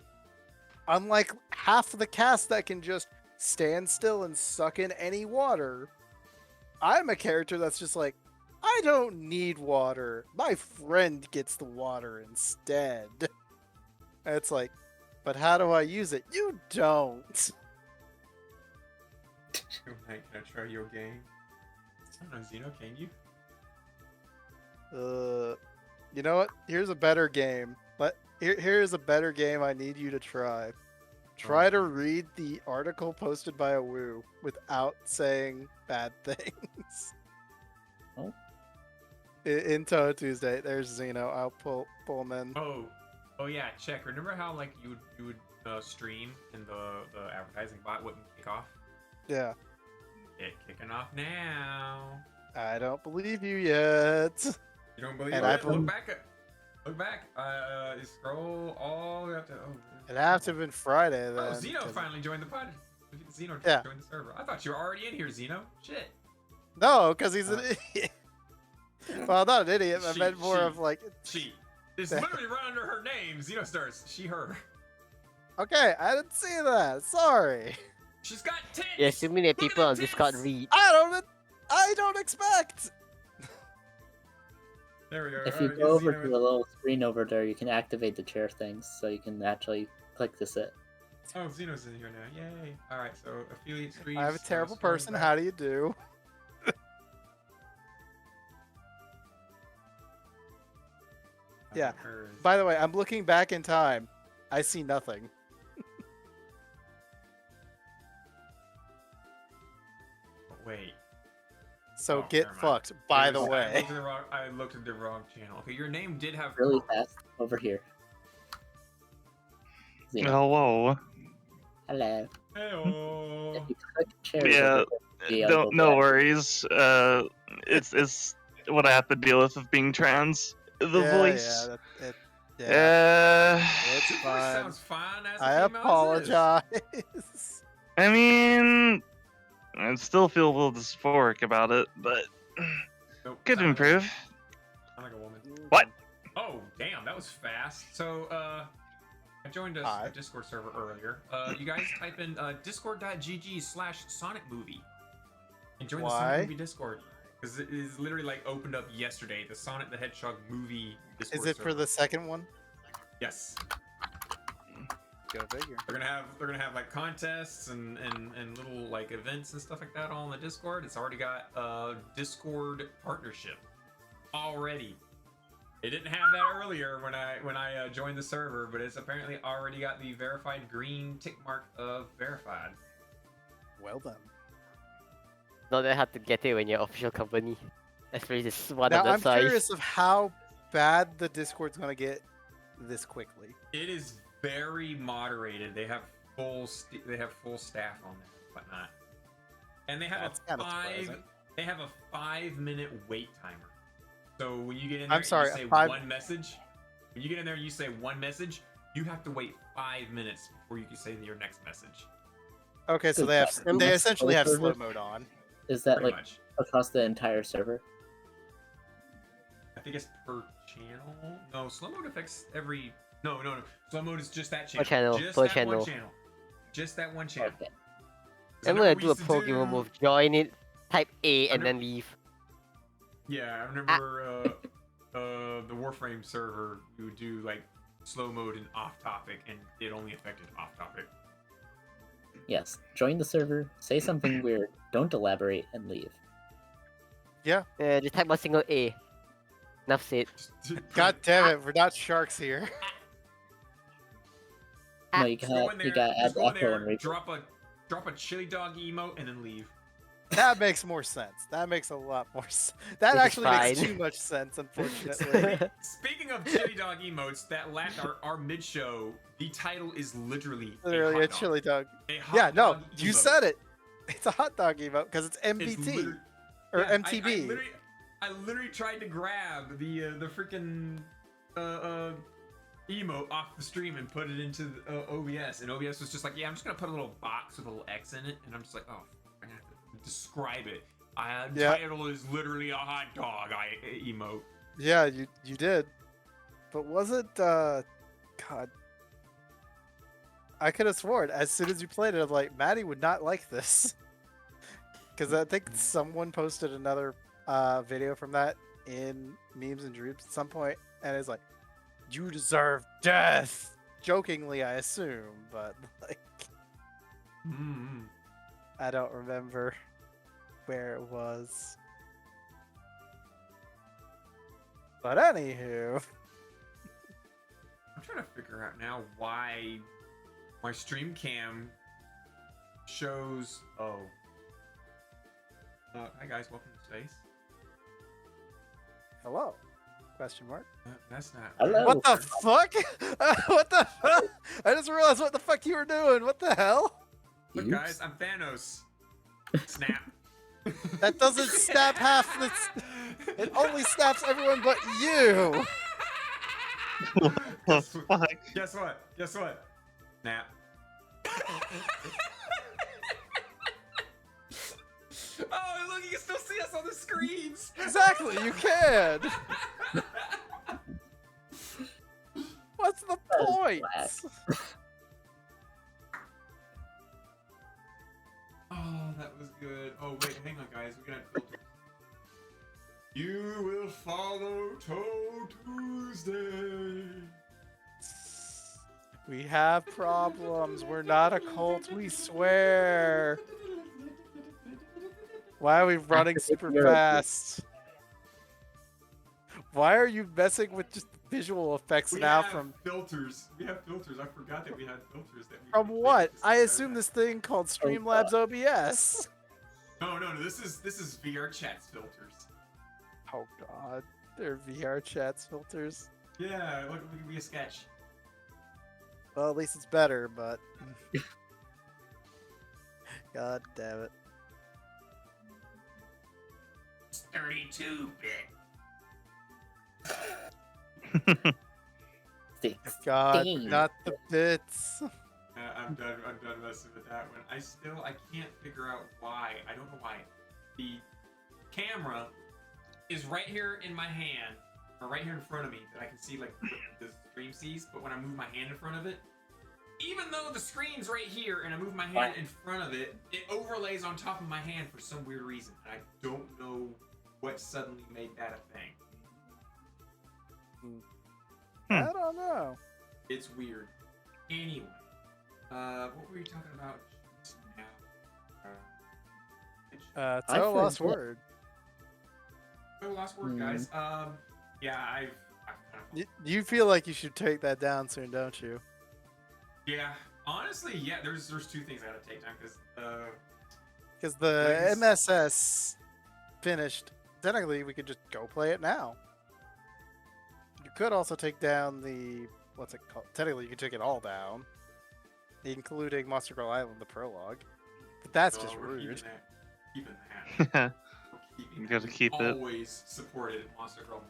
Unlike half of the cast that can just stand still and suck in any water. I'm a character that's just like, I don't need water. My friend gets the water instead. And it's like, but how do I use it? You don't. Can I try your game? I don't know, Xeno, can you? You know what? Here's a better game. Here's a better game I need you to try. Try to read the article posted by a Woo without saying bad things. Oh. In Touhou Tuesday, there's Xeno. I'll pull him in. Oh yeah, check. Remember how like you would stream and the advertising bot wouldn't kick off? Yeah. It's kicking off now. I don't believe you yet. You don't believe And it? I've been- Look back. Look back. Scroll all the way up to. It'd have to have been Friday then. Oh, Xeno 'cause- finally joined the pod. Xeno Yeah. joined the server. I thought you were already in here, Xeno. Shit. No, because he's an idiot. Well, not an idiot. I She- meant more she- of like. She. It's literally right under her name. Xeno stars. She, her. Okay, I didn't see that. Sorry. She's got tits. Yeah, assuming that Look at people the on Discord tits. read. I don't expect. There we go. If you Alright, go over Xeno to the little screen over there, you can activate the chair things, so you can actually click to sit. Oh, Xeno's in here now. Yay. Alright, so affiliate streams. I'm a terrible scrolling person. back. How do you do? Yeah. By the way, I'm looking back in time. I see nothing. Wait. So Oh, get never mind. fucked. By the I way. looked at the wrong channel. Okay, your name did have Really fast over here. Xeno. Hello. Hello. Heyo. If you click chairs Yeah, over there, the elbow no button. worries. It's what I have to deal with being trans. The voice. It's Voice fine. sounds fine as a I female as it is. apologize. I mean, I still feel a little dysphoric about it, but Nope, could sound like a- improve. sound like a woman. What? Oh, damn, that was fast. So, I joined a Discord server earlier. You guys type in discord.gg/Sonic and join the Why? Sonic Movie Discord. Because it is literally like opened up yesterday. The Sonic the Hedgehog movie Discord Is it for server. the second one? Yes. Go figure. They're gonna have like contests and little like events and stuff like that all in the Discord. It's already got a Discord partnership already. It didn't have that earlier when I joined the server, but it's apparently already got the verified green tick mark of verified. Well done. Not that hard to get it when you're an official company. Especially this one Now of that I'm size. curious of how bad the Discord's gonna get this quickly. It is very moderated. They have full staff on there, and whatnot, and they have That's kinda surprising. they have a 5-minute wait timer. So when you get in I'm there, sorry, and you say 5 one message. When you get in there and you say one message, you have to wait 5 minutes before you can say your next message. Okay, so Is they that have they essentially have server? slow mode on. Is that Pretty like much. across the entire server? I think it's per channel. No, slow mode affects every. No. Slow mode is just that channel. channel, Just per that channel. one channel. Just that one channel. Okay. 'Cause I I'm remember gonna we do a used to pro gamer do- move. Join it, type A, and I then leave. Yeah, I remember the Warframe server. We would do like slow mode and off topic, and it only affected off topic. Yes. Join the server, say something weird, don't elaborate, and leave. Just type one single A. Enough said. God damn it, we're not sharks here. No, you Just go in gotta there, you gotta add just go in echo there, and replay. drop a chili dog emote, and then leave. That makes more sense. That makes a lot more sense. That This is actually makes fine. too much sense, unfortunately. Speaking of chili dog emotes, that last our mid show, the title is literally Literally a hot dog. chili dog. A hot Yeah, no, dog you emote. said it. It's a hot dog emote because it's It's MBT literally- or yeah, MTB. I literally tried to grab the freaking emote off the stream and put it into the, OBS, and OBS was just like, yeah, I'm just gonna put a little box with a little X in it, and I'm just like, oh, I'm gonna have to describe it. Yeah. Title is literally a hot dog emote. Yeah, you did. But was it God? I could have sworn as soon as you played it, I'm like, Maddie would not like this. Because I think someone posted another video from that in Memes and Dreams at some point, and it's like, you deserve death. Jokingly, I assume, but like, Mm-hmm. I don't remember where it was. But anywho, I'm trying to figure out now why my stream cam shows. Oh. Hi guys, welcome to space. hello? Question mark. That's not. Hello. What the fuck? What the fuck? I just realized what the fuck you were doing. What the hell? Look, Oops. guys, I'm Thanos. Snap. That doesn't snap half the. It only snaps everyone but you. The fuck? Guess what? Guess what? Snap. Oh, look, you can still see us on the screens. Exactly, you can. What's the That is point? whack. Oh, that was good. Oh, wait, hang on, guys. We gotta filter. You will follow Toe Tuesday. We have problems. We're not a cult, we swear. Why are we running super fast? Why are you messing with just visual effects We now have from filters. We have filters. I forgot that we had filters. That we from could what? pick. I assume this thing called Streamlabs OBS. No. This is VR chats filters. Oh god, they're VR chats filters. Yeah, look, it could be a sketch. Well, at least it's better, but god damn it. 32-bit. God, 16. not the bits. I'm done messing with that one. I can't figure out why. I don't know why. The camera is right here in my hand, or right here in front of me, that I can see like the stream sees. But when I move my hand in front of it, even though the screen's right here and I move my hand in front of it, it overlays on top of my hand for some weird reason. I don't know what suddenly made that a thing. I don't know. It's weird. Anyway, what were you talking about just now? Tell a lost forget. word. Oh, last word, guys. Yeah, I've kind of. You feel like you should take that down soon, don't you? Yeah, honestly, yeah. There's two things I gotta take down Because the Legacy- MSS finished. Technically, we could just go play it now. You could also take down the what's it called? Technically, you could take it all down, including Monster Girl Island, the prologue. But that's just we're rude. Keeping that. You gotta keep it. Always supported Monster Girl.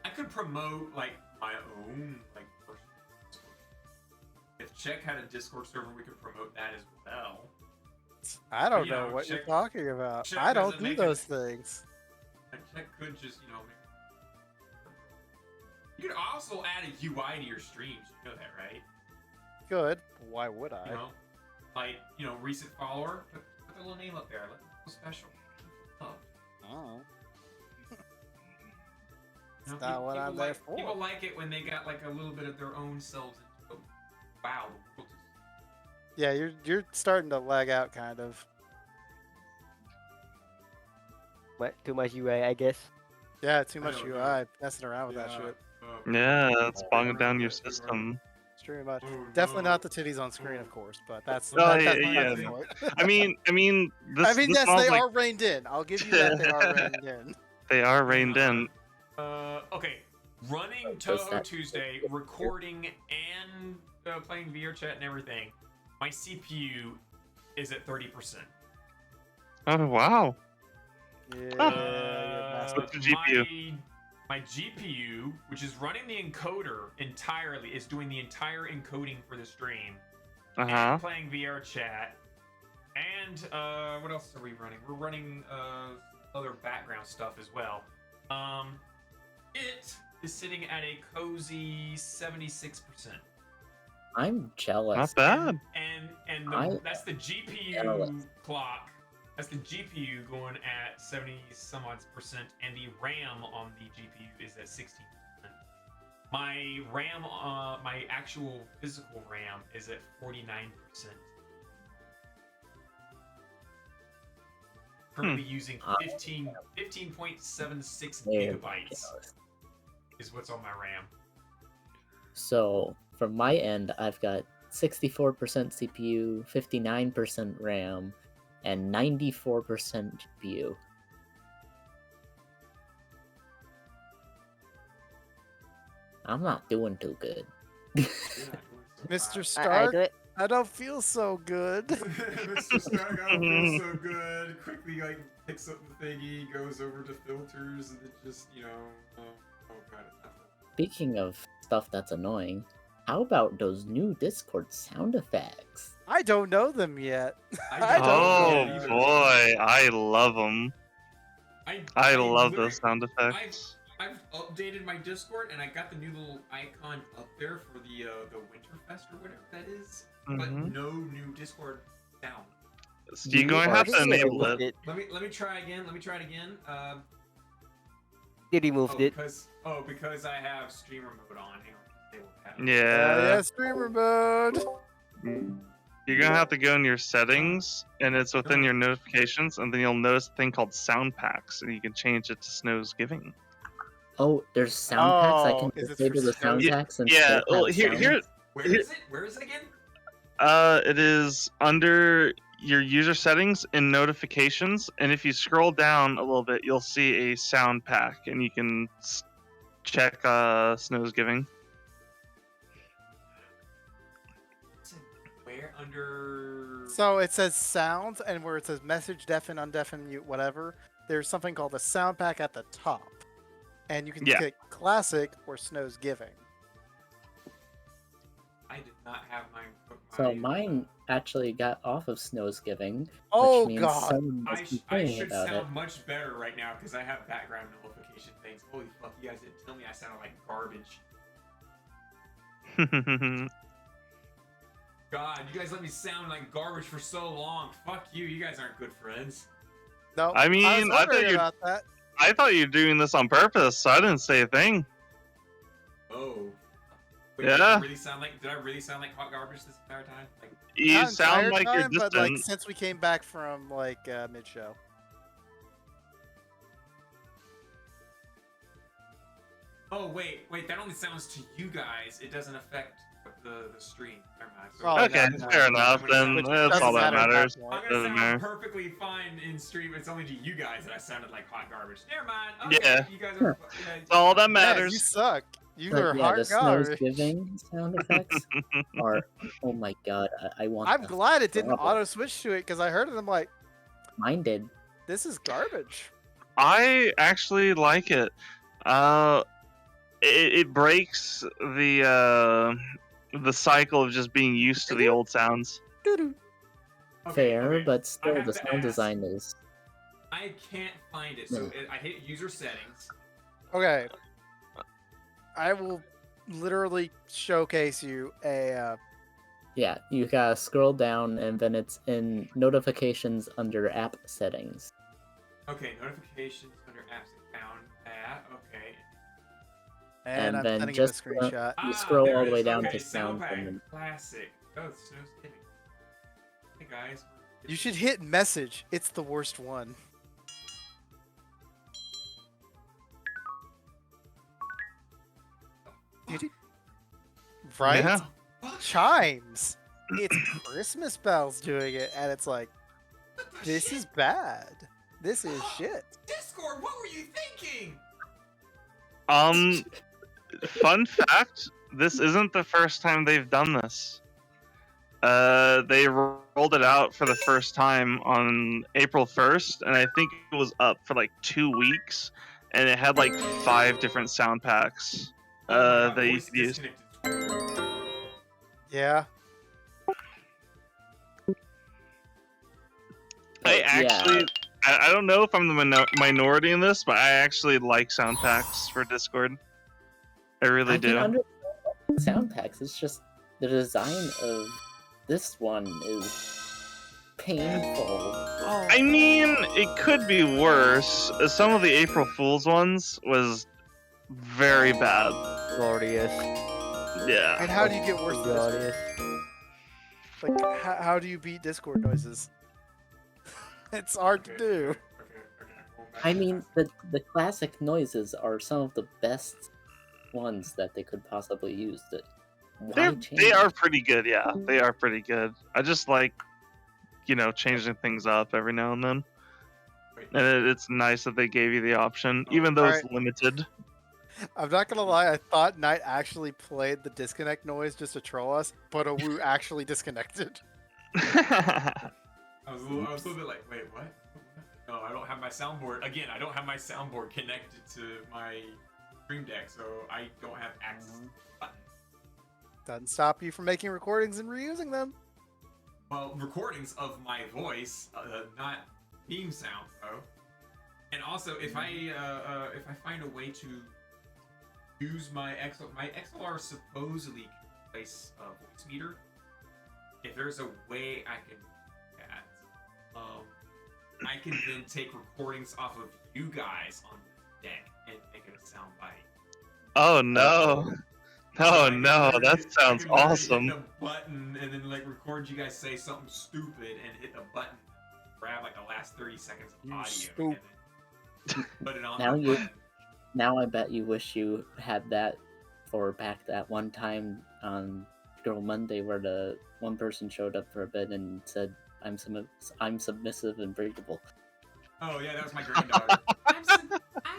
I could promote like my own like personal Discord. If Czech had a Discord server, we could promote that as well. I don't You know know, what you're check- talking about. check I don't doesn't do make those it- things. And Czech could just You could also add a UI to your streams. You know that, right? Good. Why would I? You know, like recent follower. Put their little name up there. Let them feel special. Love. Oh. You know, That's not what I'm there for. People like it when they got like a little bit of their own selves. Into it. Wow, the world is. Yeah, you're starting to lag out, kind of. What? Too much UI, I guess. Yeah, too I much don't UI, know. messing around with that shit. Yeah, it's bogging down your system. Stream much. Oh, Definitely no. not the titties on screen, of course, but that's Oh, that's yeah, not yeah. the point. I mean, this. I mean, this yes, smells they like are reined in. I'll give you that. They are reined in. They are reined in. Okay. Running Does Touhou that- Tuesday, recording and playing VR chat and everything. My CPU is at 30%. Oh wow. Yeah, you're a bastard. What's the GPU? My GPU, which is running the encoder entirely, is doing the entire encoding for the stream. Uh huh. And playing VR chat. And what else are we running? We're running other background stuff as well. It is sitting at a cozy 76%. I'm jealous. Not bad. And that's the GPU jealous. clock. That's the GPU going at 70 some odd %, and the RAM on the GPU is at 16%. My RAM, my actual physical RAM is at 49%. Currently using 15.76 Very gigabytes jealous. is what's on my RAM. So from my end, I've got 64% CPU, 59% RAM, and 94% GPU. I'm not doing too good. Mr. I Stark, do it. I don't feel so good. Mr. Stark, I don't feel so good. Quickly, like, picks up the thingy, goes over to filters, and it just, oh god, it's not. Speaking of stuff that's annoying, how about those new Discord sound effects? I don't know them yet. I don't Oh know either. boy, I love them. I love literally- those sound effects. I've updated my Discord, and I got the new little icon up there for the Winterfest or whatever that is, but Mhm. no new Discord sound. So you're going to have to enable it. Let me try again. Let me try it again. They removed it. Because I have streamer mode on. Hang on. They won't have it. Yeah. Yeah, streamer mode. You're gonna have to go in your settings, and it's within your notifications, and then you'll notice a thing called sound packs, and you can change it to Snow's Giving. Oh, there's sound packs. I can Oh, is it disable for the sound sound? packs and Yeah, still well, have here, sound. here, Where is it? Where is it again? it is under your user settings in notifications, and if you scroll down a little bit, you'll see a sound pack, and you can check Snow's Giving. Where under? So it says sounds, and where it says message, deafen, undeafen, mute, whatever, there's something called a sound pack at the top. And you can Yeah. click classic or Snow's Giving. I did not have mine. So mine actually got off of Snow's Giving, Oh, which means God. someone I, must be I complaining should about it. sound much better right now because I have background notification things. Holy fuck, you guys didn't tell me I sounded like garbage. God, you guys let me sound like garbage for so long. Fuck you, you guys aren't good friends. No, I mean, I was I thought wondering you- about that. I thought you were doing this on purpose, so I didn't say a thing. Oh. Wait, Yeah. Did I really sound like hot garbage this entire time? Like, You Not sound entire like you're time, but like distant. since we came back from like mid-show. oh wait, that only sounds to you guys. It doesn't affect the stream. Never mind. So- Probably Okay, not, fair no. enough. Then Which that's doesn't all that matter at matters. point. I'm gonna Doesn't sound matter. perfectly fine in stream. It's only to you guys that I sounded like hot garbage. Never mind. Okay, Yeah. you guys are. That's all that Yeah, you matters. suck. You But are yeah, hard the Snow's garbage. Giving sound effects are, oh my god, I want I'm to glad it didn't throttle. auto switch to it because I heard it. I'm like, Mine did. this is garbage. I actually like it. It breaks the cycle of just being used to the old sounds. Doo-doo. Fair, but still, have the to sound ask. design is. I can't find it. So I hit user settings. Okay. I will literally showcase you a. Yeah, you gotta scroll down and then it's in notifications under app settings. Okay, notifications under apps. I found that. Okay. And I'm then sending just you a screenshot. you scroll there all it the way is. down Okay, to sound pack. and then Classic. Oh, Snow's Giving. Hey guys. You should hit message. It's the worst one. Right? Yeah. Chimes. It's Christmas bells doing it, and it's like, this is bad. This is shit. Discord, what were you thinking? Fun fact: this isn't the first time they've done this. They rolled it out for the first time on April 1st, and I think it was up for like 2 weeks, and it had like 5 different sound packs. They Voice used. disconnected. Yeah. I actually, I don't know if I'm the minority in this, but I actually like sound packs for Discord. I really I do. can understand sound packs. It's just the design of this one is painful. I mean, it could be worse. Some of the April Fool's ones was very bad. Glorious. Yeah. And how do you get worse than this? Glorious. Like, how do you beat Discord noises? It's hard to do. I mean, the classic noises are some of the best ones that they could possibly use. Why change? They are pretty good, yeah. They are pretty good. I just like, changing things up every now and then. And it's nice that they gave you the option, even though it's Alright. limited. I'm not gonna lie, I thought Knight actually played the disconnect noise just to troll us, but Awu actually disconnected. I was a little bit like, wait, what? No, I don't have my soundboard. Again, I don't have my soundboard connected to my Stream Deck, so I don't have access to the button. Doesn't stop you from making recordings and reusing them. Well, recordings of my voice, not theme sounds, though. And also, if I find a way to use my XLR supposedly can replace a voice meter. If there's a way I can do that, I can then take recordings off of you guys on the deck and make it a sound bite. Oh no. Oh no, that sounds Hit awesome. the button and then record you guys say something stupid and hit the button, grab the last 30 seconds of audio, and then put it on Now the you- button. Now I bet you wish you had that for back that one time on Girl Monday where the one person showed up for a bit and said, I'm submissive and breedable. Oh yeah, that was my granddaughter. I'm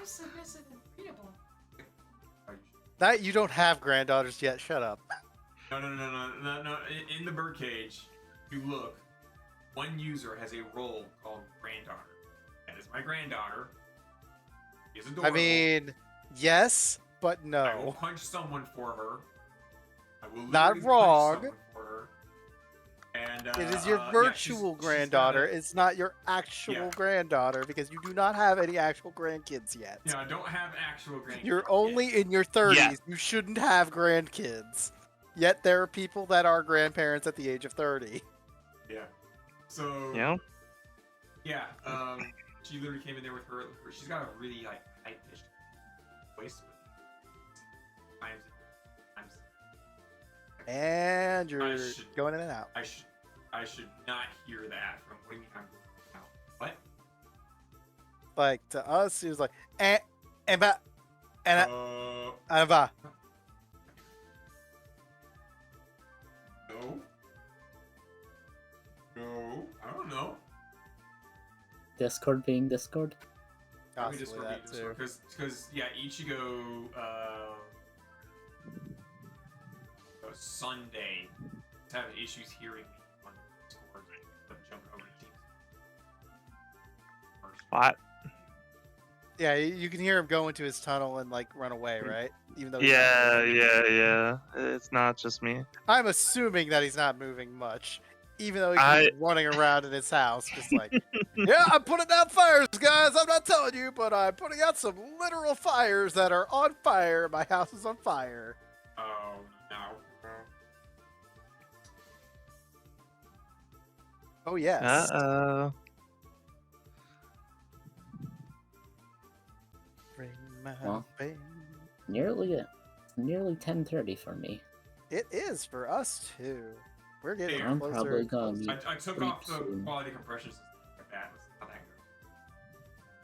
submissive and breedable. That you don't have granddaughters yet. Shut up. No. In the birdcage, you look. One user has a role called granddaughter. That is my granddaughter. She is adorable. I mean, yes, but I will no. punch someone for her. I will Not literally punch wrong. someone for her. And, It is your virtual granddaughter. It's not your actual granddaughter because you do not have any actual grandkids yet. Yeah, I don't have actual grandkids. You're only in your 30s. You shouldn't have grandkids. Yet there are people that are grandparents at the age of 30. Yeah. So. Yeah. Yeah. She literally came in there with her. She's got a really like high-pitched voice. And you're going in and out. I should not hear that from. What do you mean I'm going out? What? Like to us, he was like, and ba, and ba. No, I don't know. Discord being Discord? Possibly that too. Because yeah, Ichigo Sunday is having issues hearing me on Discord. I'm jumping over to Teams. What? Yeah, you can hear him go into his tunnel and like run away, right? Even though Yeah. It's not just me. I'm assuming that he's not moving much, even though he's running around in his house, just like, yeah, I'm putting out fires, guys. I'm not telling you, but I'm putting out some literal fires that are on fire. My house is on fire. Oh no. Oh yes. Uh-oh. Ring my Well, bell. nearly 10:30 for me. It is for us too. We're getting I'm closer. probably and gonna closer. be I took sleep off the soon. quality compression system like that. Let's see how that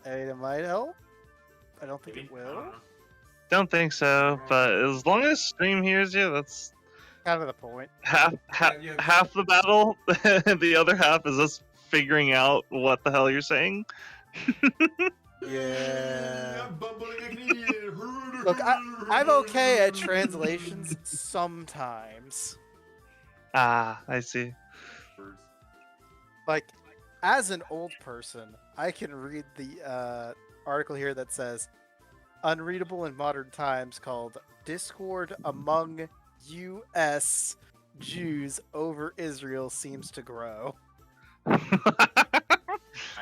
goes. I mean, it might help. I don't think Maybe? it I don't will. know. Don't think so, but as long as stream hears you, that's Kind of the point. half the battle. The other half is us figuring out what the hell you're saying. Yeah. I'm bumbling like an idiot. Look, I'm okay at translations sometimes. Ah, I see. Like, as an old person, I can read the article here that says, unreadable in modern times, called Discord Among U.S. Jews over Israel seems to grow.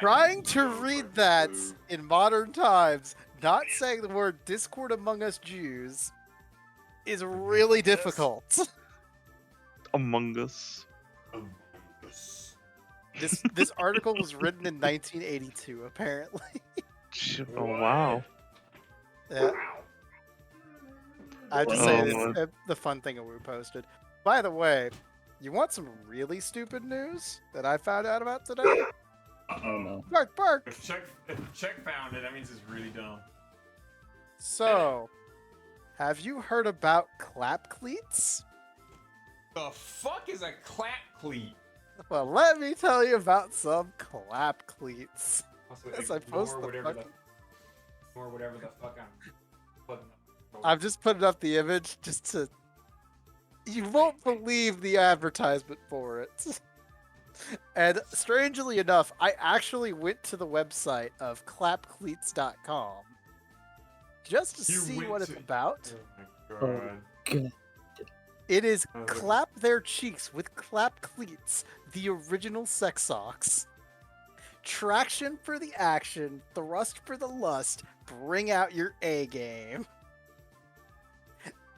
Trying to read that in modern times, not saying the word Discord Among Us Jews, is really difficult. Among Us. This article was written in 1982, apparently. Oh wow. Yeah. I'm just saying it's the fun thing that we posted. By the way, you want some really stupid news that I found out about today? Oh no. Bark! If Check found it, that means it's really dumb. So, have you heard about clap cleats? The fuck is a clap cleat? Well, let me tell you about some clap cleats. Also, As I post the whatever fucking... or whatever the fuck I'm putting up. I'm just putting up the image just to... You won't believe the advertisement for it. And strangely enough, I actually went to the website of clapcleats.com just to see what it's about. Oh my god. It is Oh, clap their cheeks with clap cleats, the original sex socks. Traction for the action, thrust for the lust, bring out your A game.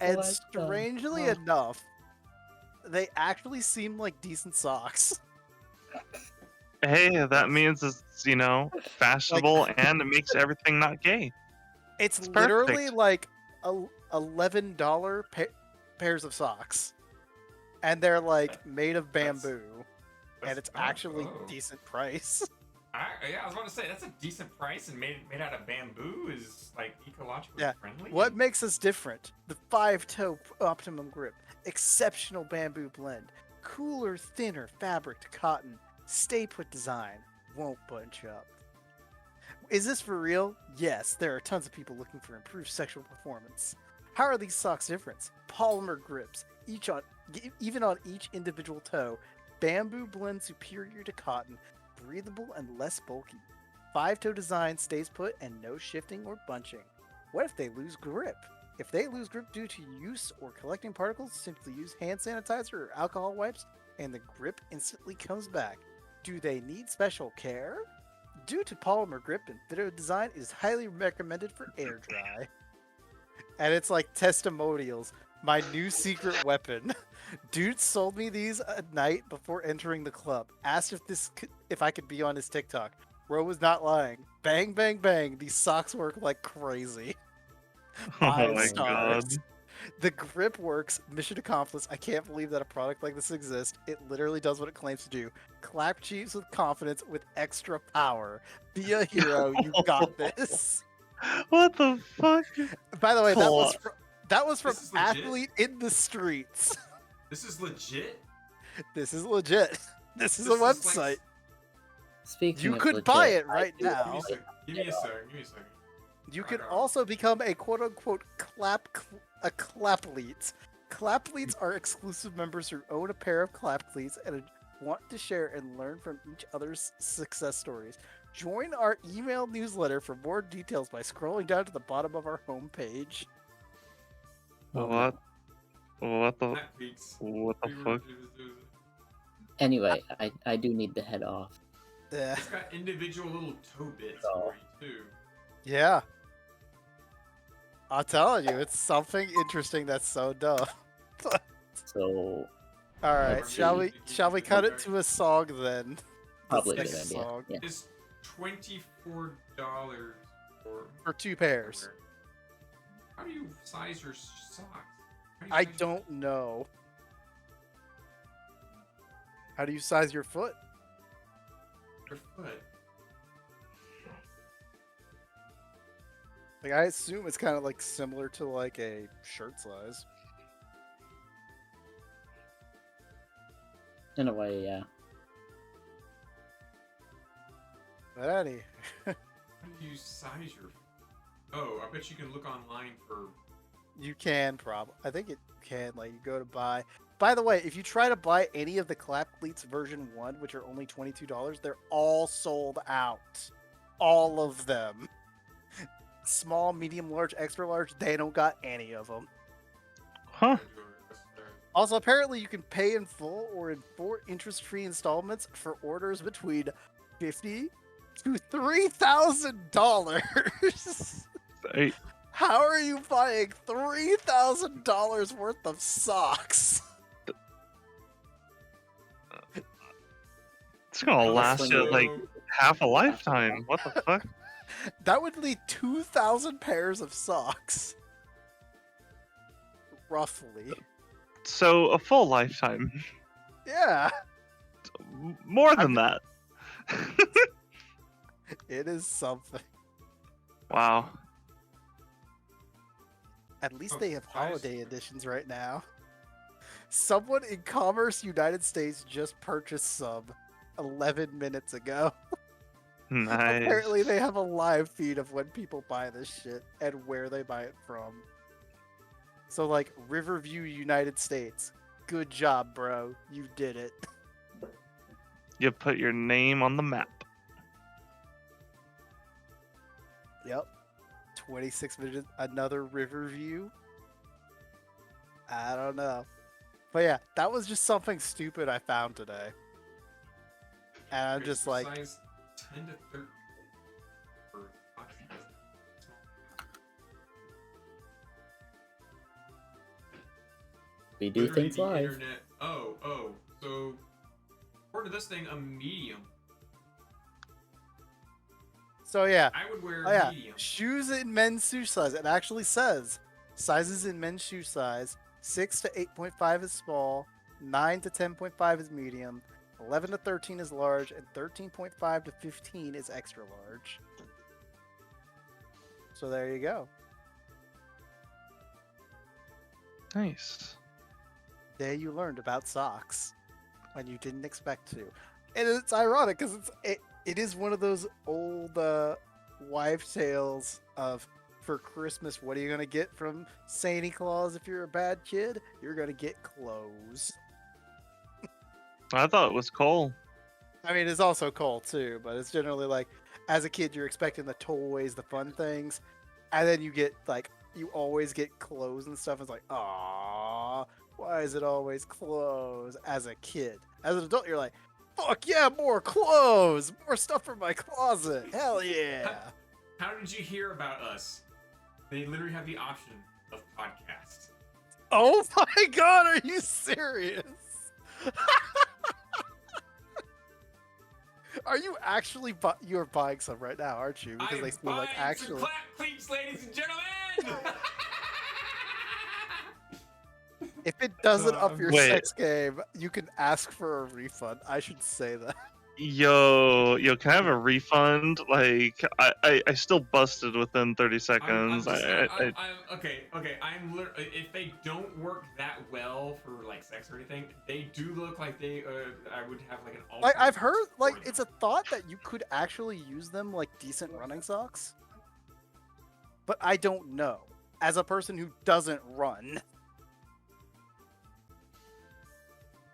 And strangely enough, they actually seem like decent socks. Hey, that means it's, fashionable and it makes everything not gay. It's It's literally perfect. like $11 pairs of socks. And they're like made of bamboo. And it's actually decent price. Yeah, I was about to say that's a decent price, and made out of bamboo is like ecologically Yeah. friendly. What makes us different? The 5-toe optimum grip, exceptional bamboo blend, cooler, thinner fabric to cotton, stay put design, won't bunch up. Is this for real? Yes, there are tons of people looking for improved sexual performance. How are these socks different? Polymer grips, even on each individual toe, bamboo blend superior to cotton, breathable and less bulky. 5-toe design stays put and no shifting or bunching. What if they lose grip? If they lose grip due to use or collecting particles, simply use hand sanitizer or alcohol wipes and the grip instantly comes back. Do they need special care? Due to polymer grip and video design, it is highly recommended for air dry. And it's like testimonials. My new secret weapon. Dude sold me these at night before entering the club. Asked if I could be on his TikTok. Bro was not lying. Bang, bang, bang. These socks work like crazy. 5 Oh my stars. god. The grip works. Mission accomplished. I can't believe that a product like this exists. It literally does what it claims to do. Clap cheeks with confidence with extra power. Be a hero. You got this. What the fuck? By the way, that was from This is legit? athlete in the streets. This is legit. This is legit. This is a This is like- website. Speaking You of could legit, buy it I right do- Give me now. a second. Give me a second. You can Right on. also become a quote-unquote clapleats. Clapleats are exclusive members who own a pair of clap cleats and want to share and learn from each other's success stories. Join our email newsletter for more details by scrolling down to the bottom of our homepage. What? What the? That beats. What the fuck? Anyway, I do need to head off. Yeah. It's got individual little toe bits Oh. for you too. Yeah. I'm telling you, it's something interesting that's so dumb. So All right, Let's shall see. we cut it to a song then? probably a The good second idea. song Yeah. It's $24 for 2 pairs. How do you size your socks? How do you I size don't know. How do you size your foot? your foot? Like I assume it's kind of like similar to like a shirt size. In a way, yeah. But any, How do you size your? Oh, I bet you can look online for. you can probably. I think it can. Like you go to buy. By the way, if you try to buy any of the Clap Cleats version 1, which are only $22, they're all sold out. All of them. Small, medium, large, extra large, they don't got any of them. Huh? Also, apparently you can pay in full or in 4 interest-free installments for orders between $50 to $3,000. Hey, How are you buying $3,000 worth of socks? it's gonna last when you you- like half a lifetime. What the fuck? That would be 2,000 pairs of socks. Roughly. So a full lifetime. Yeah, More than that. it is something. Wow. At least Oh, they have guys. holiday editions right now. Someone in Commerce United States just purchased some 11 minutes ago. Nice. Apparently they have a live feed of when people buy this shit and where they buy it from. So like Riverview, United States. Good job, bro. You did it. You put your name on the map. Yep. 26 minutes, another Riverview. I don't know. But yeah, that was just something stupid I found today. And I'm just like, Size 10 to 13. for socks. We do Literally things the live. Internet. Oh. So, according to this thing, a medium. so yeah. I would wear Oh yeah, medium. shoes in men's shoe size. It actually says sizes in men's shoe size: 6 to 8.5 is small, 9 to 10.5 is medium, 11 to 13 is large, and 13.5 to 15 is extra large. So there you go. Nice. Day you learned about socks when you didn't expect to. And it's ironic because it is one of those old wives' tales of, for Christmas, what are you going to get from Santa Claus if you're a bad kid? You're going to get clothes. I thought it was coal. I mean, it's also cool too, but it's generally like, as a kid, you're expecting the toys, the fun things, and then you get, like, you always get clothes and stuff. It's like, aww, why is it always clothes? As a kid. As an adult, you're like, fuck yeah, more clothes! More stuff from my closet! Hell yeah! How did you hear about us? They literally have the option of podcast. Oh my god, are you serious? Are you actually you're buying some right now, aren't you? Because they seem like actually. Some Cleats, ladies and gentlemen. If it doesn't up your Wait. sex game, you can ask for a refund. I should say that. Yo, can I have a refund? Like, I still busted within 30 seconds. Okay. I'm literally, if they don't work that well for like sex or anything, they do look like they. I would have like an. Like I've heard, alternate like for it's a thought that you could actually use them like decent running socks, but I don't know. As a person who doesn't run,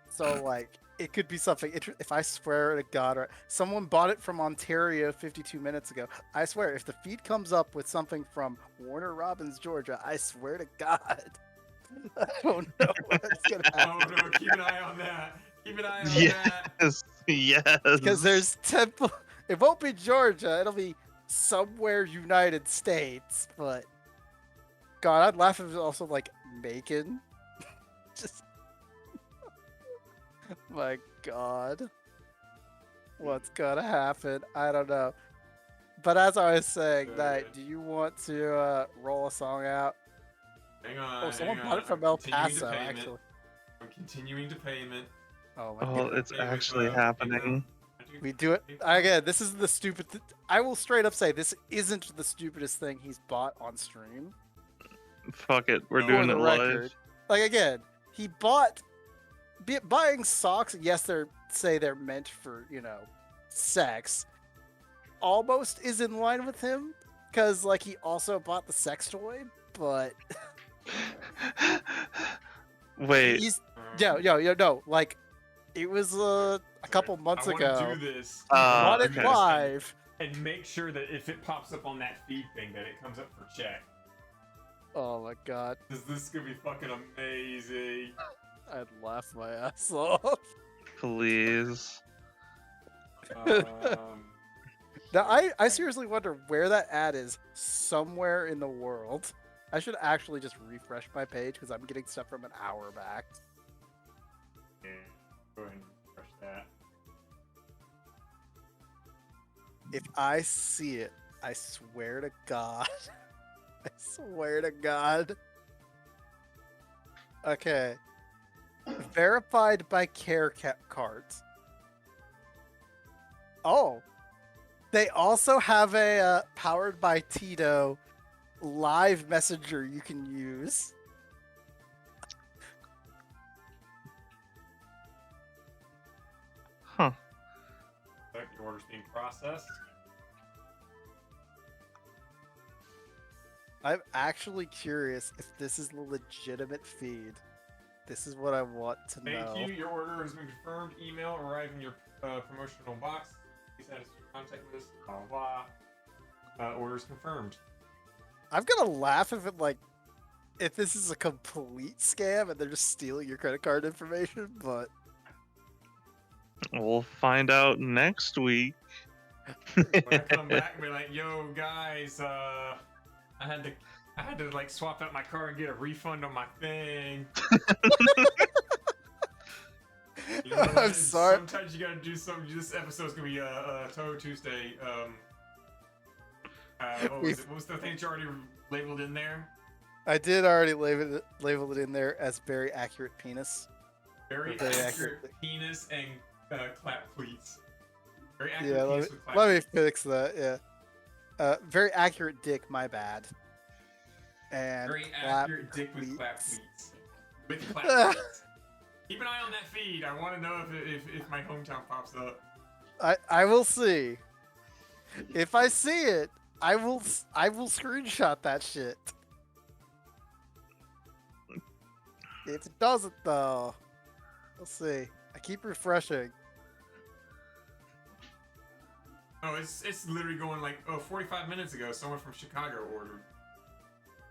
so like. It could be something. If I swear to God, or someone bought it from Ontario 52 minutes ago. I swear, if the feed comes up with something from Warner Robins, Georgia, I swear to God, I don't know what's gonna happen. Oh no! Keep an eye on that. Keep an eye on that. Yes, yes. Because there's temple. It won't be Georgia. It'll be somewhere United States. But God, I'd laugh if it was also like Macon. Just. My God. What's gonna happen? I don't know. But as I was saying, Knight, do you want to roll a song out? Hang on. Oh, someone hang bought on. it from I'm El continuing to Paso, payment. actually. I'm continuing to payment. Oh my Oh, God. it's actually happening. We do it again. This is the stupid. I will straight up say this isn't the stupidest thing he's bought on stream. Fuck it, we're For doing the it record. live. Like again, he bought. Buying socks. Yes, they're meant for sex. Almost is in line with him because like he also bought the sex toy, but. Wait. No. Like, it was a couple months I ago. want to do this. Bought it okay. live. And make sure that if it pops up on that feed thing, that it comes up for check. Oh my God. This is gonna be fucking amazing. I'd laugh my ass off. Please. Now, I seriously wonder where that ad is somewhere in the world. I should actually just refresh my page because I'm getting stuff from an hour back. Yeah, go ahead and refresh that. If I see it, I swear to God. I swear to God. Okay. Verified by care cards. Oh. They also have a powered by Tito live messenger you can use. Huh. Your order's being processed. I'm actually curious if this is the legitimate feed. This is what I want to know. Thank you. Your order has been confirmed. Email arriving in your promotional box. Please add us to your contact list. Blah blah. Orders confirmed. I'm gonna laugh if this is a complete scam and they're just stealing your credit card information, but We'll find out next week. When I come back and be like, yo guys, I had to like swap out my car and get a refund on my thing. You know, I'm sorry. Sometimes you gotta do something. This episode's gonna be Touhou Tuesday. What was the thing that you already labeled in there? I did already label it in there as very accurate penis. Very Very accurate accurate. penis and clap cleats. Very accurate Yeah, penis with clap let me cleats. fix that. Yeah. Very accurate dick. My bad. And Very clap accurate dick with clap cleats. cleats. With clap cleats. Keep an eye on that feed. I want to know if my hometown pops up. I will see. If I see it, I will screenshot that shit. If it doesn't though, we'll see. I keep refreshing. Oh, it's literally going like 45 minutes ago. Someone from Chicago ordered.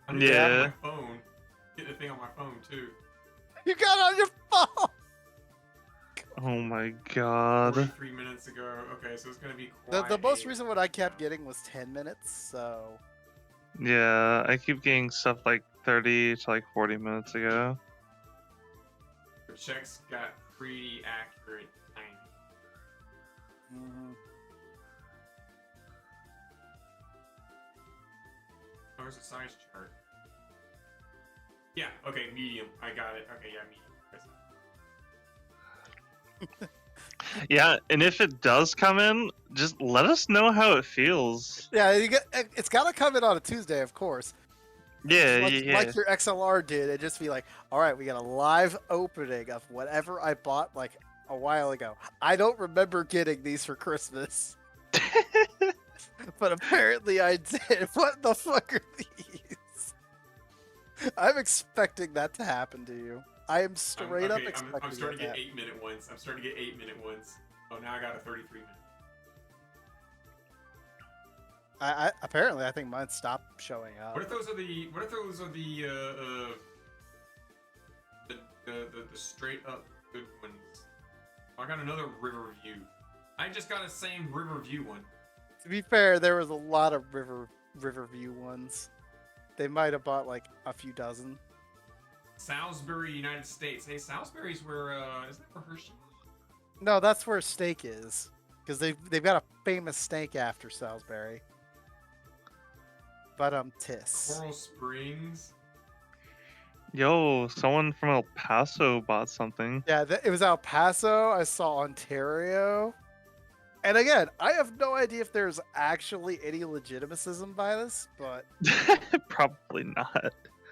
I need to Yeah. have my phone. Get the thing on my phone too. You got it on your phone. Oh my god. 43 minutes ago. Okay, so it's gonna be The quite most a- recent one I kept getting was 10 minutes. So Yeah, I keep getting stuff like 30 to like 40 minutes ago. The checks got pretty accurate timing. mhm. Oh, there's a size chart. Yeah. Okay, medium. I got it. Okay, yeah, medium. Yeah, and if it does come in, just let us know how it feels. Yeah, it's got to come in on a Tuesday, of course. Yeah, like, yeah. like your XLR did, and just be like, all right, we got a live opening of whatever I bought like a while ago. I don't remember getting these for Christmas, but apparently I did. What the fuck are these? I'm expecting that to happen to you. I am straight up expecting I'm starting to that. get 8-minute ones. I'm starting to get 8-minute ones. Oh, now I got a 33 minute. I apparently I think mine stopped showing up. What if those are the? What if those are the straight up good ones? Oh, I got another river view. I just got a same river view one. To be fair, there was a lot of Riverview ones. They might have bought like a few dozen. Salisbury, United States. Hey, Salisbury's where isn't that where Hershey? No, that's where steak is, because they've got a famous steak after Salisbury. But tis. Coral Springs. Yo, someone from El Paso bought something. Yeah, it was El Paso. I saw Ontario. And again, I have no idea if there's actually any legitimacism by this, but Probably not. in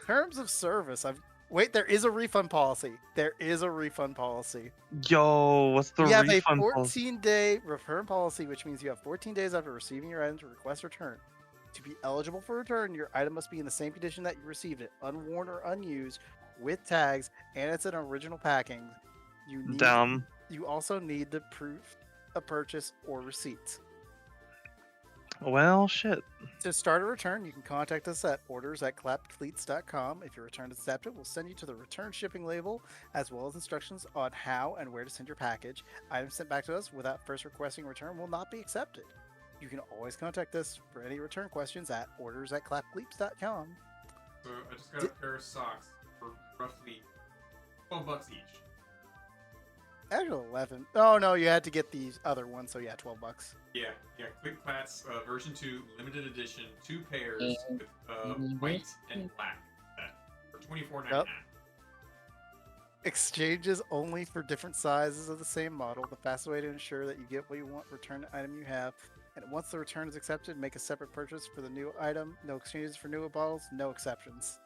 terms of service, wait, there is a refund policy. There is a refund policy. Yo, what's the We have a refund policy? 14-day return policy, which means you have 14 days after receiving your item to request return. To be eligible for return, your item must be in the same condition that you received it, unworn or unused, with tags, and it's an original packing. Dumb. You also need the proof of purchase or receipt. Well, shit. To start a return, you can contact us at orders@clappedcleats.com. If your return is accepted, we'll send you to the return shipping label, as well as instructions on how and where to send your package. Items sent back to us without first requesting a return will not be accepted. You can always contact us for any return questions at orders@clappedcleats.com. So I just got a pair of socks for roughly $12 each. Actually, 11. Oh no, you had to get these other ones, so yeah, $12. Yeah, Cleats version 2 limited edition, 2 pairs And with white and black for $24.99. Yep. Exchanges only for different sizes of the same model. The fastest way to ensure that you get what you want, return the item you have. And once the return is accepted, make a separate purchase for the new item. No exchanges for newer bottles, no exceptions.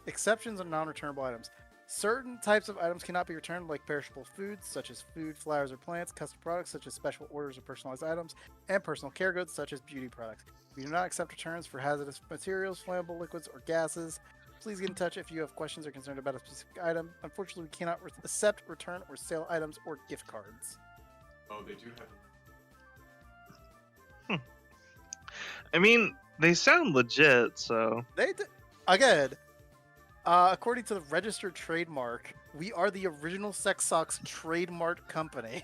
Exceptions on non-returnable items. Certain types of items cannot be returned, like perishable foods, such as food, flowers, or plants, custom products, such as special orders or personalized items, and personal care goods, such as beauty products. We do not accept returns for hazardous materials, flammable liquids, or gases. Please get in touch if you have questions or concerned about a specific item. Unfortunately, we cannot accept, return, or sell items or gift cards. Oh, they do have. I mean, they sound legit, so. Again, according to the registered trademark, we are the original Sex Socks trademark company.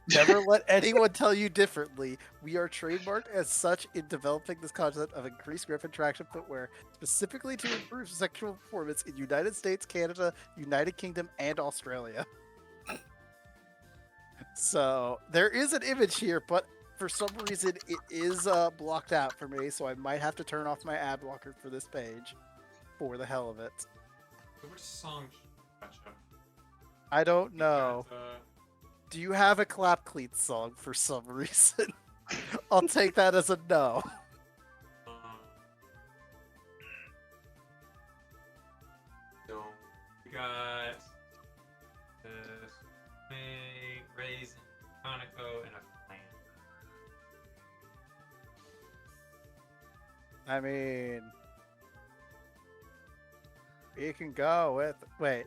Never let anyone tell you differently. We are trademarked as such in developing this concept of increased grip and traction footwear, specifically to improve sexual performance in United States, Canada, United Kingdom, and Australia. So there is an image here, but for some reason it is blocked out for me, so I might have to turn off my ad blocker for this page, for the hell of it. So which song? Gotcha. I don't know. Got, Do you have a Clap Cleats song for some reason? I'll take that as a no. So we got May, Raisin, Conoco, and a plant. I mean, you can go with wait.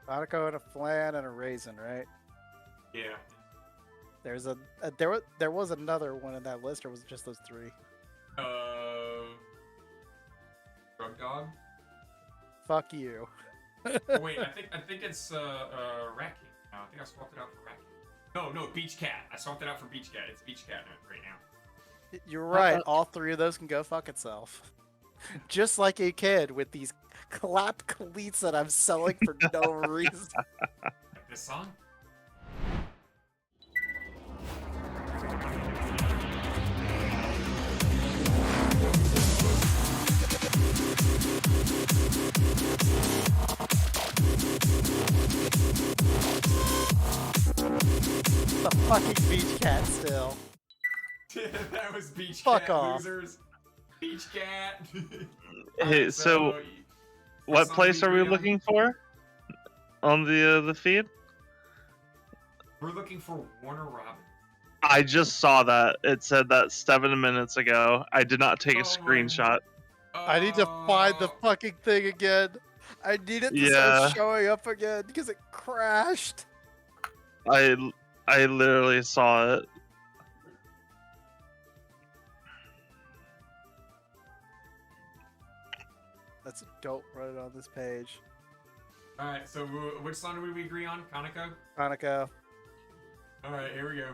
Monaco and a flan and a raisin, right? Yeah. There's there was another one in that list, or was it just those three? Drug dog. Fuck you. Oh, wait, I think it's Rat King. No, I think I swapped it out for Rat King. No, Beach Cat. I swapped it out for Beach Cat. It's Beach Cat right now. You're right. All three of those can go fuck itself. Just like a kid with these clap cleats that I'm selling for no reason. Like this song? The fucking Beach Cat still. That was Beach Fuck Cat, off. losers. Beach Cat. Hey, so what place are we looking for on the feed? We're looking for Warner Robin. I just saw that. It said that 7 minutes ago. I did not take a Oh, screenshot. I need to find the fucking thing again. I need it to Yeah. start showing up again because it crashed. I literally saw it. Don't run it on this page. Alright, so which song did we agree on? Conoco? Hanukkah. Alright, here we go.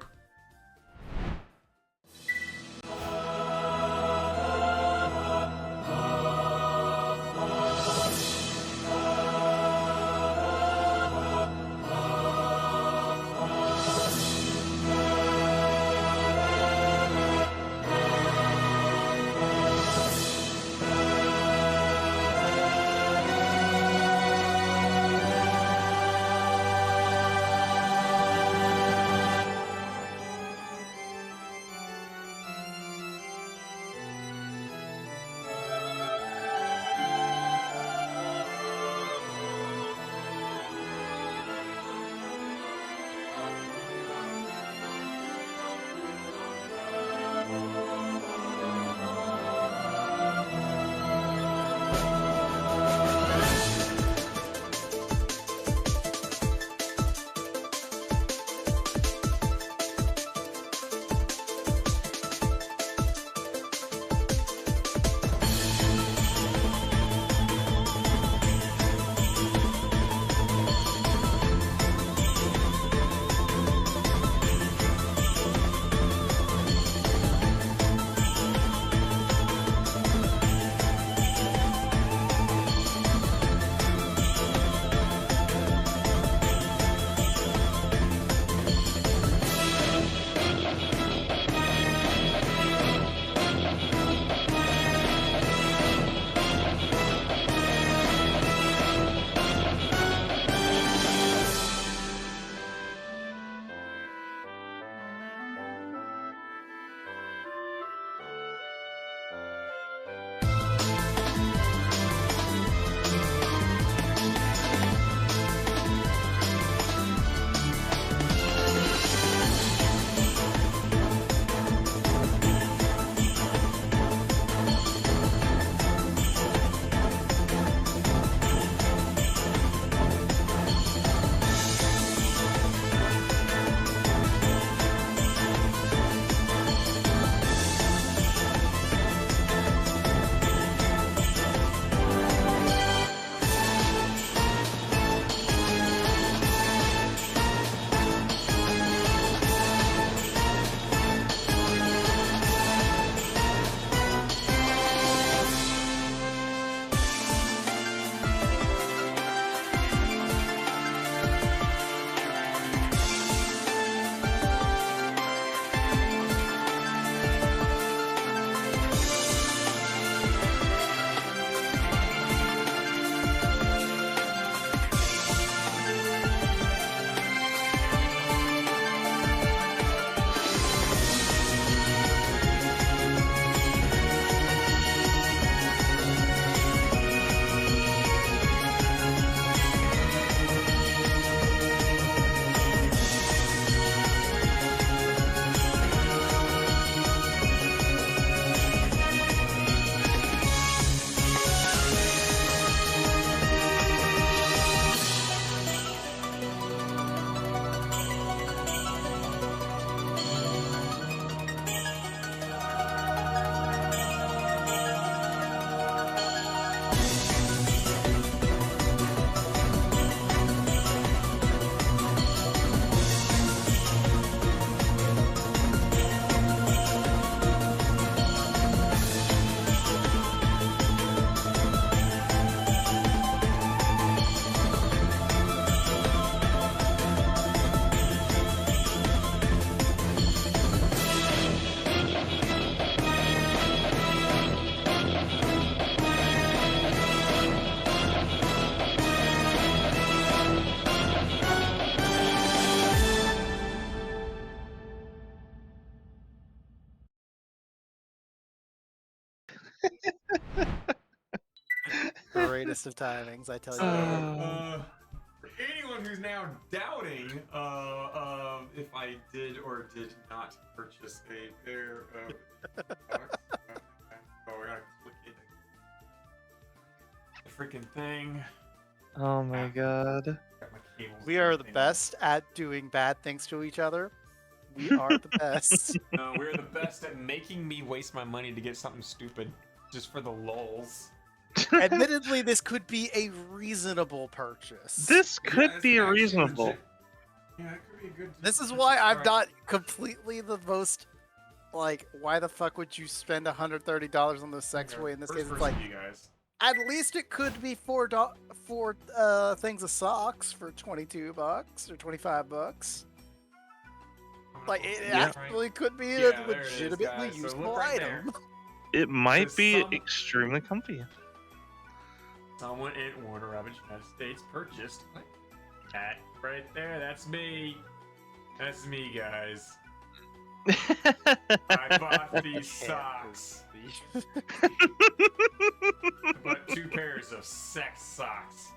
Greatest of timings, I tell you. For anyone who's now doubting if I did or did not purchase a pair of socks, oh, I gotta click it. The freaking thing. Oh my god. Got my cables We and are the everything. best at doing bad things to each other. We are the best. No, we're the best at making me waste my money to get something stupid just for the lulz. Admittedly, this could be a reasonable purchase. This could Yeah, be it's actually reasonable. legit. Yeah, it could be a good. This is why I'm Alright. not completely the most like. Why the fuck would you spend $130 on the sex toy in this case? It's like you guys. at least it could be four things of socks for $22 or $25. Like it Yeah. actually could be Yeah, a there it is, legitimately guys. So useful look right there. item. It might There's be some- extremely comfy. Someone in Warner Robins United States purchased that right there. That's me. That's me, guys. I bought these socks. I bought 2 pairs of sex socks.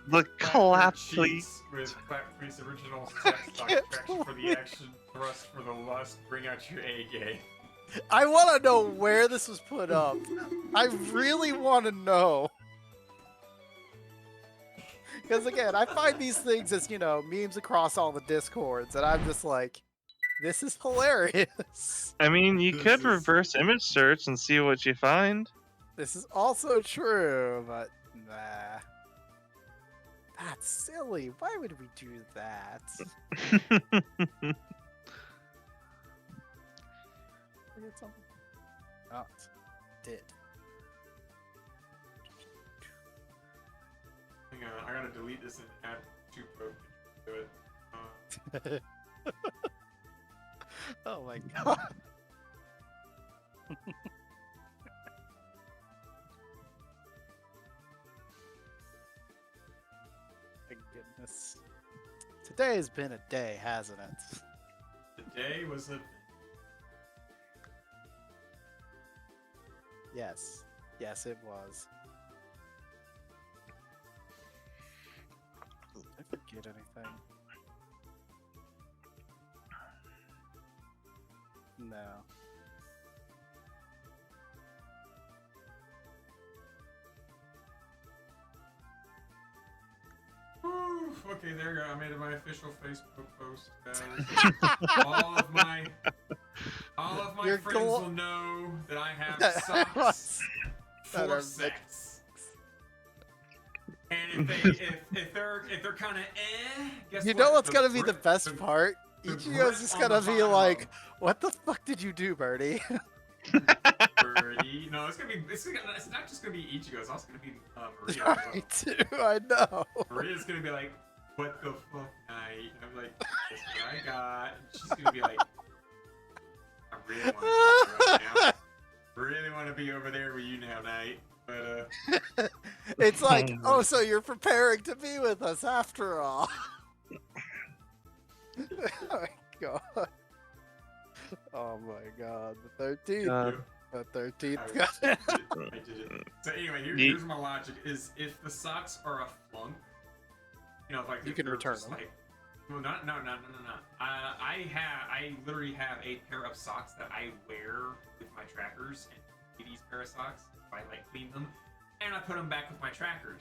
The clap, cheeks please. with clap please original sex sock can't traction for the action, thrust for the lust. Bring out your A game. I want to know where this was put up. I really want to know. Because again, I find these things as, memes across all the discords, and I'm just like, this is hilarious. I mean, you This could is- reverse image search and see what you find. This is also true, but nah. That's silly. Why would we do that? I did something. Oh, did. Hang on, I gotta delete this and add 2 pro to it. Oh my god. My goodness. Today has been a day, hasn't it? Today was a Yes. Yes, it was. Did I forget anything? No. Whew, okay, there you go. I made my official Facebook post, guys. all of my You're friends gl- will know that I have That socks was- that for are sex. And if they're kind of guess You what? know what's The gonna be the grip- best part? the Each of you grip is just on gonna the be bottom like, of "What the fuck did you do, Birdie?" Birdie. No, it's not just gonna be Ichigo. It's also gonna be Maria. as well. Me too. I know. Maria's gonna be like, "What the fuck, Night?" And I'm like, "That's what I got." And she's gonna be like, "I really want to right now. Really want to be over there with you now, Night." But It's like, oh, so you're preparing to be with us after all. Oh my god. Oh my god. The 13th. God. The 13th. I got did it. I did it. So anyway, here's my logic: is if the socks are a flunk, like You if can they're return just them. Like, well, no. I literally have a pair of socks that I wear with my trackers, and these pair of socks, I clean them, and I put them back with my trackers.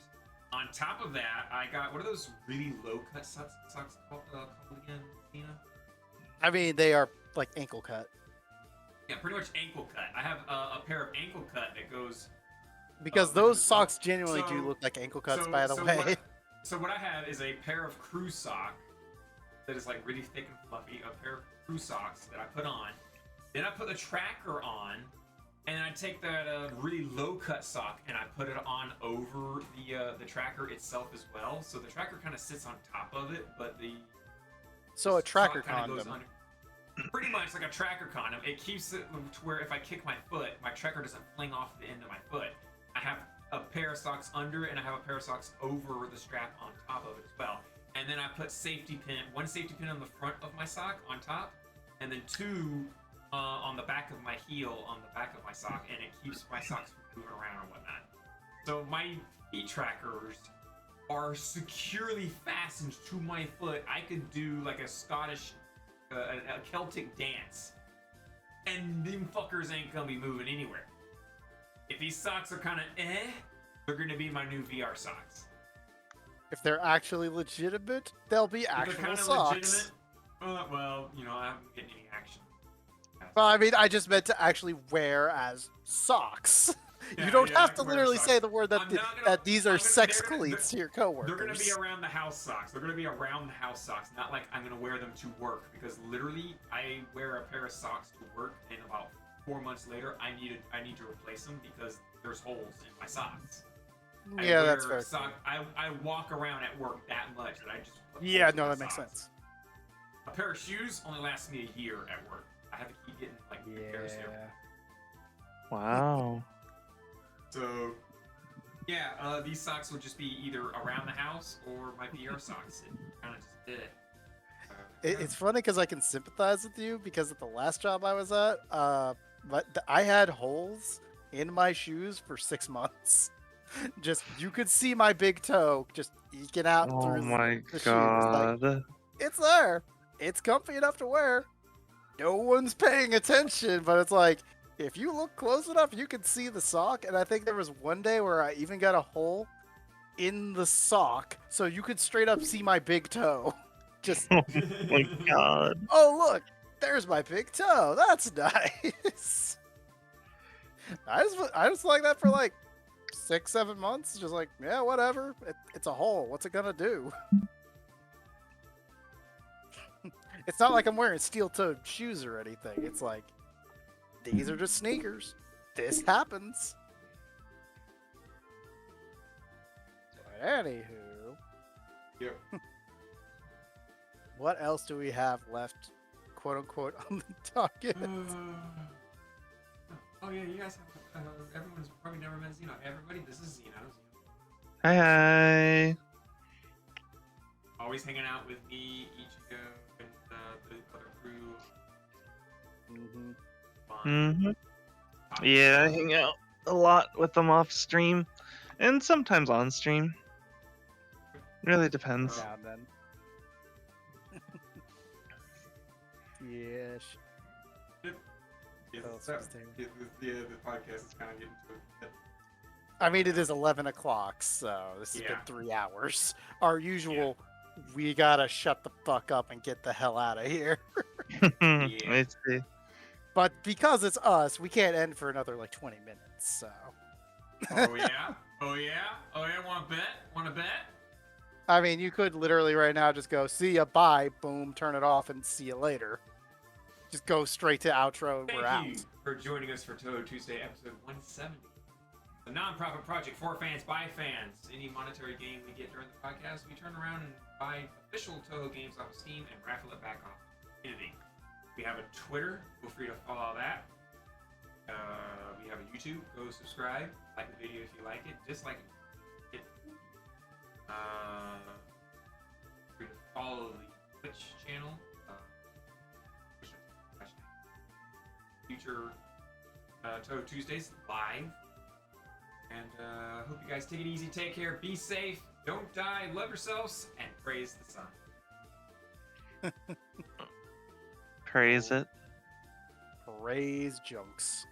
On top of that, I got what are those really low cut socks called again, Tina? I mean, they are like ankle cut. Yeah, pretty much ankle cut. I have a pair of ankle cut that goes. Because Oh, those so- socks genuinely do so- look like ankle cuts, so- by the so way. What I have is a pair of crew sock that is like really thick and fluffy. A pair of crew socks that I put on. Then I put the tracker on, and I take that really low cut sock and I put it on over the tracker itself as well. So the tracker kind of sits on top of it, but the So a tracker sock kinda goes condom. under. Pretty much like a tracker condom. It keeps it to where if I kick my foot, my tracker doesn't fling off the end of my foot. I have a pair of socks under it, and I have a pair of socks over the strap on top of it as well. And then I put one safety pin on the front of my sock on top, and then 2 on the back of my heel, on the back of my sock, and it keeps my socks from moving around and whatnot. So my feet trackers are securely fastened to my foot. I could do like a Scottish, a Celtic dance, and them fuckers ain't gonna be moving anywhere. If these socks are kind of they're gonna be my new VR socks. If they're actually legitimate, they'll be If they're actual kind of socks. legitimate, well, you know, I haven't getting any action. Well, I mean, I just meant to actually wear as socks. Yeah, You don't yeah, I have to can wear literally socks. say the word that I'm not gonna- that these are I'm gonna- sex they're gonna- cleats to your They're coworkers. gonna be around the house socks. They're gonna be around the house socks. Not like I'm gonna wear them to work, because literally I wear a pair of socks to work, and about 4 months later I need to replace them because there's holes in my socks. Yeah, that's wear fair. I walk around at work that much that I just put Yeah, holes in no, my that makes socks. sense. A pair of shoes only lasts me a year at work. I have to keep getting like new pairs here. Wow. So, yeah, these socks will just be either around the house or my VR socks. It kind of just did it. It's funny because I can sympathize with you because at the last job I was at, I had holes in my shoes for 6 months. Just you could see my big toe just eking out Oh through my the shoes. Like, god. it's there. It's comfy enough to wear. No one's paying attention, but it's like if you look close enough, you can see the sock. And I think there was one day where I even got a hole in the sock, so you could straight up see my big toe. Just Oh my god. oh look, there's my big toe. That's nice. I just like that for like 6-7 months. Just like, yeah, whatever. It's a hole. What's it gonna do? It's not like I'm wearing steel-toed shoes or anything. It's like these are just sneakers. This happens. But anywho, Yep. what else do we have left, quote unquote, on the docket? Oh yeah, you guys have. Everyone's probably never met Xeno. Hey, everybody, this is Xeno. Hi, hi. Always hanging out with me, Ichigo, and the other crew. Mm-hmm. Fun. Yeah, I hang out a lot with them off stream, and sometimes on stream. Really depends. Now and then. Yes. Yeah, Oh, so, it's yeah, the podcast is kind of getting to it. I mean, it is 11 o'clock, so this has Yeah. been 3 hours. Our usual, we gotta shut the fuck up and get the hell out of here. I see. But because it's us, we can't end for another like 20 minutes, so. Oh yeah? Oh yeah? Oh yeah, wanna bet? Wanna bet? I mean, you could literally right now just go, see ya, bye, boom, turn it off, and see you later. Just go straight to outro and we're out. Thank you for joining us for Touhou Tuesday, episode 170. A non-profit project for fans by fans. Any monetary gain we get during the podcast, we turn around and buy official Touhou games off of Steam and raffle it back off the community. We have a Twitter. Feel free to follow that. We have a YouTube. Go subscribe. Like the video if you like it. Dislike it. Feel free to follow the Twitch channel. Future Touhou Tuesdays live. And hope you guys take it easy. Take care. Be safe. Don't die. Love yourselves. And praise the sun. Praise it. Praise junks.